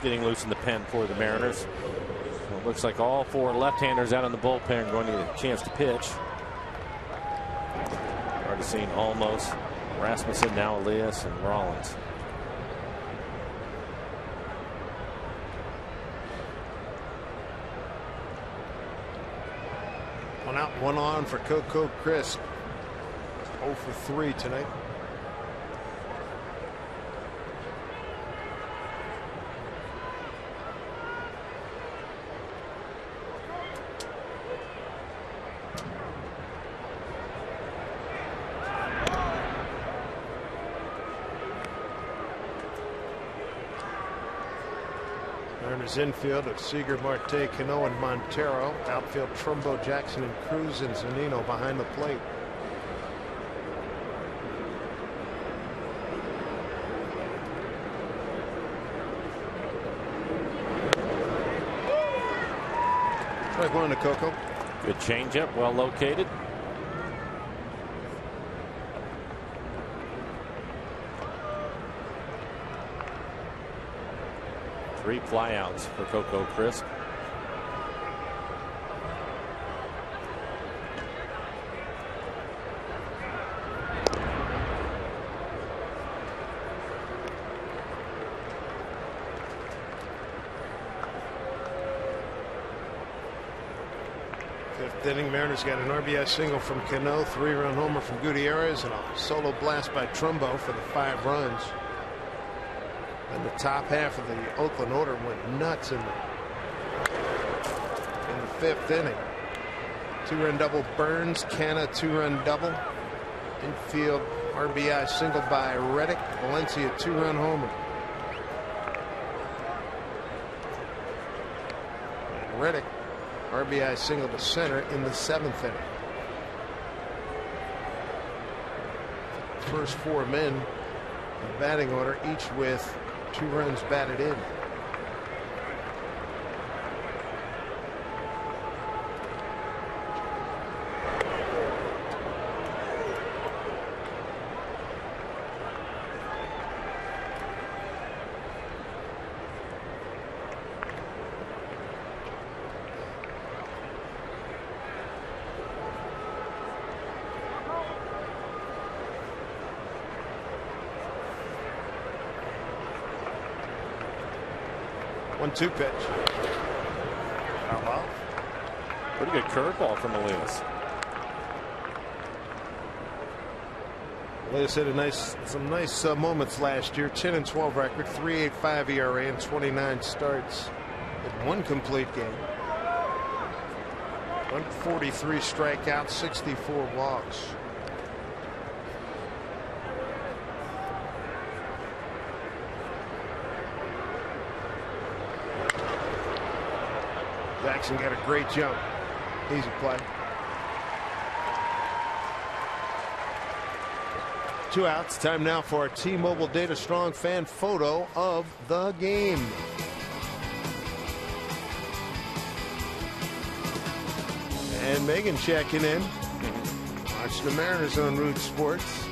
getting loose in the pen for the Mariners. So it looks like all 4 left-handers out in the bullpen going to get a chance to pitch. Already seen Olmos, Rasmussen, now Elias, and Rollins. One out, one on for Coco Crisp. 0 for 3 tonight. Mariners infield of Seager, Marte, Cano, and Montero. Outfield Trumbo, Jackson, and Cruz, and Zunino behind the plate. Strike 1 to Coco. Good changeup, well located. Three flyouts for Coco Crisp. Fifth inning, Mariners got an RBI single from Cano, 3-run homer from Gutierrez, and a solo blast by Trumbo for the 5 runs. And the top half of the Oakland order went nuts in the 5th inning. 2-run double Burns, Canna 2-run double. Infield RBI single by Reddick, Valencia 2-run homer. And Reddick RBI single to center in the 7th inning. First 4 men in the batting order, each with 2 runs batted in. One-two pitch. Wow. Pretty good curveball from Elias. Elias had some nice moments last year. 10-12 record, 3.85 ERA, and 29 starts. Had 1 complete game. 143 strikeouts, 64 walks. Jackson got a great jump. Easy play. 2 outs. Time now for our T-Mobile Data Strong fan photo of the game. And Megan checking in. Watch the Mariners on Root Sports.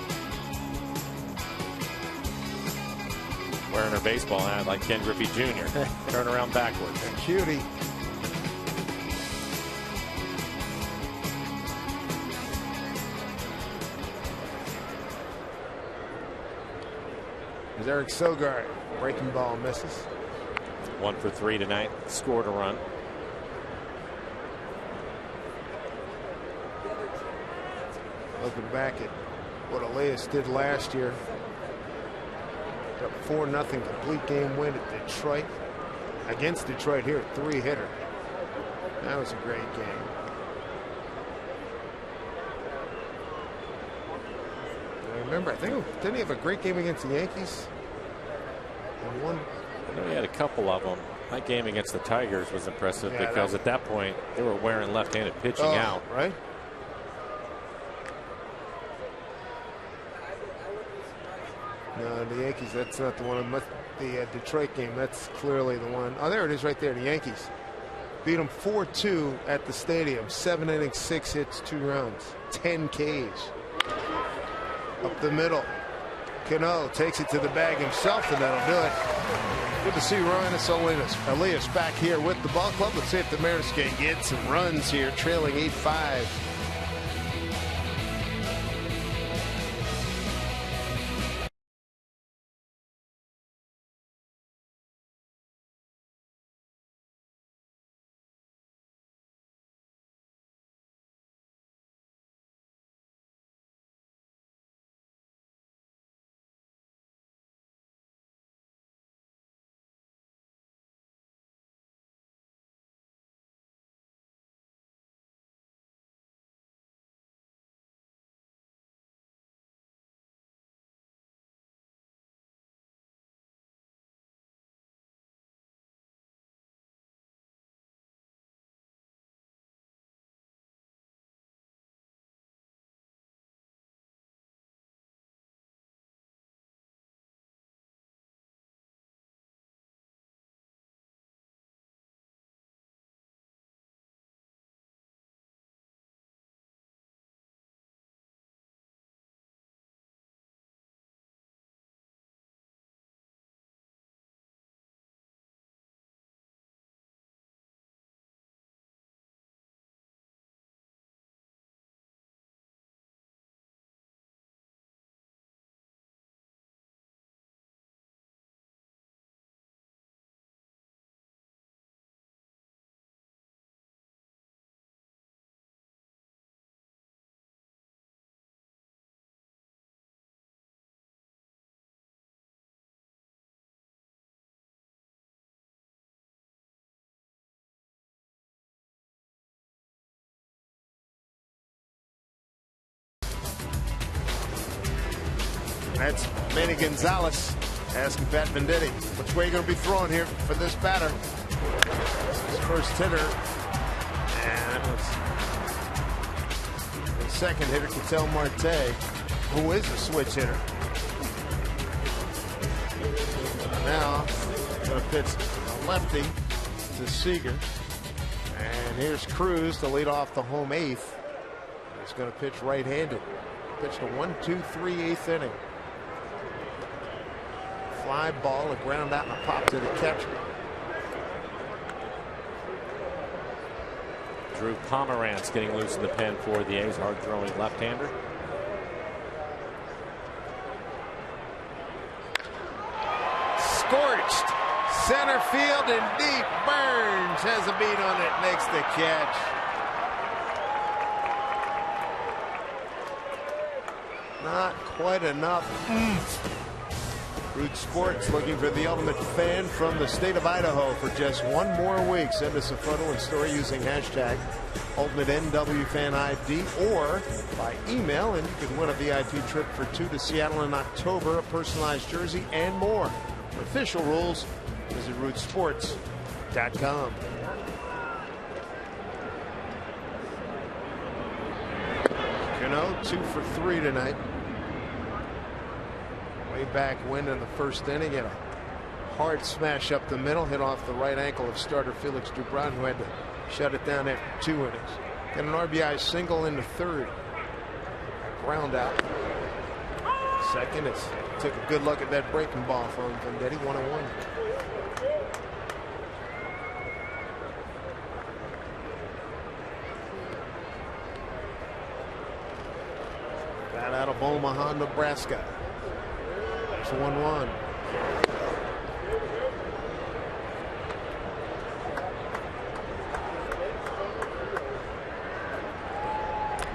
Wearing her baseball hat like Ken Griffey Jr. Turn around backwards. A cutie. There's Eric Sogard. Breaking ball misses. 1 for 3 tonight. Scored a run. Looking back at what Elias did last year. Up 4-0 complete game win at Detroit. Against Detroit here, 3-hitter. That was a great game. I remember, I think, didn't he have a great game against the Yankees? And one. I know he had a couple of them. That game against the Tigers was impressive because at that point they were wearing left-handed pitching out. Right. No, the Yankees, that's not the one. The Detroit game, that's clearly the one. Oh, there it is right there. The Yankees beat them 4-2 at the stadium. 7 innings, 6 hits, 2 runs, 10 Ks. Up the middle. Cano takes it to the bag himself, and that'll do it. Good to see Ryan Elias back here with the ball club. Let's see if the Mariners can get some runs here, trailing 8-5. That's Manny Gonzalez asking Pat Venditti, which way are you going to be throwing here for this batter? His first hitter. And that was the second hitter, Ketel Marte, who is a switch hitter. Now, going to pitch a lefty to Seager. And here's Cruz to lead off the home eighth. He's going to pitch right-handed. Pitched a 1-2-3 8th inning. Fly ball, a ground out, and a pop to the catcher. Drew Pomerantz getting loose in the pen for the A's, hard-throwing left-hander. Scorched. Center field and deep. Burns has a beat on it, makes the catch. Not quite enough. Root Sports looking for the ultimate fan from the state of Idaho for just one more week. Send us a photo and story using hashtag UltimateNWFanID or by email, and you can win a VIP trip for 2 to Seattle in October, a personalized jersey, and more. For official rules, visit rootsports.com. go 2 for 3 tonight. Way back when in the first inning, and a hard smash up the middle, hit off the right ankle of starter Felix Dubron, who had to shut it down after 2 innings. Got an RBI single in the third. A ground out. Second, it's took a good look at that breaking ball from Venditti. 1-1. Got out of Omaha, Nebraska. It's 1-1.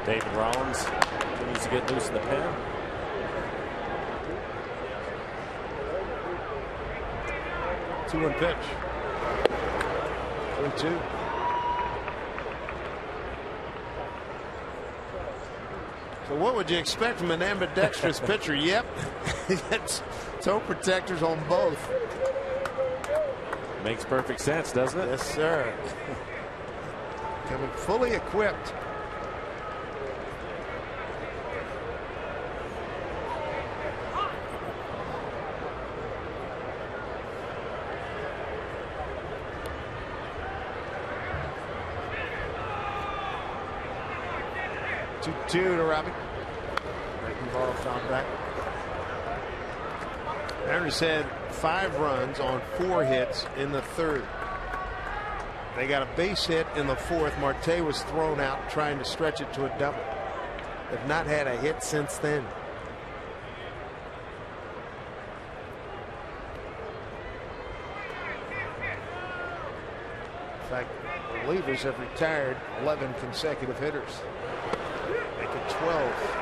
David Rollins continues to get loose in the pen. Two-one pitch. 3-2. So what would you expect from an ambidextrous pitcher? Yep. It's toe protectors on both. Makes perfect sense, doesn't it? Yes, sir. Coming fully equipped. Two to Robbie. Breaking ball fouled back. Mariners had 5 runs on 4 hits in the third. They got a base hit in the fourth. Marte was thrown out trying to stretch it to a double. They've not had a hit since then. In fact, the relievers have retired 11 consecutive hitters. Make it 12.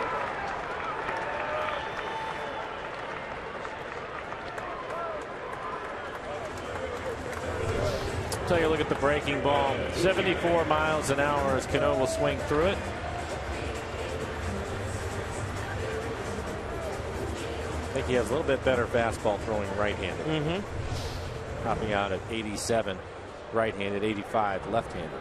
Take a look at the breaking ball. 74 miles an hour as Cano will swing through it. I think he has a little bit better fastball throwing right-handed. Topping out at 87 right-handed, 85 left-handed.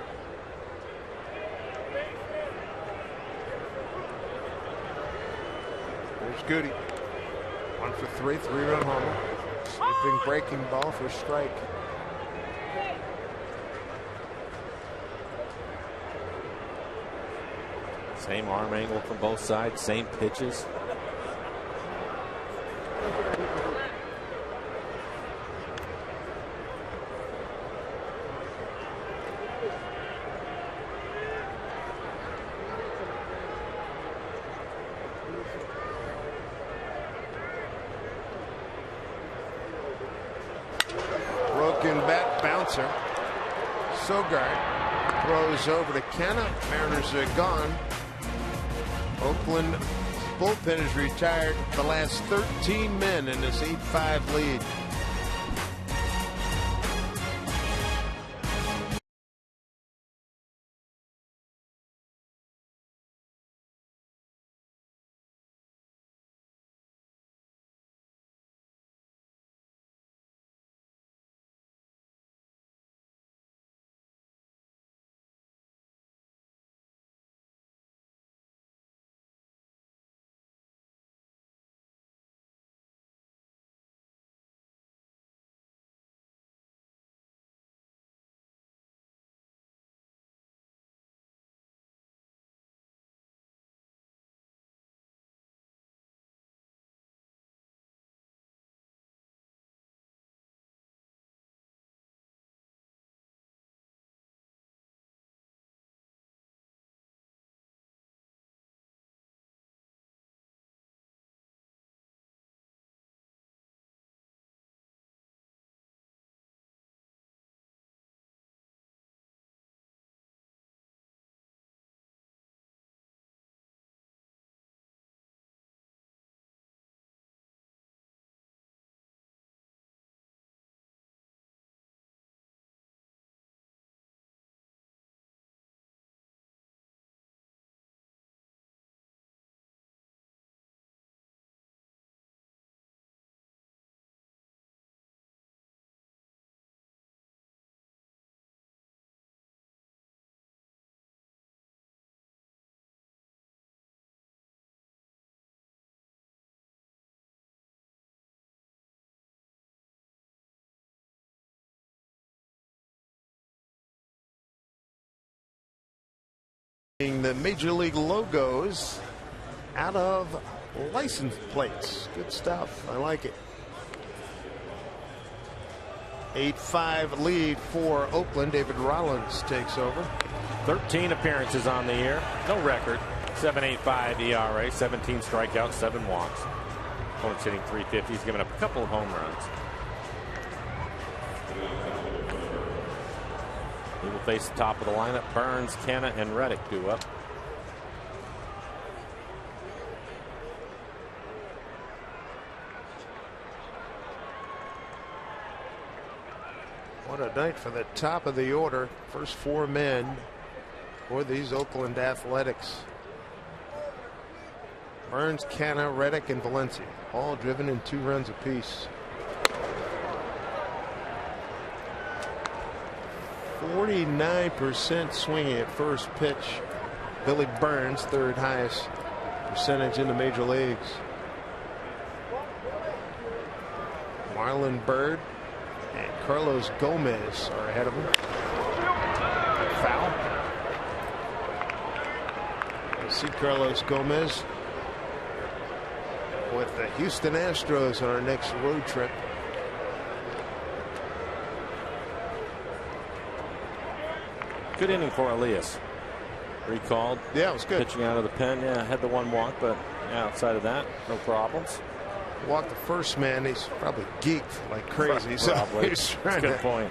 There's Goody. 1 for 3, 3-run homer. Sweeping breaking ball for a strike. Same arm angle from both sides, same pitches. Broken bat bouncer. Sogard throws over to Canna. Mariners are gone. Oakland bullpen has retired the last 13 men in this 8-5 lead. The major league logos out of license plates. Good stuff. I like it. 8-5 lead for Oakland. David Rollins takes over. 13 appearances on the year. No record. 7.85 ERA. 17 strikeouts. 7 walks. Opponent's hitting .350. He's given up a couple of home runs. He will face the top of the lineup. Burns, Canna, and Reddick due up. What a night for the top of the order. First 4 men for these Oakland Athletics. Burns, Canna, Reddick, and Valencia. All driven in 2 runs apiece. 49% swinging at first pitch. Billy Burns, 3rd highest percentage in the major leagues. Marlon Byrd and Carlos Gomez are ahead of him. Foul. You see Carlos Gomez with the Houston Astros on our next road trip. Good inning for Elias. Recalled. Yeah, it was good. Pitching out of the pen. Yeah, had the 1 walk, but yeah, outside of that, no problems. Walked the first man. He's probably geeked like crazy. So probably. He's That's a good point.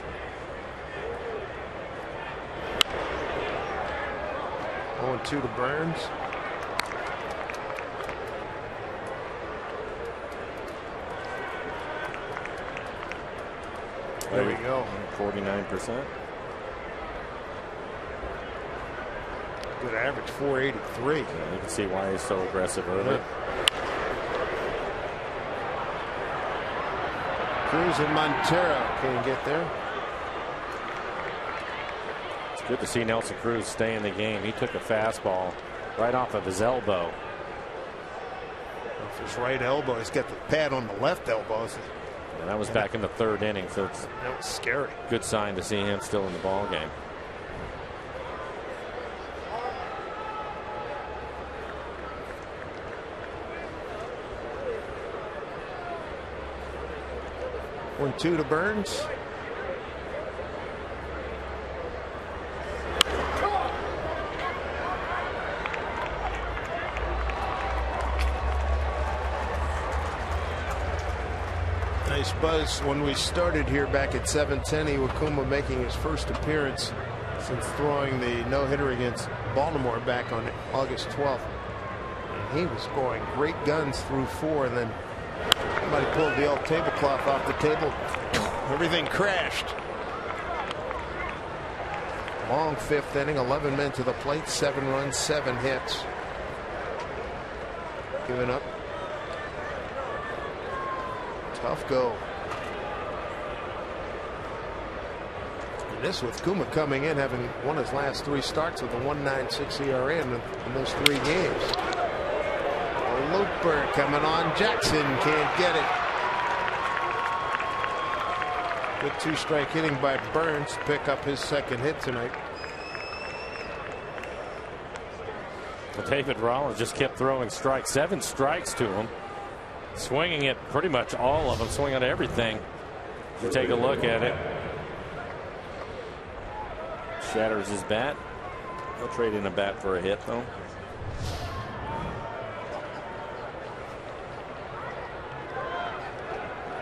0-2 to Burns. There we go. 49%. Good average, 483. Yeah, you can see why he's so aggressive early. Yeah. Cruz and Montero can't get there. It's good to see Nelson Cruz stay in the game. He took a fastball right off of his elbow. Off his right elbow. He's got the pad on the left elbow. And that was back in the 3rd inning, so it's that was scary. Good sign to see him still in the ball game. 1-2 to Burns. Nice buzz when we started here back at 7:10. Iwakuma making his first appearance since throwing the no-hitter against Baltimore back on August 12th. And he was scoring great guns through 4, and then somebody pulled the old tablecloth off the table. Everything crashed. Long 5th inning, 11 men to the plate, 7 runs, 7 hits. Giving up. Tough go. And this with Kuma coming in, having won his last 3 starts with a 1.96 ERA in those 3 games. Looper coming on. Jackson can't get it. Good 2-strike hitting by Burns to pick up his 2nd hit tonight. Well, David Rollins just kept throwing strikes. 7 strikes to him. Swinging at pretty much all of them. Swinging at everything. You take a look at it. Shatters his bat. He'll trade in a bat for a hit, though.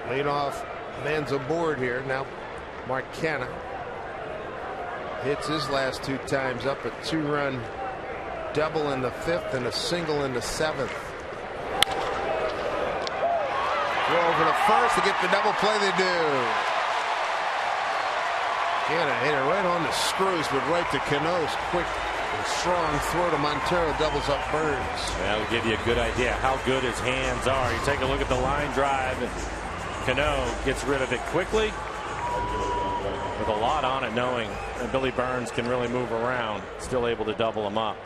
Leadoff man's aboard here. Now Mark Canna hits his last 2 times up a 2-run double in the 5th and a single in the 7th. Throw over to first to get the double play. They do. Canna hit it right on the screws, but right to Cano's quick and strong throw to Montero doubles up Burns. That'll give you a good idea how good his hands are. You take a look at the line drive, and Cano gets rid of it quickly with a lot on it, knowing that Billy Burns can really move around, still able to double him up.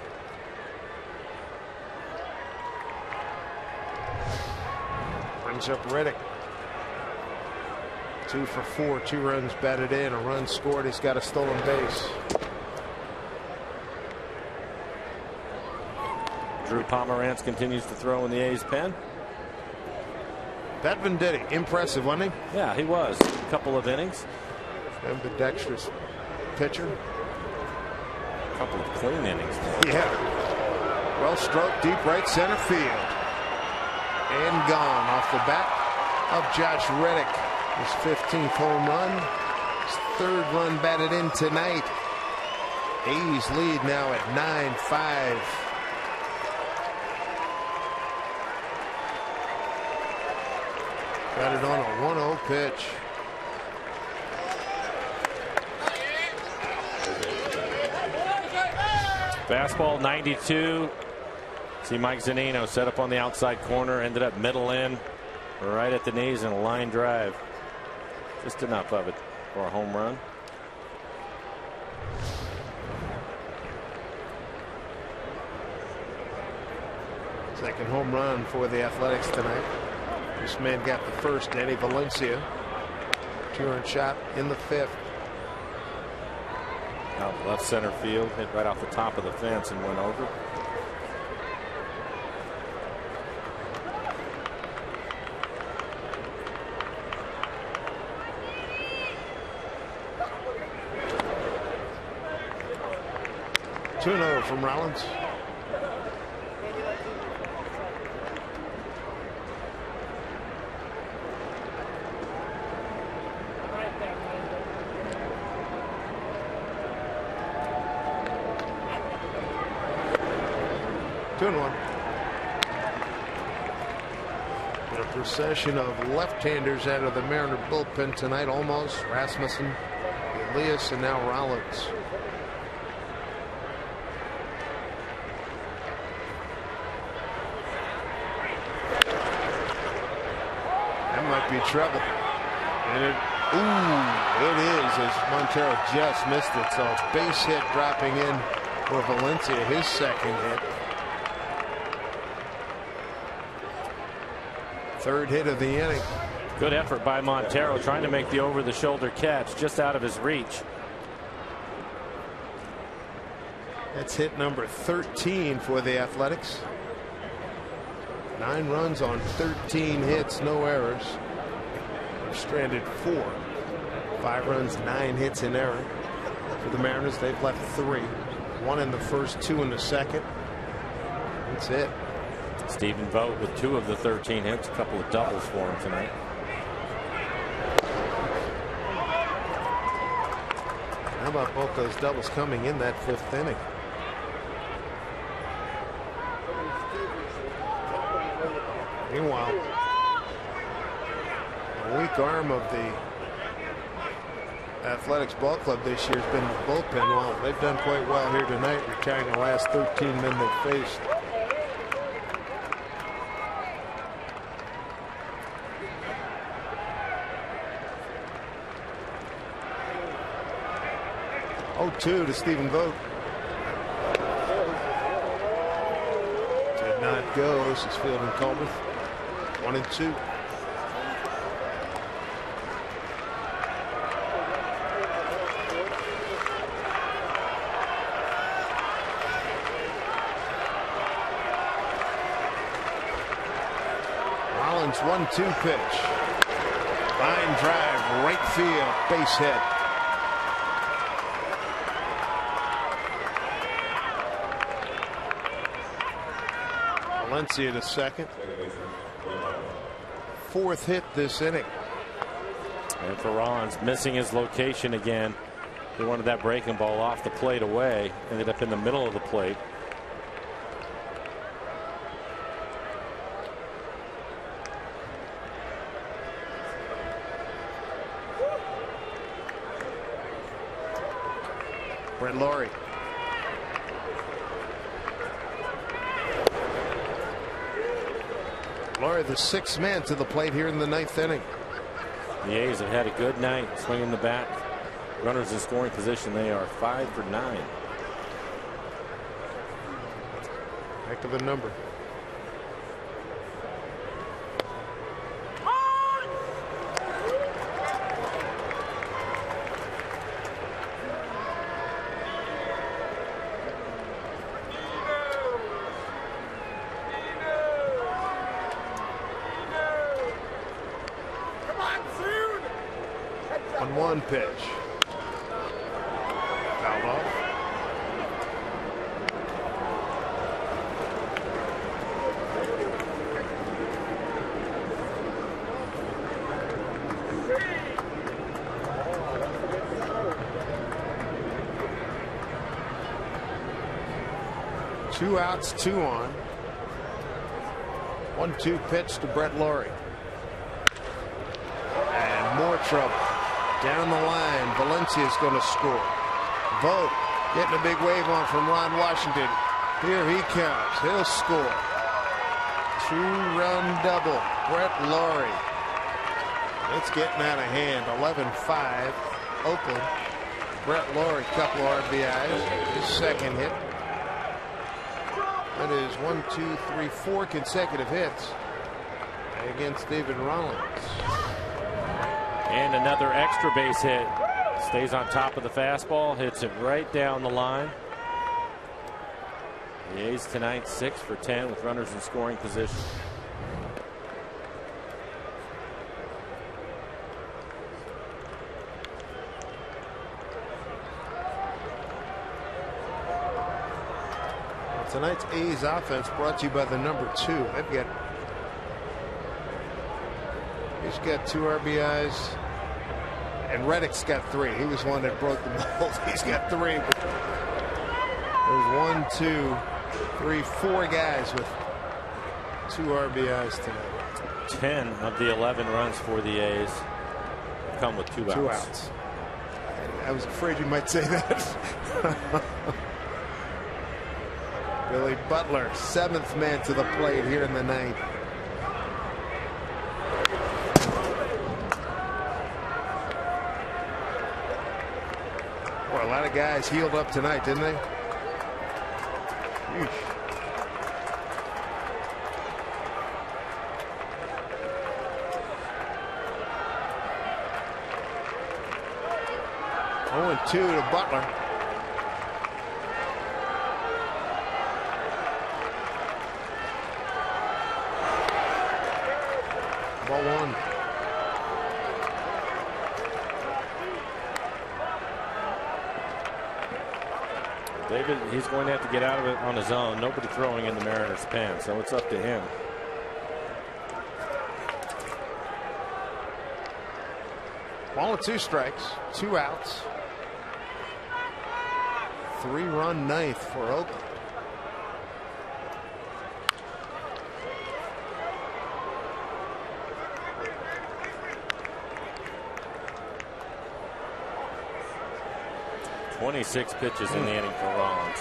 Brings up Reddick. 2 for 4, 2 runs batted in, a run scored. He's got a stolen base. Drew Pomeranz continues to throw in the A's pen. Benintendi, impressive, wasn't he? Yeah, he was. A couple of innings. Ambidextrous pitcher. A couple of clean innings. Yeah. Well stroked, deep right center field. And gone off the bat of Josh Reddick. His 15th home run. His 3rd run batted in tonight. A's lead now at 9-5. Got it on a 1-0 pitch. Fastball 92. See Mike Zunino set up on the outside corner, ended up middle in, right at the knees, and a line drive. Just enough of it for a home run. Second home run for the Athletics tonight. This man got the first, Eddie Valencia. 2-run shot in the 5th. Out left center field, hit right off the top of the fence and went over. Two-0 from Rollins. A procession of left-handers out of the Mariner bullpen tonight. Almost Rasmussen, Elias, and now Rollins. That might be trouble. And it is, as Montero just missed it. So base hit dropping in for Valencia, his 2nd hit. 3rd hit of the inning. Good effort by Montero, trying to make the over-the-shoulder catch, just out of his reach. That's hit number 13 for the Athletics. 9 runs on 13 hits, no errors. They're stranded 4. 5 runs, 9 hits in error. For the Mariners, they've left 3. 1 in the first, 2 in the second. That's it. Stephen Vogt with 2 of the 13 hits, a couple of doubles for him tonight. How about both those doubles coming in that 5th inning? Meanwhile, a weak arm of the Athletics ball club this year has been the bullpen. Well, they've done quite well here tonight, retiring the last 13 men they've faced. Two to Stephen Vogt. Did not go. This is fielding Colbert. 1-2. Rollins 1-2 pitch. Line drive, right field, base hit. Valencia to second. 4th hit this inning. And for Rollins, missing his location again. He wanted that breaking ball off the plate away. Ended up in the middle of the plate. Brett Laurie. Laurie, the 6th man to the plate here in the 9th inning. The A's have had a good night swinging the bat. Runners in scoring position. They are 5 for 9. Heck of a number. 0-1 pitch. Fouled off. Two outs, 2 on. 1-2 pitch to Brett Laurie. And more trouble. Down the line, Valencia's going to score. Vogt getting a big wave on from Ron Washington. Here he comes. He'll score. 2-run double. Brett Laurie. It's getting out of hand. 11-5. Oakland. Brett Laurie, couple of RBIs. His second hit. That is 1, 2, 3, 4 consecutive hits against David Rollins. And another extra base hit. Stays on top of the fastball, hits it right down the line. The A's tonight 6 for 10 with runners in scoring position. Tonight's A's offense brought to you by the number 2. He's got 2 RBIs, and Reddick's got 3. He was one that broke the mold. He's got 3. There's 1, 2, 3, 4 guys with 2 RBIs tonight. 10 of the 11 runs for the A's come with 2 outs. 2 outs. I was afraid you might say that. Billy Butler, 7th man to the plate here in the 9th. Well, a lot of guys healed up tonight, didn't they? Yeesh. Oh, and 2 to Butler. Ball 1. David, he's going to have to get out of it on his own. Nobody throwing in the Mariners' pen, so it's up to him. Ball and 2 strikes, 2 outs. 3-run 9th for Oakland. .26 pitches in the inning for Rollins.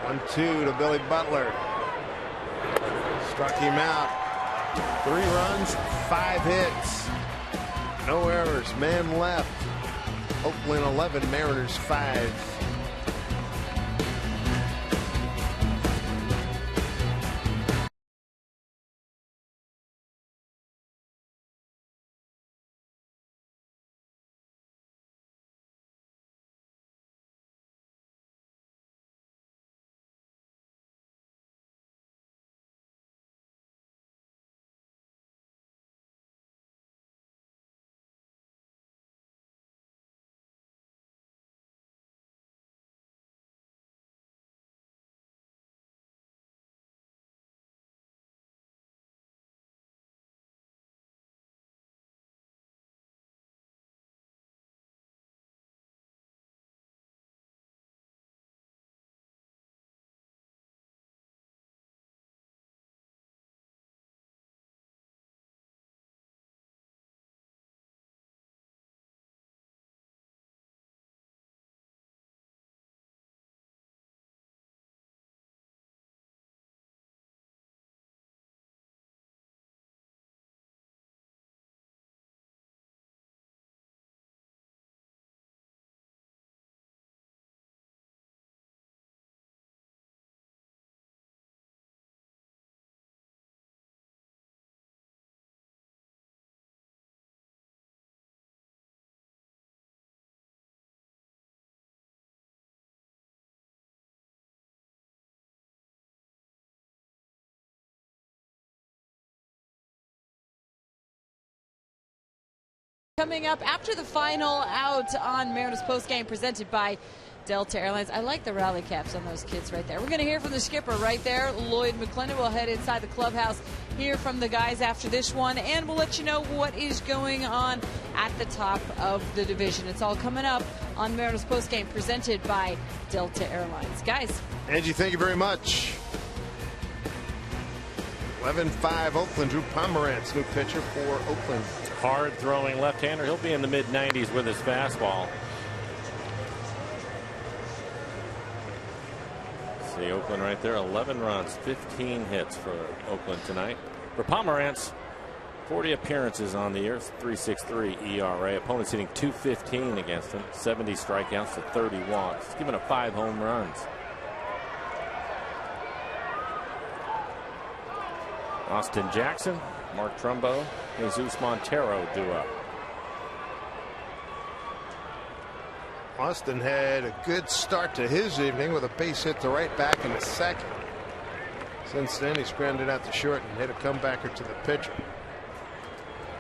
One, 2 to Billy Butler. Struck him out. 3 runs, 5 hits. No errors. Man left. Oakland 11, Mariners 5. Coming up after the final out on Mariners postgame presented by Delta Airlines. I like the rally caps on those kids right there. We're going to hear from the skipper right there, Lloyd McClendon. We'll head inside the clubhouse, hear from the guys after this one, and we'll let you know what is going on at the top of the division. It's all coming up on Mariners postgame presented by Delta Airlines. Guys. Angie, thank you very much. 11-5 Oakland. Drew Pomerantz, new pitcher for Oakland. Hard throwing left-hander. He'll be in the mid-90s with his fastball. See Oakland right there. 11 runs, 15 hits for Oakland tonight. For Pomerantz, 40 appearances on the year, 3.63 ERA. Opponents hitting .215 against him, 70 strikeouts to 30 walks. He's given up 5 home runs. Austin Jackson, Mark Trumbo, Jesus Montero due up. Austin had a good start to his evening with a base hit to right back in the second. Since then, he's grounded out to short and hit a comebacker to the pitcher.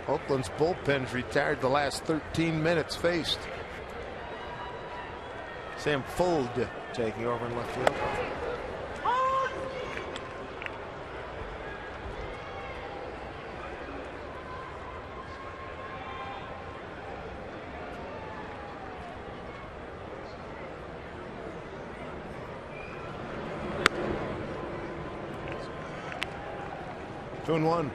Oakland's bullpen's retired the last 13 minutes faced. Sam Fuld taking over in left field. Two and one.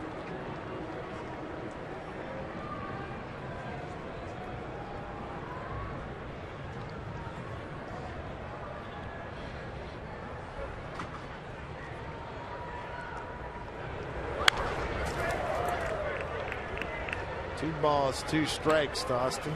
Two balls, 2 strikes to Austin.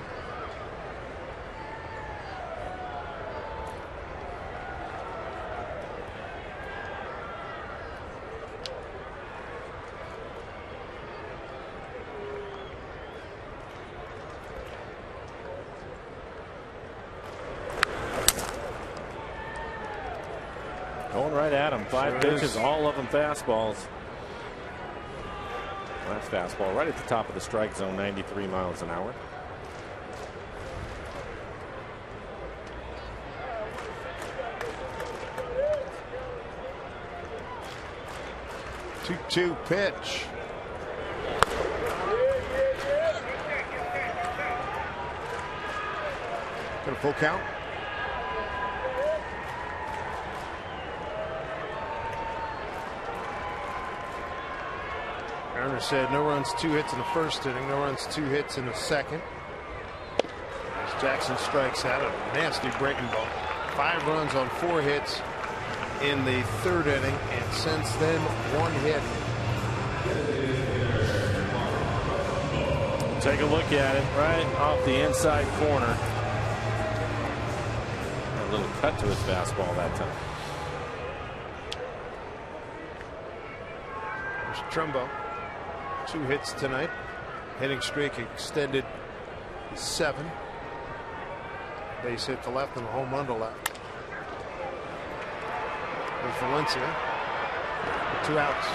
Going right at him. 5 pitches, all of them fastballs. Last fastball right at the top of the strike zone, 93 miles an hour. Two pitch. Got a full count. Garner said no runs, 2 hits in the first inning, no runs, 2 hits in the second. As Jackson strikes out a nasty breaking ball. 5 runs on 4 hits in the third inning, and since then 1 hit. Take a look at it right off the inside corner. A little cut to his fastball that time. There's Trumbo. 2 hits tonight. Hitting streak extended to 7. Base hit to left and a home run to left. There's Valencia. 2 outs.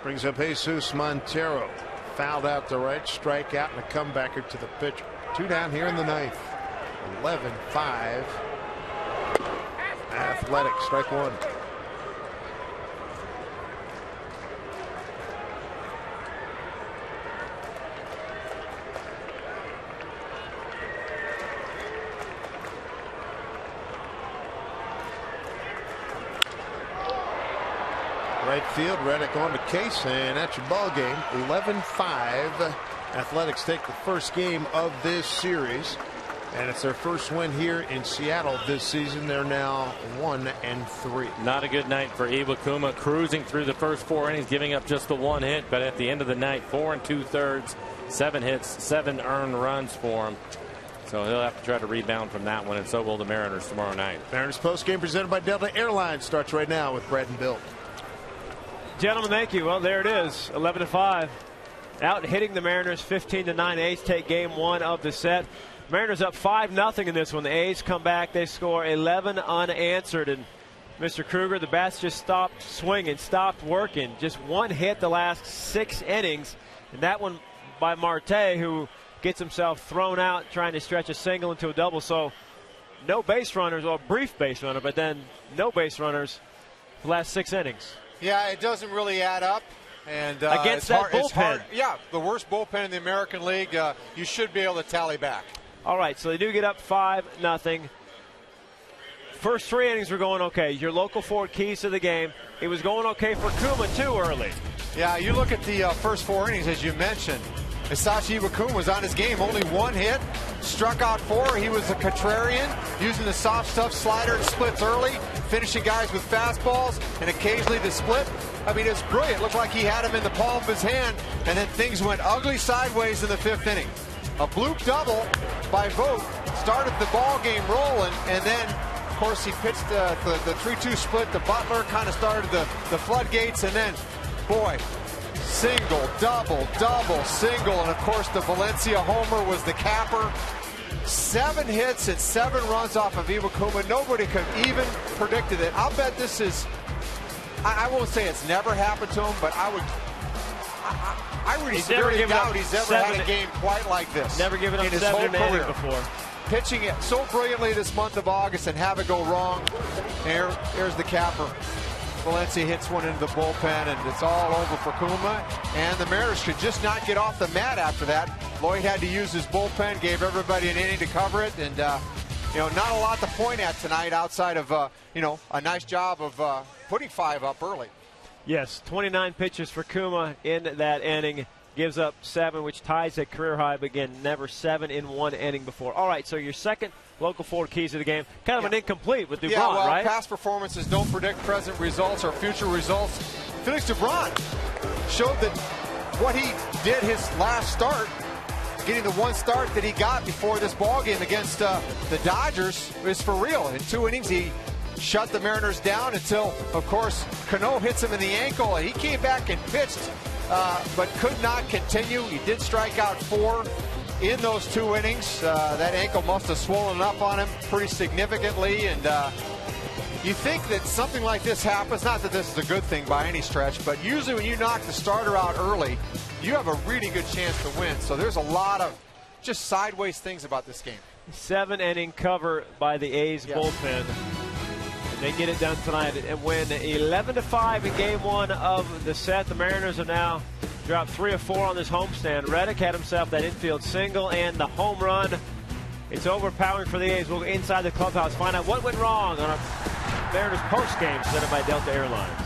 Brings up Jesus Montero. Fouled out to right, strikeout, and a comebacker to the pitcher. 2 down here in the 9th. 11-5. Athletic, strike 1. Right field, Reddick on the case, and that's your ball game. 11-5. Athletics take the first game of this series, and it's their first win here in Seattle this season. They're now 1-3. Not a good night for Iwakuma, cruising through the first 4 innings, giving up just the 1 hit, but at the end of the night, 4 2/3, 7 hits, 7 earned runs for him. So he'll have to try to rebound from that one, and so will the Mariners tomorrow night. Mariners postgame presented by Delta Airlines starts right now with Brad and Bill. Gentlemen, thank you. Well, there it is, 11-5. Out hitting the Mariners 15-9. A's take game 1 of the set. Mariners up 5-0 in this one. The A's come back. They score 11 unanswered. And Mr. Kruger, the bats just stopped swinging, stopped working. Just one hit the last 6 innings. And that one by Marte, who gets himself thrown out trying to stretch a single into a double. So no base runners, or a brief base runner, but then no base runners the last 6 innings. Yeah, it doesn't really add up. And against that bullpen. Yeah, the worst bullpen in the American League. You should be able to tally back. All right, so they do get up 5-0. First 3 innings were going okay. Your local 4 keys to the game. It was going okay for Kuma too early. Yeah, you look at the first 4 innings, as you mentioned. Hisashi Iwakuma was on his game, only 1 hit, struck out 4. He was a contrarian, using the soft stuff slider and splits early, finishing guys with fastballs and occasionally the split. I mean, it's brilliant. Looked like he had him in the palm of his hand, and then things went ugly sideways in the 5th inning. A bloop double by Vogt started the ball game rolling, and then, of course, he pitched the 3-2 split. The Butler kind of started the floodgates, and then, boy, single, double, single, and of course the Valencia homer was the capper. 7 hits and 7 runs off of Iwakuma. Nobody could even predicted it. I'll bet this is, I won't say it's never happened to him, but I really severely doubt he's ever had a game quite like this. Never given up in his 7 whole career before. Pitching it so brilliantly this month of August and have it go wrong. Here's the capper. Valencia hits one into the bullpen, and it's all over for Kuma. And the Mariners could just not get off the mat after that. Lloyd had to use his bullpen, gave everybody an inning to cover it, and not a lot to point at tonight outside of a nice job of putting 5 up early. Yes, 29 pitches for Kuma in that inning. Gives up 7, which ties a career high, but again, never 7 in 1 inning before. All right, so your second local 4 keys of the game. Kind of an incomplete with Dubron, right? Past performances don't predict present results or future results. Felix Dubron showed that what he did his last start, getting the 1 start that he got before this ball game against the Dodgers, is for real. In 2 innings, he shut the Mariners down until, of course, Cano hits him in the ankle, and he came back and pitched, but could not continue. He did strike out 4 in those 2 innings. That ankle must have swollen up on him pretty significantly, and you think that something like this happens, not that this is a good thing by any stretch, but usually when you knock the starter out early, you have a really good chance to win. So there's a lot of just sideways things about this game. 7-inning cover by the A's bullpen. They get it done tonight and win 11-5 in game 1 of the set. The Mariners are now dropped 3 of 4 on this homestand. Reddick had himself that infield single and the home run. It's overpowering for the A's. We'll go inside the clubhouse, find out what went wrong on a Mariners postgame presented by Delta Airlines.